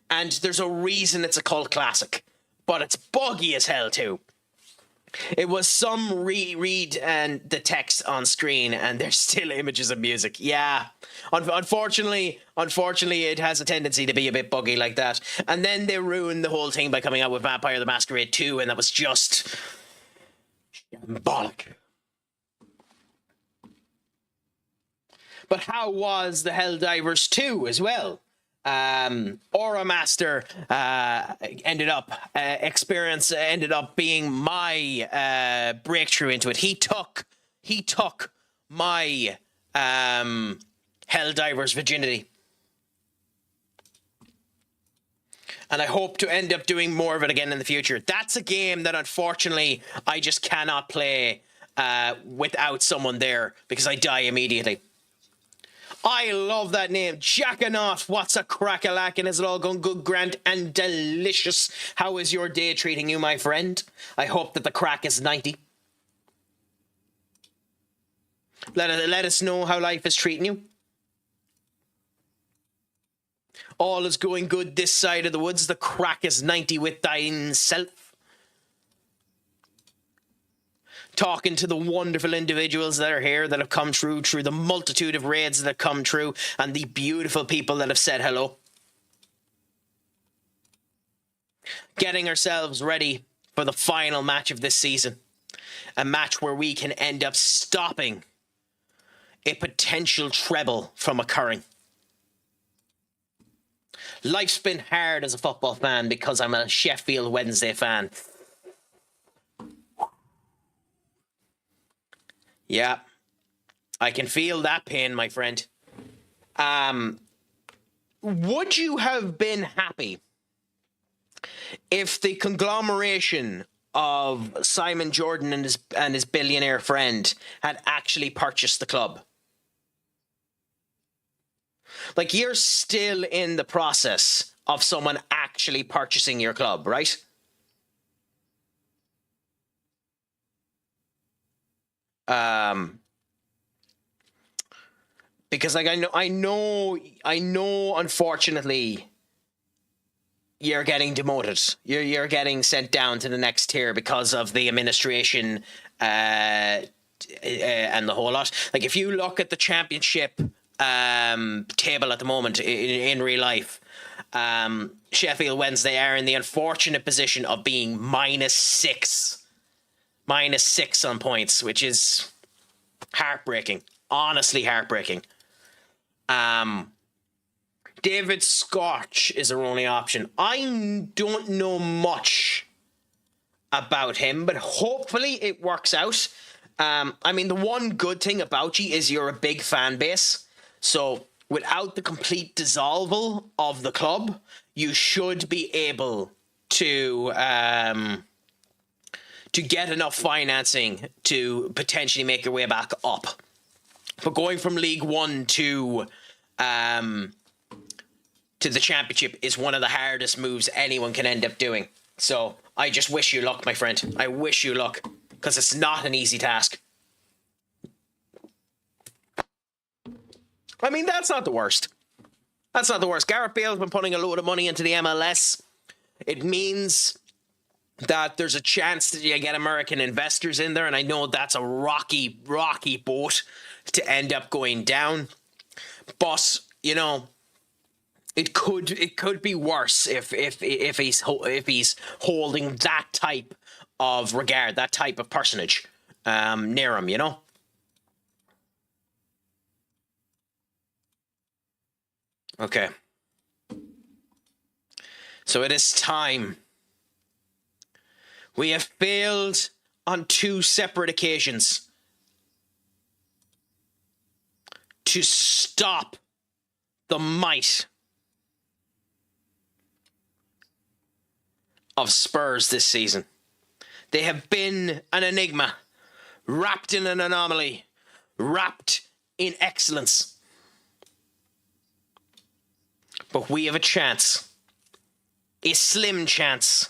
And there's a reason it's a cult classic. But it's buggy as hell too. It was some read and the text on screen, and there's still images of music. Yeah, unfortunately, it has a tendency to be a bit buggy like that. And then they ruined the whole thing by coming out with Vampire the Masquerade 2, and that was just shambolic. But how was the Helldivers 2 as well? Aura Master ended up being my breakthrough into it. He took my Helldiver's virginity, and I hope to end up doing more of it again in the future. That's a game that unfortunately I just cannot play without someone there, because I die immediately. I love that name. Jackanoff. What's a crack-a-lackin'? Is it all going good, grand, and delicious? How is your day treating you, my friend? I hope that the crack is 90. Let us know how life is treating you. All is going good this side of the woods. The crack is 90 with thine self. Talking to the wonderful individuals that are here, that have come through the multitude of raids that have come through, and the beautiful people that have said hello. Getting ourselves ready for the final match of this season. A match where we can end up stopping a potential treble from occurring. Life's been hard as a football fan because I'm a Sheffield Wednesday fan. Yeah, I can feel that pain, my friend. Would you have been happy if the conglomeration of Simon Jordan and his billionaire friend had actually purchased the club? Like, you're still in the process of someone actually purchasing your club, right? Because like I know unfortunately you're getting demoted. You're getting sent down to the next tier because of the administration and the whole lot. Like, if you look at the championship table at the moment in real life, Sheffield Wednesday are in the unfortunate position of being -6 on points, which is heartbreaking. Honestly heartbreaking. David Scotch is our only option. I don't know much about him, but hopefully it works out. I mean, the one good thing about you is you're a big fan base. So without the complete dissolval of the club, you should be able to get enough financing to potentially make your way back up. But going from League One to the Championship is one of the hardest moves anyone can end up doing. So I just wish you luck, my friend. I wish you luck, because it's not an easy task. I mean, that's not the worst. That's not the worst. Gareth Bale's been putting a load of money into the MLS. It means that there's a chance that you get American investors in there, and I know that's a rocky boat to end up going down. But you know, it could be worse if he's holding that type of regard, that type of personage near him, you know. Okay. So it is time. We have failed on 2 separate occasions to stop the might of Spurs this season. They have been an enigma, wrapped in an anomaly, wrapped in excellence. But we have a chance, a slim chance,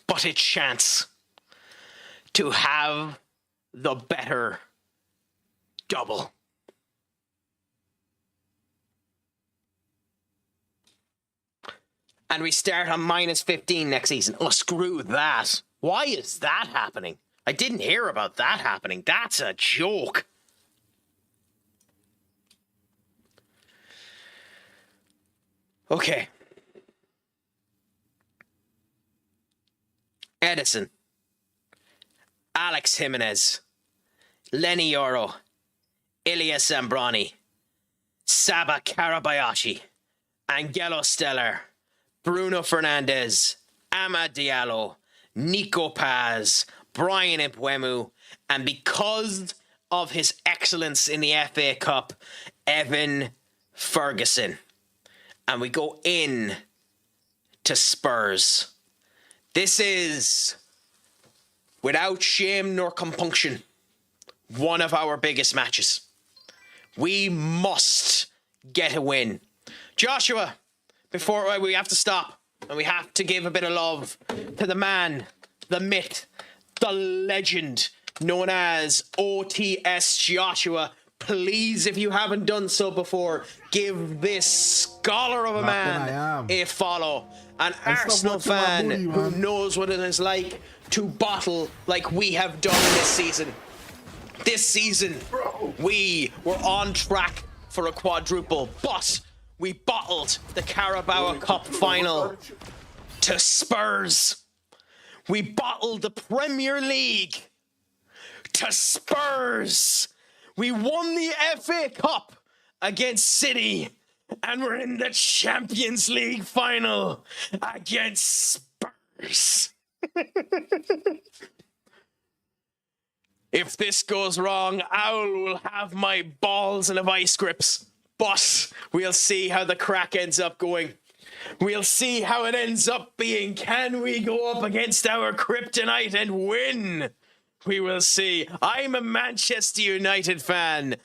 but a chance to have the better double. And we start on -15 next season. Oh, screw that. Why is that happening? I didn't hear about that happening. That's a joke. Okay. Edison. Alex Jimenez. Lenny Yoro. Ilya Zambrani. Saba Karabayashi. Angelo Stellar. Bruno Fernandes. Amad Diallo. Nico Paz. Brian Mbeumo. And because of his excellence in the FA Cup, Evan Ferguson. And we go in to Spurs. This is, without shame nor compunction, one of our biggest matches. We must get a win. Joshua, before we have to stop, and we have to give a bit of love to the man, the myth, the legend, known as OTS Joshua. Please, if you haven't done so before, give this scholar of a man a follow. An Arsenal fan who knows what it is like to bottle like we have done this season. This season, we were on track for a quadruple, but we bottled the Carabao Cup final to Spurs. We bottled the Premier League to Spurs. We won the FA Cup against City, and we're in the Champions League final against Spurs. If this goes wrong, Owl will have my balls in a vice grips. But we'll see how the crack ends up going. We'll see how it ends up being. Can we go up against our kryptonite and win? We will see. I'm a Manchester United fan,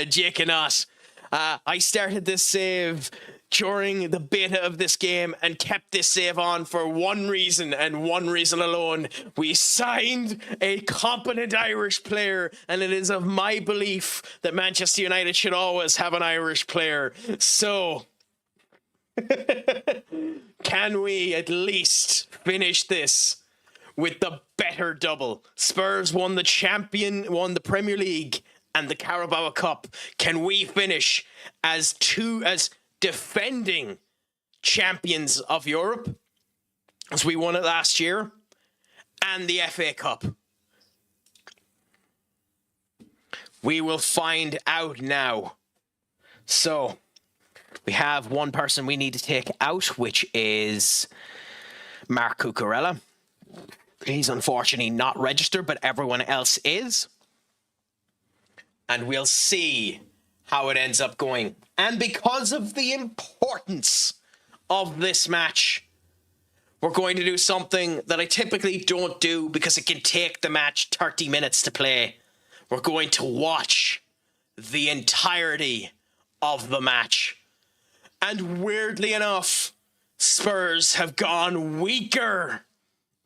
Jake and Ott. I started this save during the beta of this game and kept this save on for one reason and one reason alone. We signed a competent Irish player, and it is of my belief that Manchester United should always have an Irish player. So, can we at least finish this with the better double? Spurs won the Premier League and the Carabao Cup. Can we finish as defending champions of Europe, as we won it last year, and the FA Cup? We will find out now. So, we have one person we need to take out, which is Mark Cucurella. He's unfortunately not registered, but everyone else is. And we'll see how it ends up going. And because of the importance of this match, we're going to do something that I typically don't do because it can take the match 30 minutes to play. We're going to watch the entirety of the match. And weirdly enough, Spurs have gone weaker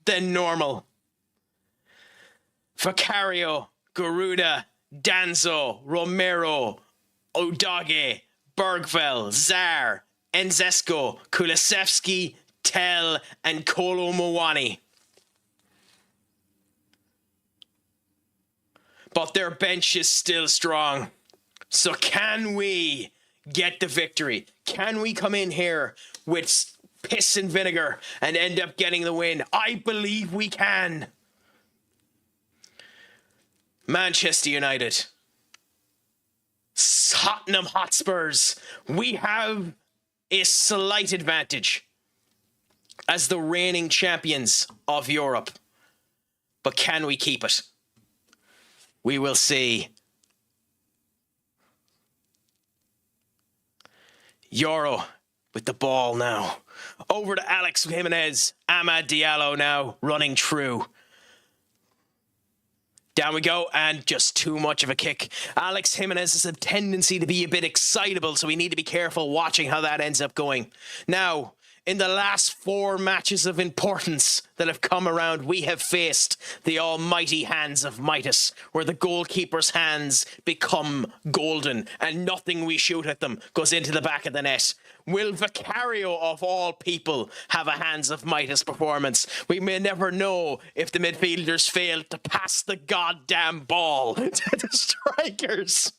than normal. Vicario, Garuda, Danzo, Romero, Odage, Bergveld, Zar, Enzesko, Kulusevski, Tell, and Kolo Muani. But their bench is still strong. So can we get the victory? Can we come in here with piss and vinegar and end up getting the win? I believe we can. Manchester United, Tottenham Hotspurs, we have a slight advantage as the reigning champions of Europe. But can we keep it? We will see. Euro with the ball now. Over to Alex Jimenez. Amad Diallo now running through. Down we go, and just too much of a kick. Alex Jimenez has a tendency to be a bit excitable, so we need to be careful watching how that ends up going. Now, in the last 4 matches of importance that have come around, we have faced the almighty hands of Midas, where the goalkeeper's hands become golden and nothing we shoot at them goes into the back of the net. Will Vicario, of all people, have a hands of Midas performance? We may never know if the midfielders fail to pass the goddamn ball to the strikers.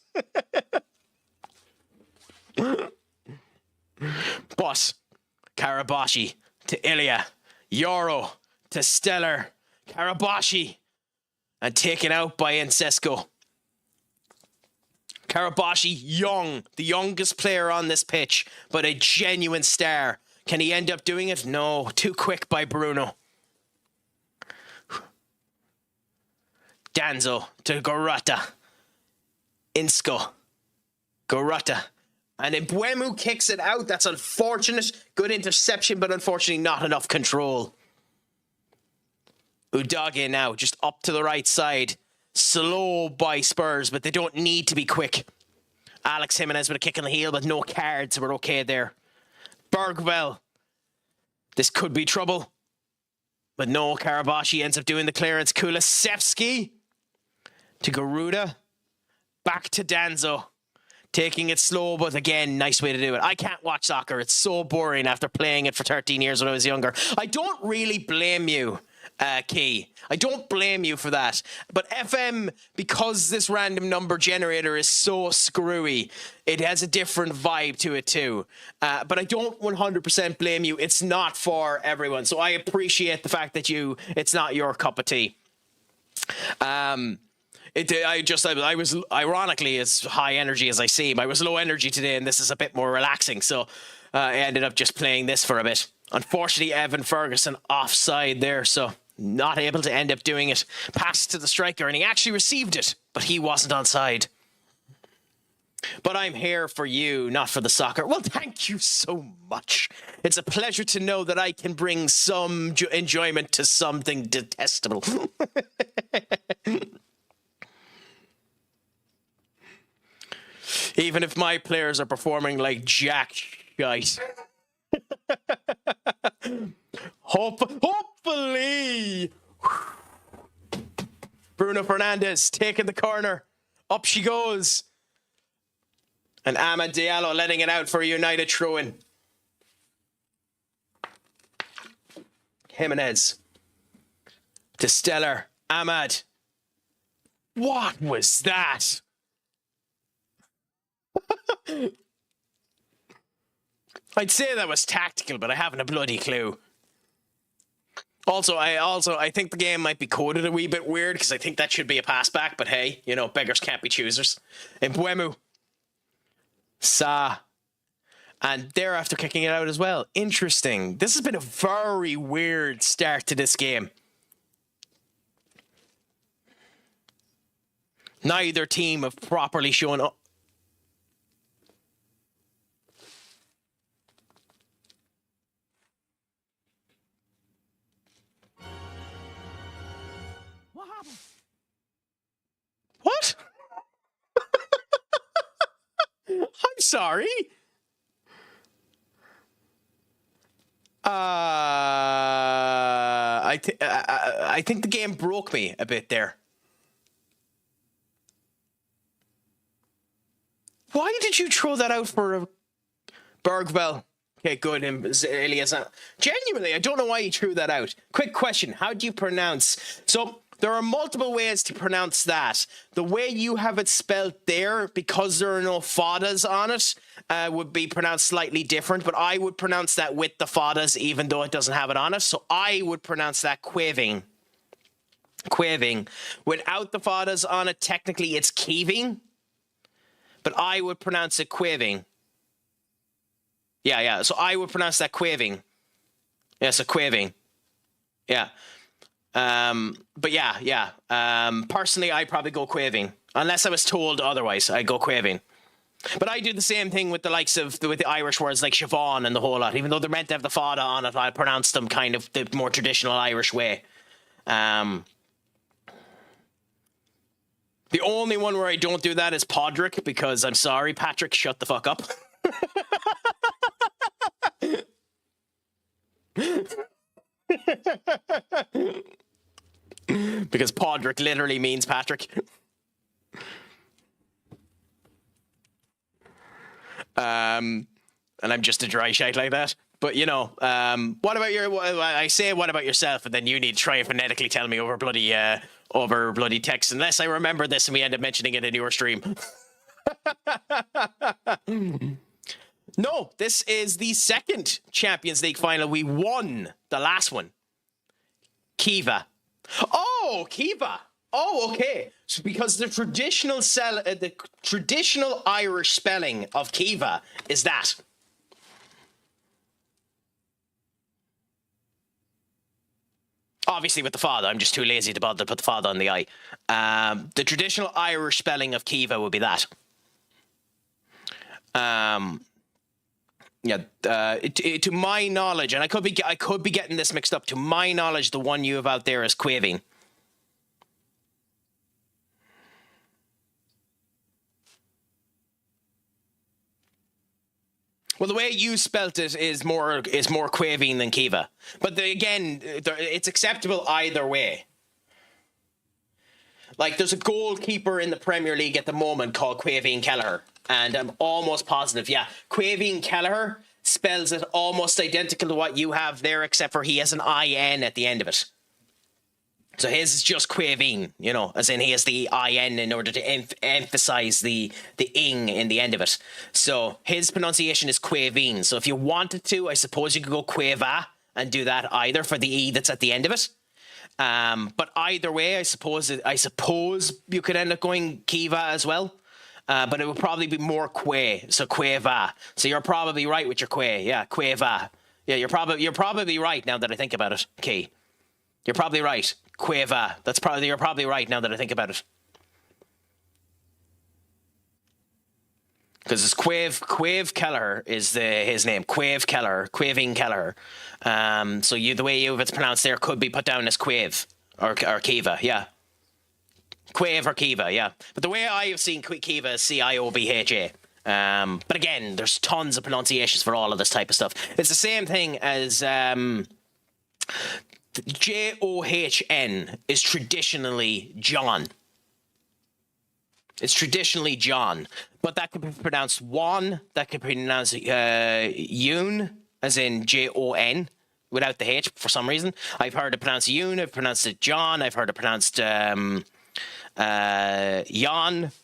But Karabashi to Ilya, Yoro to Stellar, Karabashi, and taken out by Ensesco. Karabashi, young, the youngest player on this pitch, but a genuine star. Can he end up doing it? No, too quick by Bruno. Danzo to Gorata. Insco. Gorata. And then Buemu kicks it out. That's unfortunate. Good interception, but unfortunately not enough control. Udage now, just up to the right side. Slow by Spurs, but they don't need to be quick. Alex Jimenez with a kick in the heel, but no cards. We're okay there. Bergville. This could be trouble. But no, Karabashi ends up doing the clearance. Kulusevski to Garuda. Back to Danzo. Taking it slow, but again, nice way to do it. I can't watch soccer. It's so boring after playing it for 13 years when I was younger. I don't really blame you, Key. I don't blame you for that. But FM, because this random number generator is so screwy, it has a different vibe to it too. But I don't 100% blame you. It's not for everyone. So I appreciate the fact that it's not your cup of tea. I was ironically as high energy as I seem. I was low energy today, and this is a bit more relaxing. So I ended up just playing this for a bit. Unfortunately, Evan Ferguson offside there, so not able to end up doing it. Pass to the striker, and he actually received it, but he wasn't onside. But I'm here for you, not for the soccer. Well, thank you so much. It's a pleasure to know that I can bring some enjoyment to something detestable. Even if my players are performing like jack shite. Hopefully. Bruno Fernandes taking the corner. Up she goes. And Amad Diallo letting it out for a United throw-in. Jimenez. To Stellar. Amad. What was that? I'd say that was tactical, but I haven't a bloody clue. I think the game might be coded a wee bit weird because I think that should be a pass back, but hey, beggars can't be choosers. And Buemu. Sa. And they're after kicking it out as well. Interesting. This has been a very weird start to this game. Neither team have properly shown up. What? I'm sorry. I think the game broke me a bit there. Why did you throw that out for a Bergville? Okay, good. Elias. Genuinely, I don't know why you threw that out. Quick question. How do you pronounce? So there are multiple ways to pronounce that. The way you have it spelled there, because there are no fadas on it, would be pronounced slightly different. But I would pronounce that with the fadas, even though it doesn't have it on it. So I would pronounce that quaving. Quaving. Without the fadas on it, technically it's keeving. But I would pronounce it quaving. Yeah. So I would pronounce that quaving. Yeah, so quaving. Yeah. But yeah. Personally, I'd probably go quaving. Unless I was told otherwise, I'd go quaving. But I do the same thing with the likes of with the Irish words like Siobhan and the whole lot. Even though they're meant to have the fada on it, I pronounce them kind of the more traditional Irish way. The only one where I don't do that is Podrick, because I'm sorry, Patrick, shut the fuck up. Because Podrick literally means Patrick. And I'm just a dry shite like that. But, you know, what about I say, what about yourself? And then you need to try and phonetically tell me over bloody text, unless I remember this and we end up mentioning it in your stream. No, this is the second Champions League final. We won the last one. Kiva. Oh, Kiva. Oh, okay. So because the traditional Irish spelling of Kiva is that. Obviously with the father. I'm just too lazy to bother to put the father on the I. The traditional Irish spelling of Kiva would be that. Yeah, to my knowledge, and I could be getting this mixed up. To my knowledge, the one you have out there is Quavine. Well, the way you spelt it is more Quavine than Kiva. But again, it's acceptable either way. Like, there's a goalkeeper in the Premier League at the moment called Quavine Kelleher. And I'm almost positive, yeah, Quavine Kelleher spells it almost identical to what you have there, except for he has an IN at the end of it. So his is just Quavine, you know, as in he has the IN in order to emphasize the ing in the end of it. So his pronunciation is Quavine. So if you wanted to, I suppose you could go Quava and do that either for the E that's at the end of it. But either way, I suppose you could end up going Kiva as well. But it would probably be more Que, so Quava. So you're probably right with your Que, yeah, Quava. Yeah, you're probably right now that I think about it. Okay, you're probably right, Quava. You're probably right now that I think about it. Because it's Quave Kelleher is his name, Quave Kelleher, Quavine Kelleher. So the way it's pronounced there could be put down as Quave or Kiva, yeah. Quave or Kiva, yeah. But the way I have seen Kiva is Ciobha. But again, there's tons of pronunciations for all of this type of stuff. It's the same thing as John is traditionally John. It's traditionally John. But that could be pronounced Juan. That could be pronounced Yoon, as in Jon, without the H for some reason. I've heard it pronounced Yoon. I've pronounced it John. I've heard it pronounced Jan.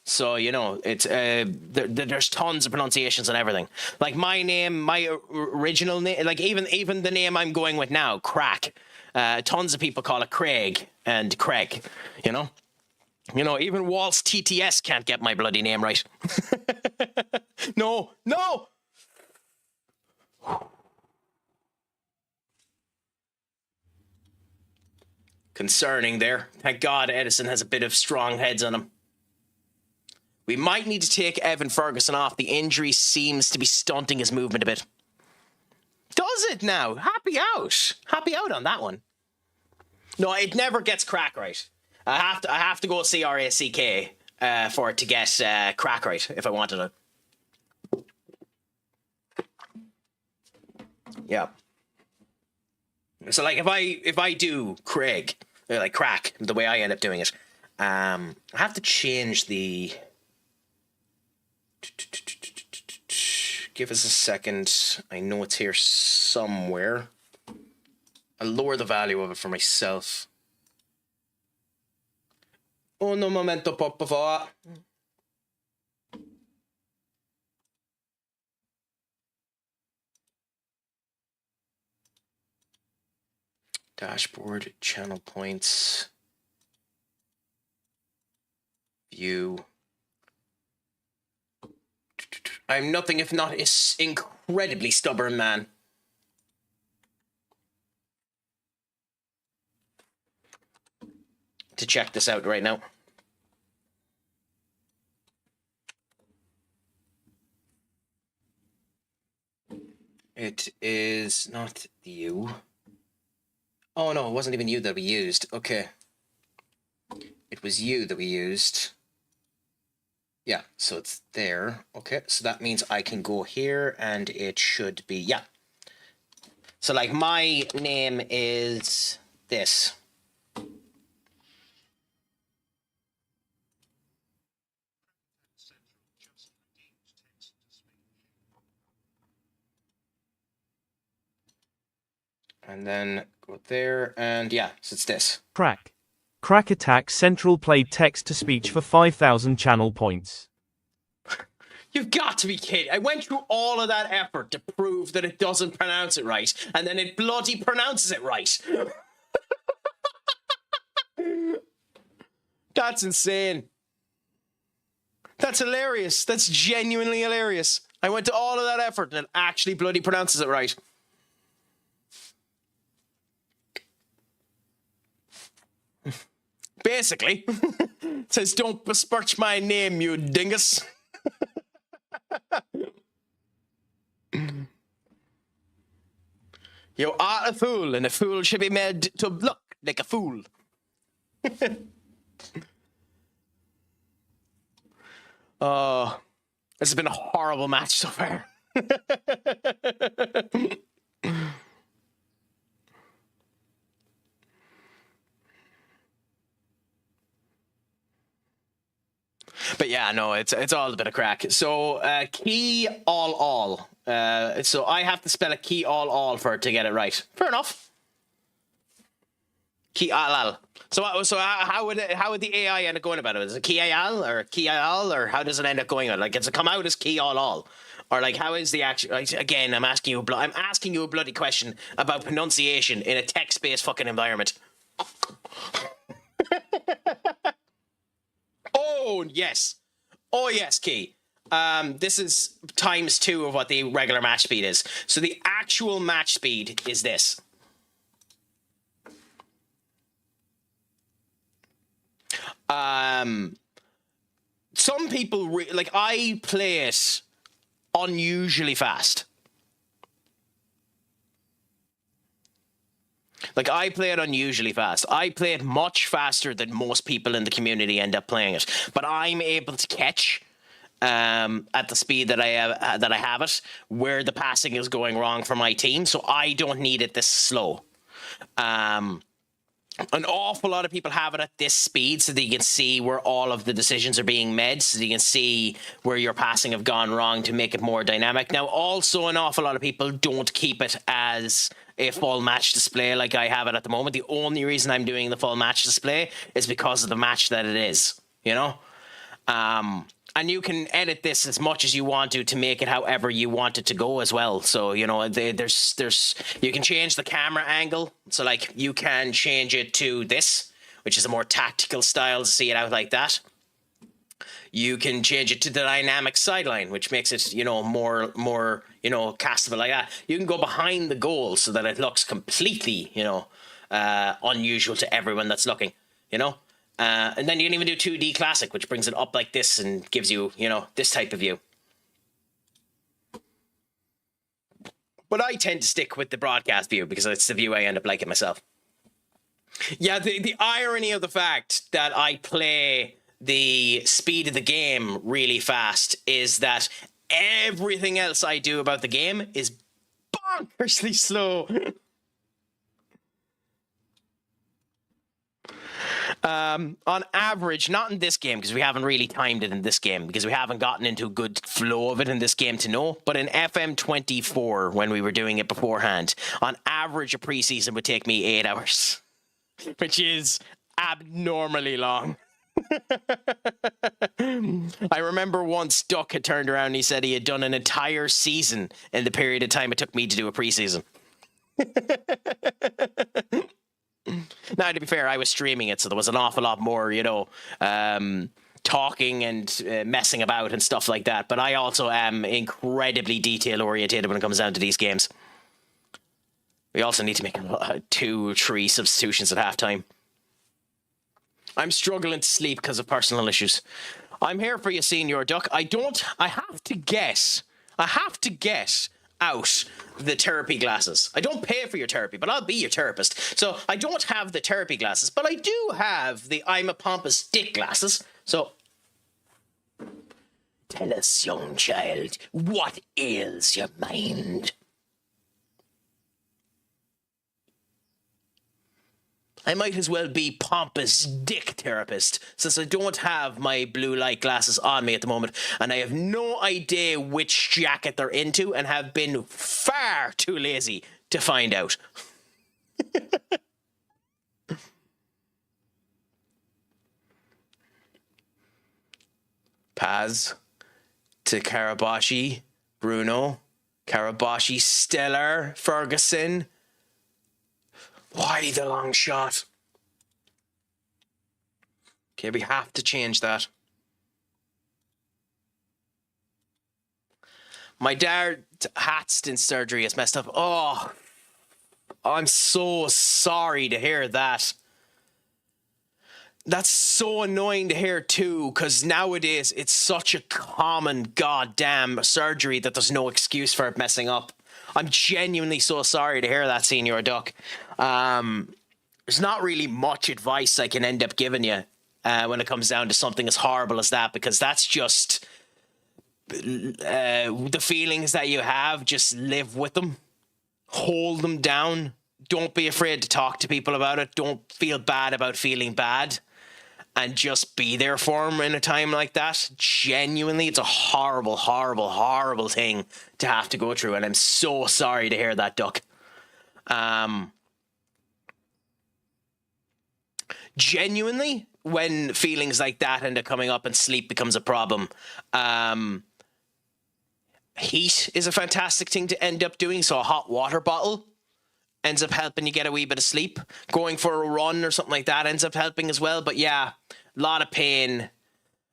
So, you know, it's there's tons of pronunciations and everything. Like my name, my original name, like even the name I'm going with now, Craic. Tons of people call it Craic and Craic, you know? You know, even Waltz TTS can't get my bloody name right. No. Concerning there. Thank God Edison has a bit of strong heads on him. We might need to take Evan Ferguson off. The injury seems to be stunting his movement a bit. Does it now? Happy out on that one. No, it never gets Craic right. I have to go CRACK for it to get Craic right if I wanted it. Yeah. So like if I do Craic, like Craic, the way I end up doing it, I have to change the. Give us a second. I know it's here somewhere. I'll lower the value of it for myself. Un momento, por favor. Dashboard, channel points, view. I'm nothing if not an incredibly stubborn man. To check this out right now. It is not you. Oh no, it wasn't even you that we used. Okay. It was you that we used. Yeah, so it's there. Okay, so that means I can go here and it should be, yeah. So like my name is this. And then go there, and yeah, so it's this. Craic. CraicAttackCentral played text-to-speech for 5,000 channel points. You've got to be kidding. I went through all of that effort to prove that it doesn't pronounce it right, and then it bloody pronounces it right. That's insane. That's hilarious. That's genuinely hilarious. I went to all of that effort and it actually bloody pronounces it right. Basically, it says, "Don't besmirch my name, you dingus." You are a fool, and a fool should be made to look like a fool. Oh, this has been a horrible match so far. But yeah, no, it's all a bit of crack. So key all. So I have to spell a key all for it to get it right. Fair enough. Key all. So how would the AI end up going about it? Is it key all or how does it end up going on? Like, does it come out as key all? Or like, how is the actual? Again, I'm asking you a bloody question about pronunciation in a text-based fucking environment. Oh yes, Key. This is ×2 of what the regular match speed is. So the actual match speed is this. Some people I play it unusually fast. Like, I play it unusually fast. I play it much faster than most people in the community end up playing it. But I'm able to catch at the speed that I have it where the passing is going wrong for my team. So I don't need it this slow. An awful lot of people have it at this speed so that you can see where all of the decisions are being made, so that you can see where your passing have gone wrong to make it more dynamic. Now, also, an awful lot of people don't keep it as a full match display like I have it at the moment. The only reason I'm doing the full match display is because of the match that it is, you know? And you can edit this as much as you want to make it however you want it to go as well. So, you know, there's you can change the camera angle. So, like, you can change it to this, which is a more tactical style to see it out like that. You can change it to the dynamic sideline, which makes it, you know, more you know, castable like that. You can go behind the goal so that it looks completely, you know, unusual to everyone that's looking, you know. And then you can even do 2D Classic, which brings it up like this and gives you, you know, this type of view. But I tend to stick with the broadcast view because it's the view I end up liking myself. Yeah, the irony of the fact that I play the speed of the game really fast is that everything else I do about the game is bonkersly slow. On average, not in this game because we haven't really timed it in this game because we haven't gotten into a good flow of it in this game to know, but in FM24 when we were doing it beforehand, on average a preseason would take me 8 hours, which is abnormally long. I remember once Duck had turned around and he said he had done an entire season in the period of time it took me to do a preseason. Now, to be fair, I was streaming it, so there was an awful lot more, you know, talking and messing about and stuff like that. But I also am incredibly detail-orientated when it comes down to these games. We also need to make 2 or 3 substitutions at halftime. I'm struggling to sleep because of personal issues. I'm here for you, Senior Duck. I have to guess out the therapy glasses. I don't pay for your therapy, but I'll be your therapist. So I don't have the therapy glasses, but I do have the I'm a pompous dick glasses. So tell us, young child, what ails your mind? I might as well be pompous dick therapist, since I don't have my blue light glasses on me at the moment, and I have no idea which jacket they're into, and have been far too lazy to find out. Paz to Karabashi, Bruno, Karabashi, Stellar, Ferguson. Why the long shot? Okay, we have to change that. My dad Hatston surgery is messed up. Oh, I'm so sorry to hear that. That's so annoying to hear too, because nowadays it's such a common goddamn surgery that there's no excuse for it messing up. I'm genuinely so sorry to hear that, Senior Duck. There's not really much advice I can end up giving you when it comes down to something as horrible as that, because that's just the feelings that you have. Just live with them, hold them down. Don't be afraid to talk to people about it. Don't feel bad about feeling bad, and just be there for them in a time like that. Genuinely, it's a horrible, horrible, horrible thing to have to go through, and I'm so sorry to hear that, Duck. Genuinely, when feelings like that end up coming up and sleep becomes a problem, heat is a fantastic thing to end up doing. So a hot water bottle ends up helping you get a wee bit of sleep. Going for a run or something like that ends up helping as well. But yeah, a lot of pain,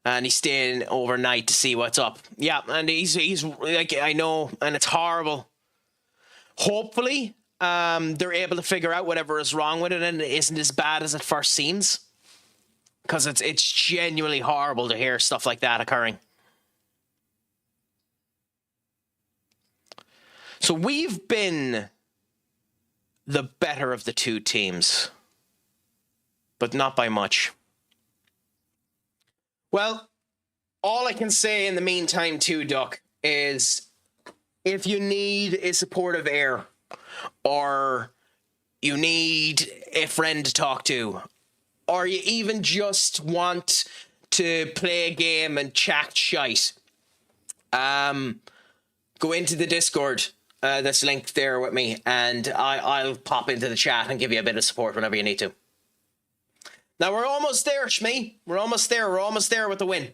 and he's staying overnight to see what's up. Yeah, and he's like, I know, and it's horrible. Hopefully, they're able to figure out whatever is wrong with it, and it isn't as bad as it first seems. Because it's genuinely horrible to hear stuff like that occurring. So we've been the better of the two teams, but not by much. Well, all I can say in the meantime too, Duck, is if you need a supportive ear, or you need a friend to talk to, or you even just want to play a game and chat shite, go into the Discord that's linked there with me, and I'll pop into the chat and give you a bit of support whenever you need to. Now, we're almost there, Shmee. We're almost there. We're almost there with the win.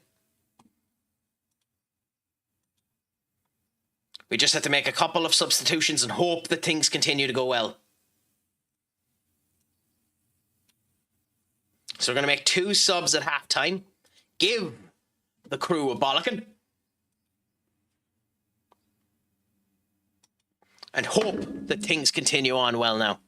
We just have to make a couple of substitutions and hope that things continue to go well. So we're going to make 2 subs at halftime. Give the crew a bollocking. And hope that things continue on well now.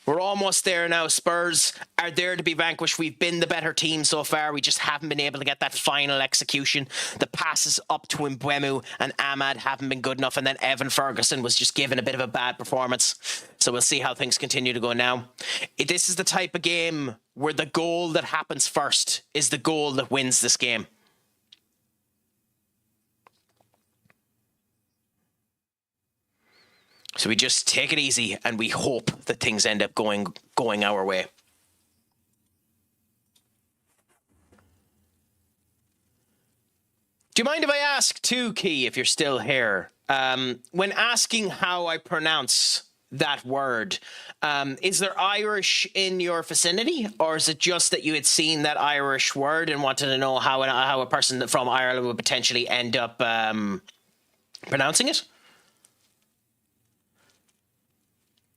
We're almost there now. Spurs are there to be vanquished. We've been the better team so far. We just haven't been able to get that final execution. The passes up to Mbeumo and Ahmad haven't been good enough. And then Evan Ferguson was just given a bit of a bad performance. So we'll see how things continue to go now. This is the type of game where the goal that happens first is the goal that wins this game. So we just take it easy and we hope that things end up going our way. Do you mind if I ask too, Key, if you're still here? When asking how I pronounce that word, is there Irish in your vicinity, or is it just that you had seen that Irish word and wanted to know how a person from Ireland would potentially end up pronouncing it?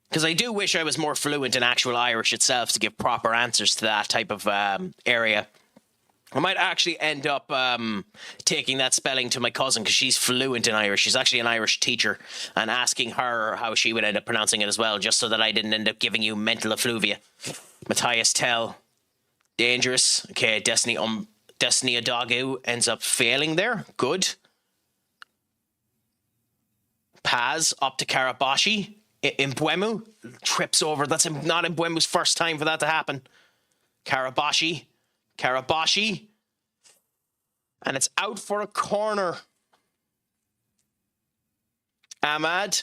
Because I do wish I was more fluent in actual Irish itself to give proper answers to that type of area. I might actually end up taking that spelling to my cousin, because she's fluent in Irish. She's actually an Irish teacher, and asking her how she would end up pronouncing it as well, just so that I didn't end up giving you mental effluvia. Matthias Tell. Dangerous. Okay, Destiny Adagu ends up failing there. Good. Paz up to Karabashi. Mbeumo trips over. That's not Mbeumo's first time for that to happen. Karabashi. And it's out for a corner. Ahmad.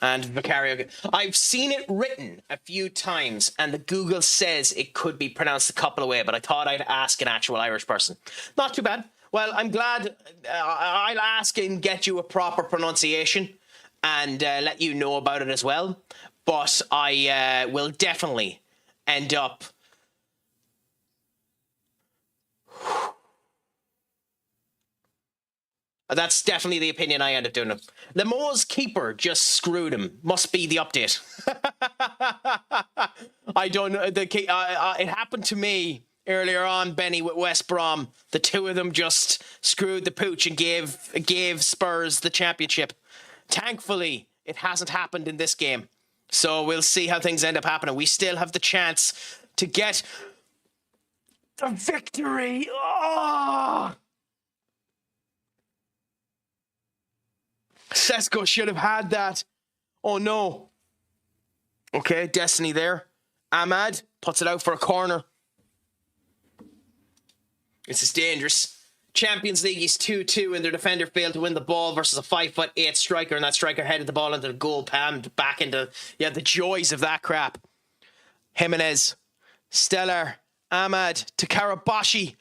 And Vicario. I've seen it written a few times, and the Google says it could be pronounced a couple of ways, but I thought I'd ask an actual Irish person. Not too bad. Well, I'm glad. I'll ask and get you a proper pronunciation. and let you know about it as well. But I will definitely end up... That's definitely the opinion I end up doing. Lemo's keeper just screwed him. Must be the update. I don't know. It happened to me earlier on, Benny, with West Brom. The two of them just screwed the pooch and gave Spurs the championship. Thankfully, it hasn't happened in this game. So we'll see how things end up happening. We still have the chance to get the victory. Oh! Sesko should have had that. Oh no. Okay, Destiny there. Ahmad puts it out for a corner. This is dangerous. Champions League is 2-2 and their defender failed to win the ball versus a 5'8" striker, and that striker headed the ball into the goal, palmed back into the joys of that crap. Jimenez, Stellar, Ahmad to Karabashi.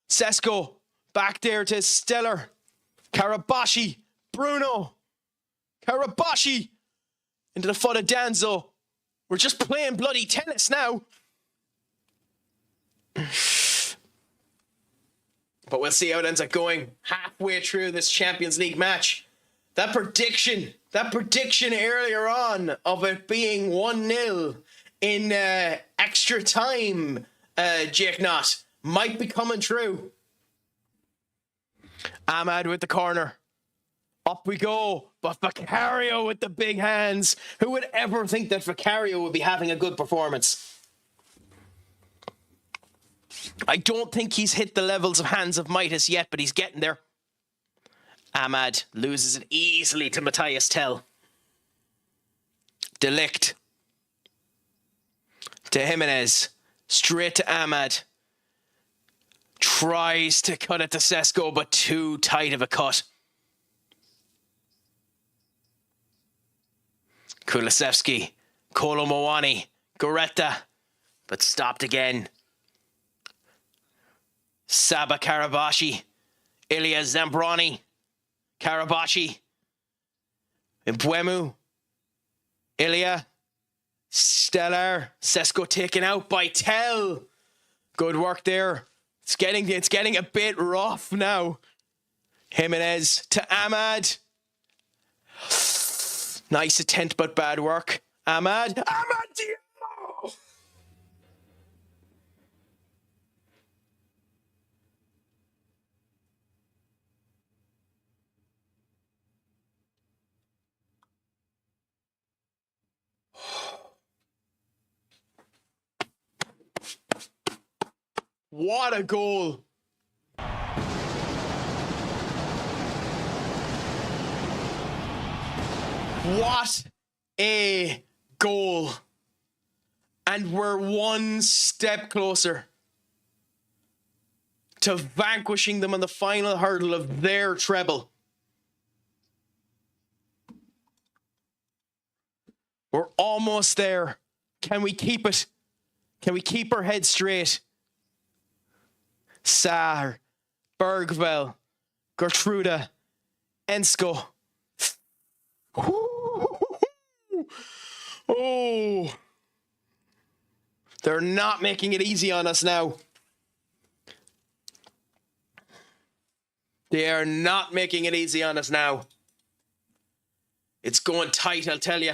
Sesko back there to Stellar. Karabashi. Bruno, Karabashi, into the foot of Danzo. We're just playing bloody tennis now. But we'll see how it ends up going halfway through this Champions League match. That prediction earlier on of it being 1-0 in extra time, Jake Knott, might be coming true. Ahmad with the corner. Up we go, but Vicario with the big hands. Who would ever think that Vicario would be having a good performance? I don't think he's hit the levels of Hands of Midas yet, but he's getting there. Ahmad loses it easily to Matthias Tell. De Ligt. To Jimenez. Straight to Ahmad. Tries to cut it to Sesko, but too tight of a cut. Kulusevski, Kolo Muani, Goretta, but stopped again. Saba Karabashi, Ilya Zambrani, Karabashi, Mbuemu, Ilya, Stellar, Sesko taken out by Tell. Good work there. It's getting a bit rough now. Jimenez to Ahmad. Nice attempt, but bad work. Ahmad. Diallo! What a goal. What a goal. And we're one step closer to vanquishing them on the final hurdle of their treble. We're almost there. Can we keep it? Can we keep our head straight? Sar, Bergvall, Gertruda, Ensko. Oh, they're not making it easy on us now. They are not making it easy on us now. It's going tight, I'll tell you.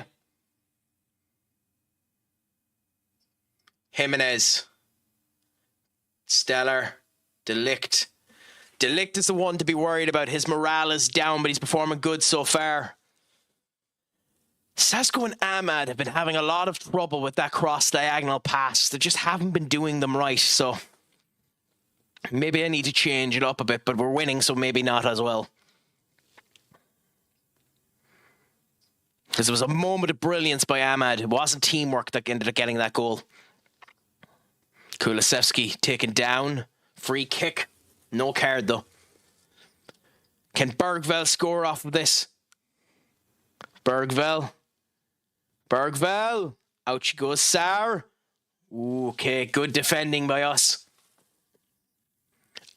Jimenez, Stellar, De Ligt. De Ligt is the one to be worried about. His morale is down, but he's performing good so far. Sesko and Ahmad have been having a lot of trouble with that cross-diagonal pass. They just haven't been doing them right, so maybe I need to change it up a bit, but we're winning, so maybe not as well. Because it was a moment of brilliance by Ahmad. It wasn't teamwork that ended up getting that goal. Kulusevski taken down. Free kick. No card, though. Can Bergvall score off of this? Bergvall. Out she goes, Sar. Okay, good defending by us.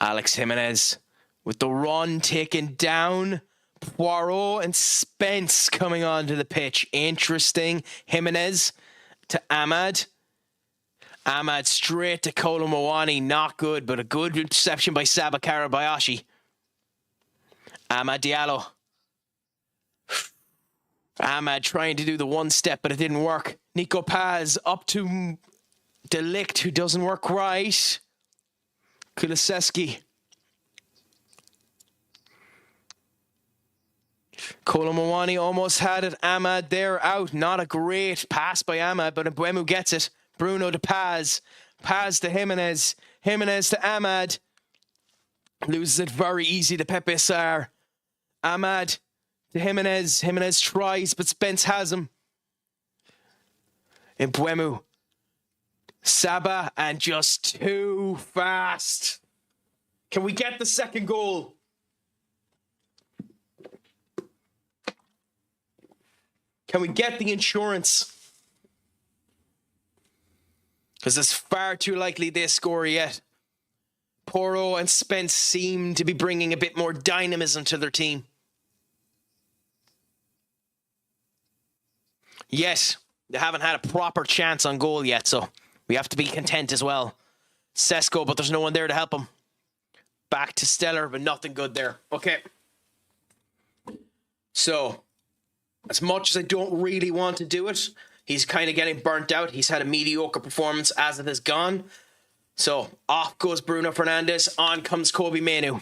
Alex Jimenez with the run taken down Poirot and Spence coming onto the pitch. Interesting. Jimenez to Ahmad. Ahmad straight to Kolomowani. Not good, but a good interception by Saba Karabayashi. Ahmad Diallo. Ahmad trying to do the one step, but it didn't work. Nico Paz up to Delict, who doesn't work right. Kulisevsky. Kolomowani almost had it. Ahmad there out. Not a great pass by Ahmad, but Mbuemu gets it. Bruno to Paz. Paz to Jimenez. Jimenez to Ahmad. Loses it very easy to Pepe Sarr. Ahmad to Jimenez. Jimenez tries, but Spence has him. Mbuemu. Saba, and just too fast. Can we get the second goal? Can we get the insurance? Because it's far too likely they score yet. Porro and Spence seem to be bringing a bit more dynamism to their team. Yet, they haven't had a proper chance on goal yet, so we have to be content as well. Sesko, but there's no one there to help him. Back to Stellar, but nothing good there. Okay. So, as much as I don't really want to do it, he's kind of getting burnt out. He's had a mediocre performance as it has gone. So, off goes Bruno Fernandes. On comes Kobe Mainoo.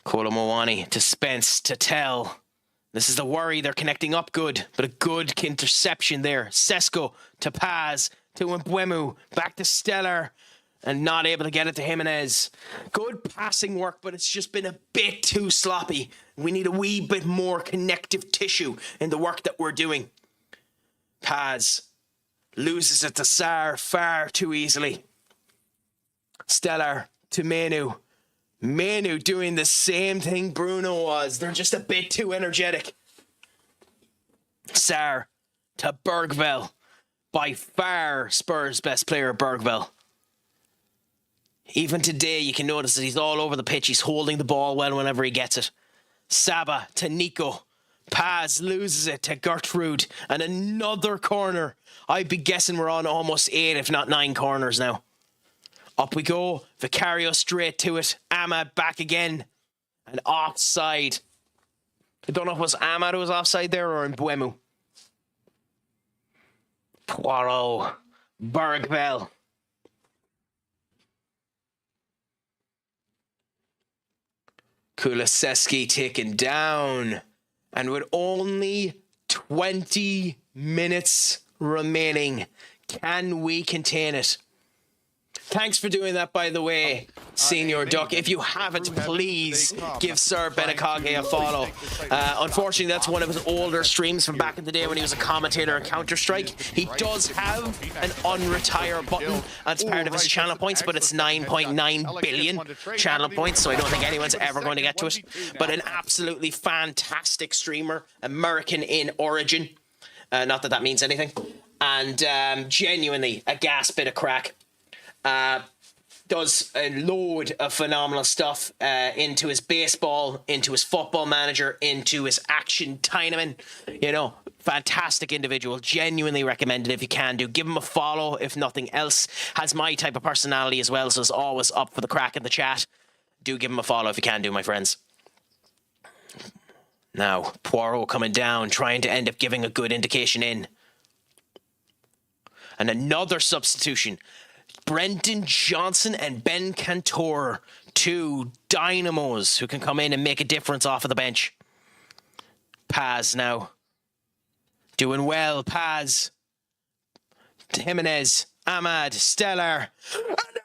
Kolomowani to Spence to Tell. This is the worry. They're connecting up good, but a good interception there. Sesko to Paz to Mbuemu. Back to Stellar. And not able to get it to Jimenez. Good passing work, but it's just been a bit too sloppy. We need a wee bit more connective tissue in the work that we're doing. Paz loses it to Sarr far too easily. Stellar to Mainoo. Mainoo doing the same thing Bruno was. They're just a bit too energetic. Sarr to Bergville. By far Spurs' best player, Bergville. Even today, you can notice that he's all over the pitch. He's holding the ball well whenever he gets it. Saba to Nico. Paz loses it to Gertrude. And another corner. I'd be guessing we're on almost 8, if not 9 corners now. Up we go. Vicario straight to it. Ahmad back again. And offside. I don't know if it was Ahmad who was offside there or Mbuemu. Poirot. Bergville. Kulisevsky taken down. And with only 20 minutes remaining, can we contain it? Thanks for doing that, by the way, Senior Duck. If you haven't, please give Sir Benakage a follow. Unfortunately, that's one of his older streams from back in the day when he was a commentator at Counter-Strike. He does have an unretire button as part of his channel points, but it's 9.9 billion channel points, so I don't think anyone's ever going to get to it. But an absolutely fantastic streamer, American in origin. Not that that means anything. And genuinely a gas bit of crack. Does a load of phenomenal stuff into his baseball, into his football manager, into his action Tynaman. You know, fantastic individual. Genuinely recommended if you can do. Give him a follow if nothing else. Has my type of personality as well, so is always up for the crack in the chat. Do give him a follow if you can do, my friends. Now, Poirot coming down, trying to end up giving a good indication in. And another substitution. Brendan Johnson and Ben Cantor, 2 dynamos who can come in and make a difference off of the bench. Paz now. Doing well, Paz. Jimenez, Ahmad, Stellar. And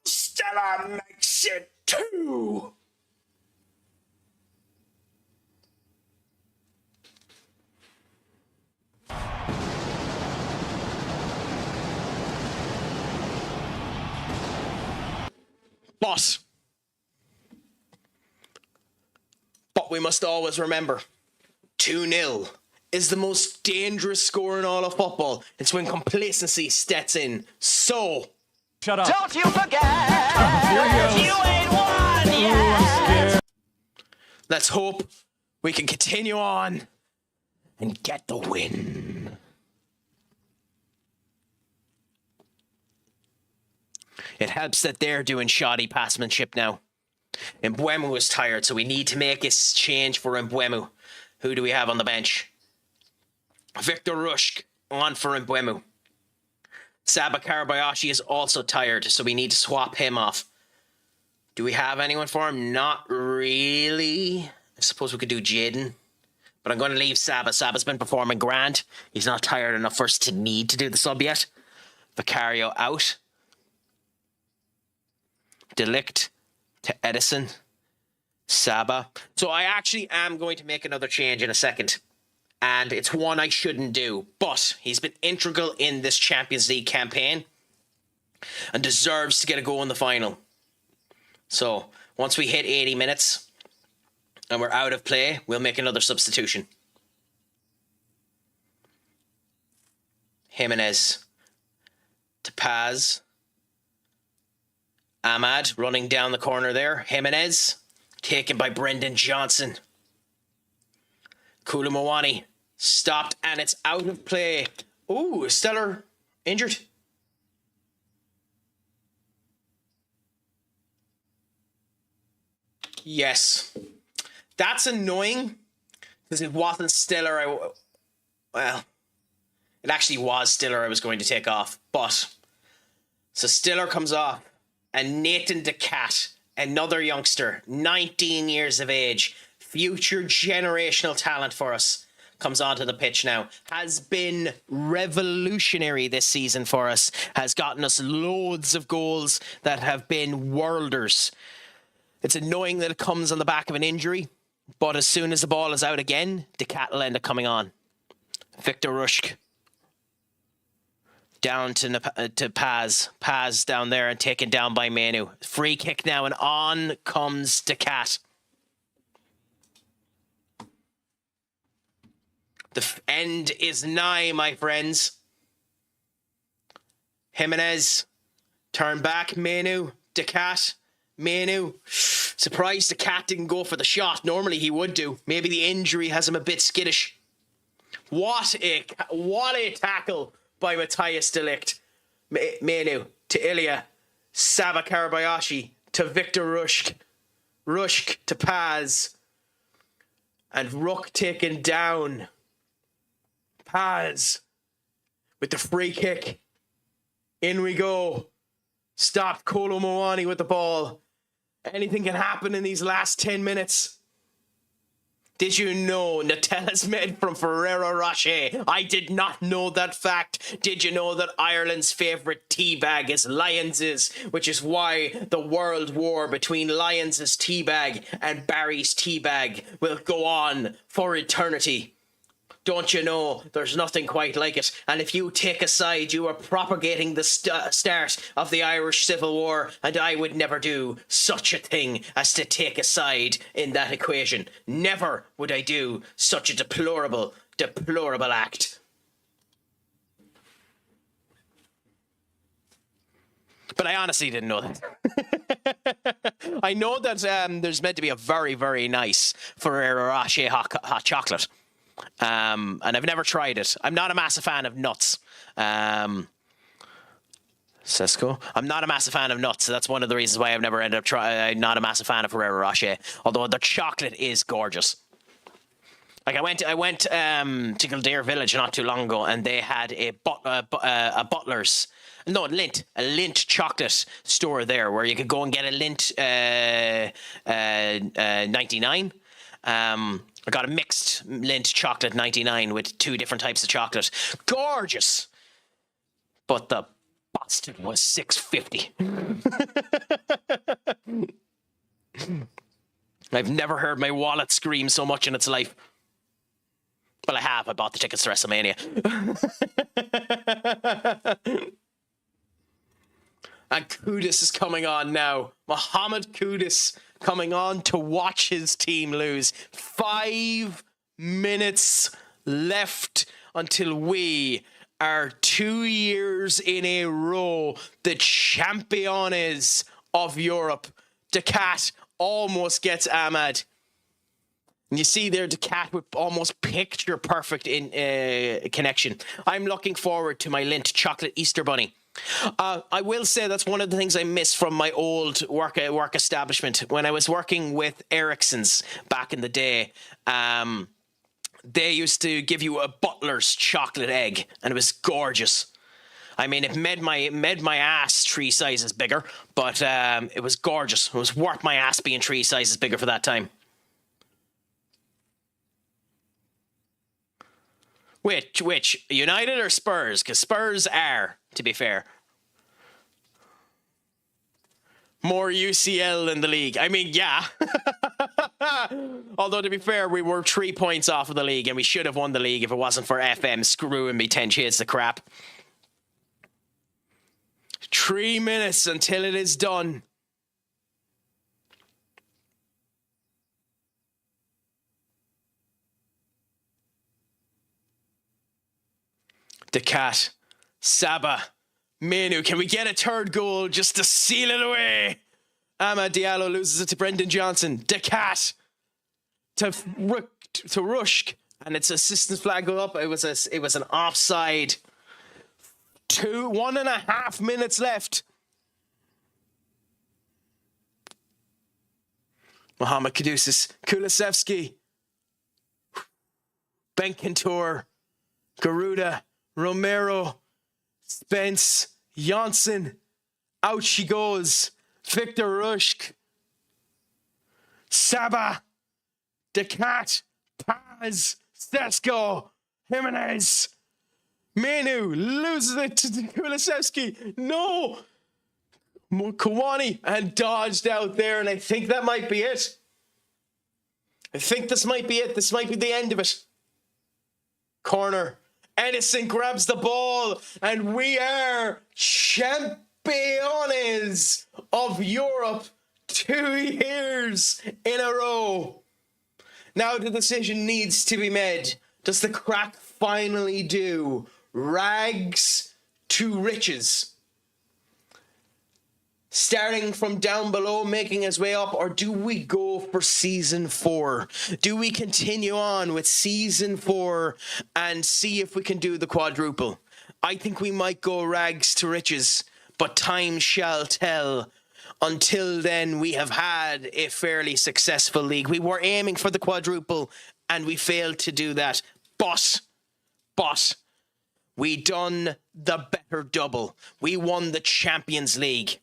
Stellar makes it 2. But we must always remember, 2-0 is the most dangerous score in all of football. It's when complacency steps in. So, Shut up. Don't you forget. You ain't won yet. Let's hope we can continue on and get the win. It helps that they're doing shoddy passmanship now. Mbeumo is tired, so we need to make a change for Mbeumo. Who do we have on the bench? Victor Rushk on for Mbeumo. Saba Karabayashi is also tired, so we need to swap him off. Do we have anyone for him? Not really. I suppose we could do Jaden. But I'm going to leave Saba. Saba's been performing grand. He's not tired enough for us to need to do the sub yet. Vicario out. Delict to Edison. Saba. So I actually am going to make another change in a second. And it's one I shouldn't do. But he's been integral in this Champions League campaign. And deserves to get a goal in the final. So once we hit 80 minutes and we're out of play, we'll make another substitution. Jimenez to Paz. Ahmad running down the corner there. Jimenez taken by Brendan Johnson. Koulibaly stopped and it's out of play. Ooh, is Stellar injured? Yes. That's annoying because it wasn't Stiller. Well, it actually was Stiller I was going to take off. But, so Stiller comes off and Nathan DeCat, another youngster, 19 years of age, future generational talent for us, comes onto the pitch now. Has been revolutionary this season for us. Has gotten us loads of goals that have been worlders. It's annoying that it comes on the back of an injury, but as soon as the ball is out again, DeCat will end up coming on. Victor Rushk. Down to Paz. Paz down there and taken down by Manu. Free kick now and on comes DeCat. The end is nigh, my friends. Jimenez. Turn back. Manu. DeCat. Manu. Surprised DeCat didn't go for the shot. Normally he would do. Maybe the injury has him a bit skittish. What a tackle by Matthias de Ligt. Manu to Ilya. Saba Karabayashi to Victor Rushk. Rushk to Paz. And Rook taken down. Paz with the free kick. In we go. Stopped Kolo Muani with the ball. Anything can happen in these last 10 minutes. Did you know Nutella's made from Ferrero Rocher? I did not know that fact. Did you know that Ireland's favourite tea bag is Lions's, which is why the world war between Lions's tea bag and Barry's tea bag will go on for eternity? Don't you know there's nothing quite like it? And if you take a side, you are propagating the start of the Irish Civil War, and I would never do such a thing as to take a side in that equation. Never would I do such a deplorable act. But I honestly didn't know that. I know that there's meant to be a very, very nice Ferrero Rocher hot chocolate. And I've never tried it. I'm not a massive fan of nuts. Sesco. I'm not a massive fan of nuts, so that's one of the reasons why I've never ended up trying. I'm not a massive fan of Ferrero Rocher, although the chocolate is gorgeous. Like I went to Kildare Village not too long ago, and they had a Butler's. No, a Lindt chocolate store there where you could go and get a Lindt 99. I got a mixed Lindt chocolate 99 with 2 different types of chocolate. Gorgeous! But the bastard was $6.50. I've never heard my wallet scream so much in its life. Well, I have. I bought the tickets to WrestleMania. And Kudus is coming on now. Mohammed Kudus coming on to watch his team lose. 5 minutes left until we are 2 years in a row the champions of Europe. Decat almost gets Ahmad. And you see there Decat with almost picture perfect in connection. I'm looking forward to my Lindt chocolate Easter bunny. I will say that's one of the things I miss from my old work establishment. When I was working with Ericsson's back in the day, they used to give you a butler's chocolate egg, and it was gorgeous. I mean, it made my ass 3 sizes bigger, but it was gorgeous. It was worth my ass being 3 sizes bigger for that time. Which? United or Spurs? Because Spurs are, to be fair, more UCL in the league. I mean, yeah. Although, to be fair, we were 3 points off of the league, and we should have won the league if it wasn't for FM screwing me 10 shades of crap. 3 minutes until it is done. Decat, Saba, Menu. Can we get a third goal just to seal it away? Amad Diallo loses it to Brendan Johnson. Decat to Rushk, and its assistance flag go up. It was an offside. 1.5 minutes left. Mohamed Kudus, Kulusevski, Benkentor, Garuda, Romero, Spence, Janssen, out she goes. Victor Rushk, Saba, Decat, Paz, Sesko, Jimenez, Menu loses it to Kulusevski. No! Kawani and dodged out there, and I think that might be it. I think this might be it. This might be the end of it. Corner. Edison grabs the ball, and we are champions of Europe 2 years in a row. Now the decision needs to be made. Does the Craic finally do rags to riches? Starting from down below, making his way up, or do we go for season 4? Do we continue on with season 4 and see if we can do the quadruple? I think we might go rags to riches, but time shall tell. Until then, we have had a fairly successful league. We were aiming for the quadruple, and we failed to do that. But, we done the better double. We won the Champions League.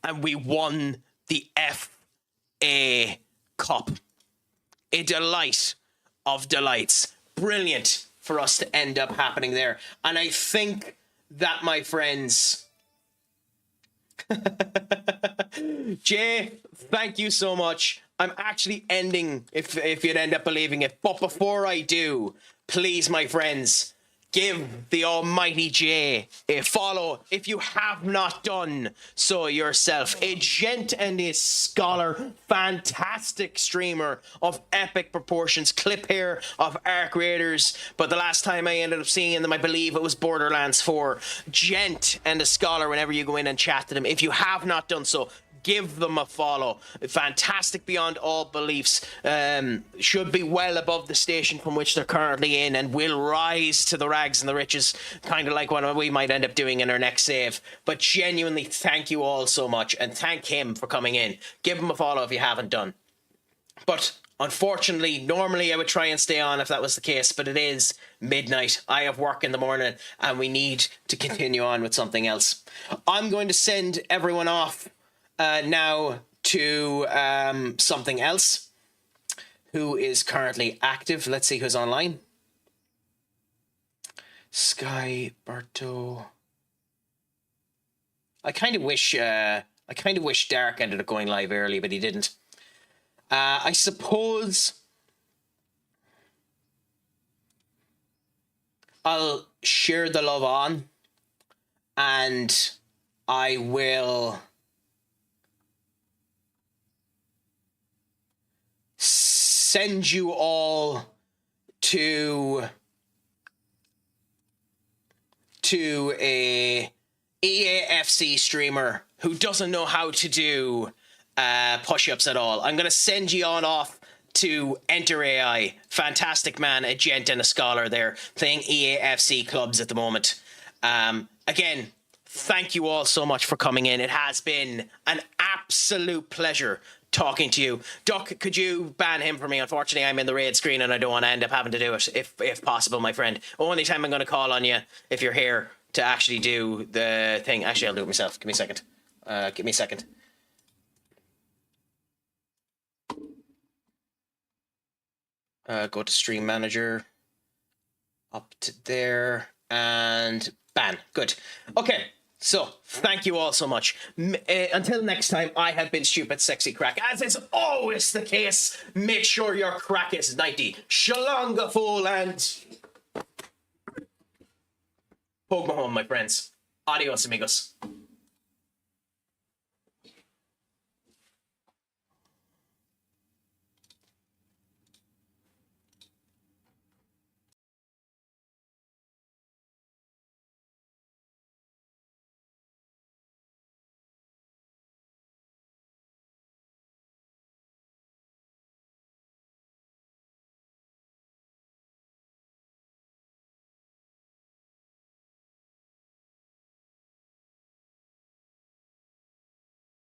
And we won the FA Cup. A delight of delights. Brilliant for us to end up happening there. And I think that, my friends... Jay, thank you so much. I'm actually ending, if you'd end up believing it. But before I do, please, my friends... give the almighty Jay a follow if you have not done so yourself. A gent and a scholar, fantastic streamer of epic proportions, clip here of Arc Raiders, but the last time I ended up seeing them, I believe it was Borderlands 4. Gent and a scholar whenever you go in and chat to them. If you have not done so, give them a follow. Fantastic beyond all beliefs. Should be well above the station from which they're currently in and will rise to the rags and the riches, kind of like what we might end up doing in our next save. But genuinely, thank you all so much, and thank him for coming in. Give him a follow if you haven't done. But unfortunately, normally I would try and stay on if that was the case, but it is midnight. I have work in the morning, and we need to continue on with something else. I'm going to send everyone off now to something else. Who is currently active? Let's see who's online. Sky Berto. I kind of wish Dark ended up going live early, but he didn't. I suppose I'll share the love on, and I will send you all to to a EAFC streamer who doesn't know how to do push-ups at all. I'm going to send you on off to Enter AI. Fantastic man, a gent and a scholar there, playing EAFC clubs at the moment. Again, thank you all so much for coming in. It has been an absolute pleasure talking to you. Duck, could you ban him for me? Unfortunately, I'm in the raid screen and I don't want to end up having to do it, if possible, my friend. Only time I'm going to call on you if you're here to actually do the thing. Actually, I'll do it myself. Give me a second. Give me a second. Go to Stream Manager. Up to there. And ban. Good. Okay. So, thank you all so much. Until next time, I have been Stupid Sexy Craic. As is always the case, make sure your crack is 90. Shalonga fool and... Poke my home, my friends. Adios, amigos.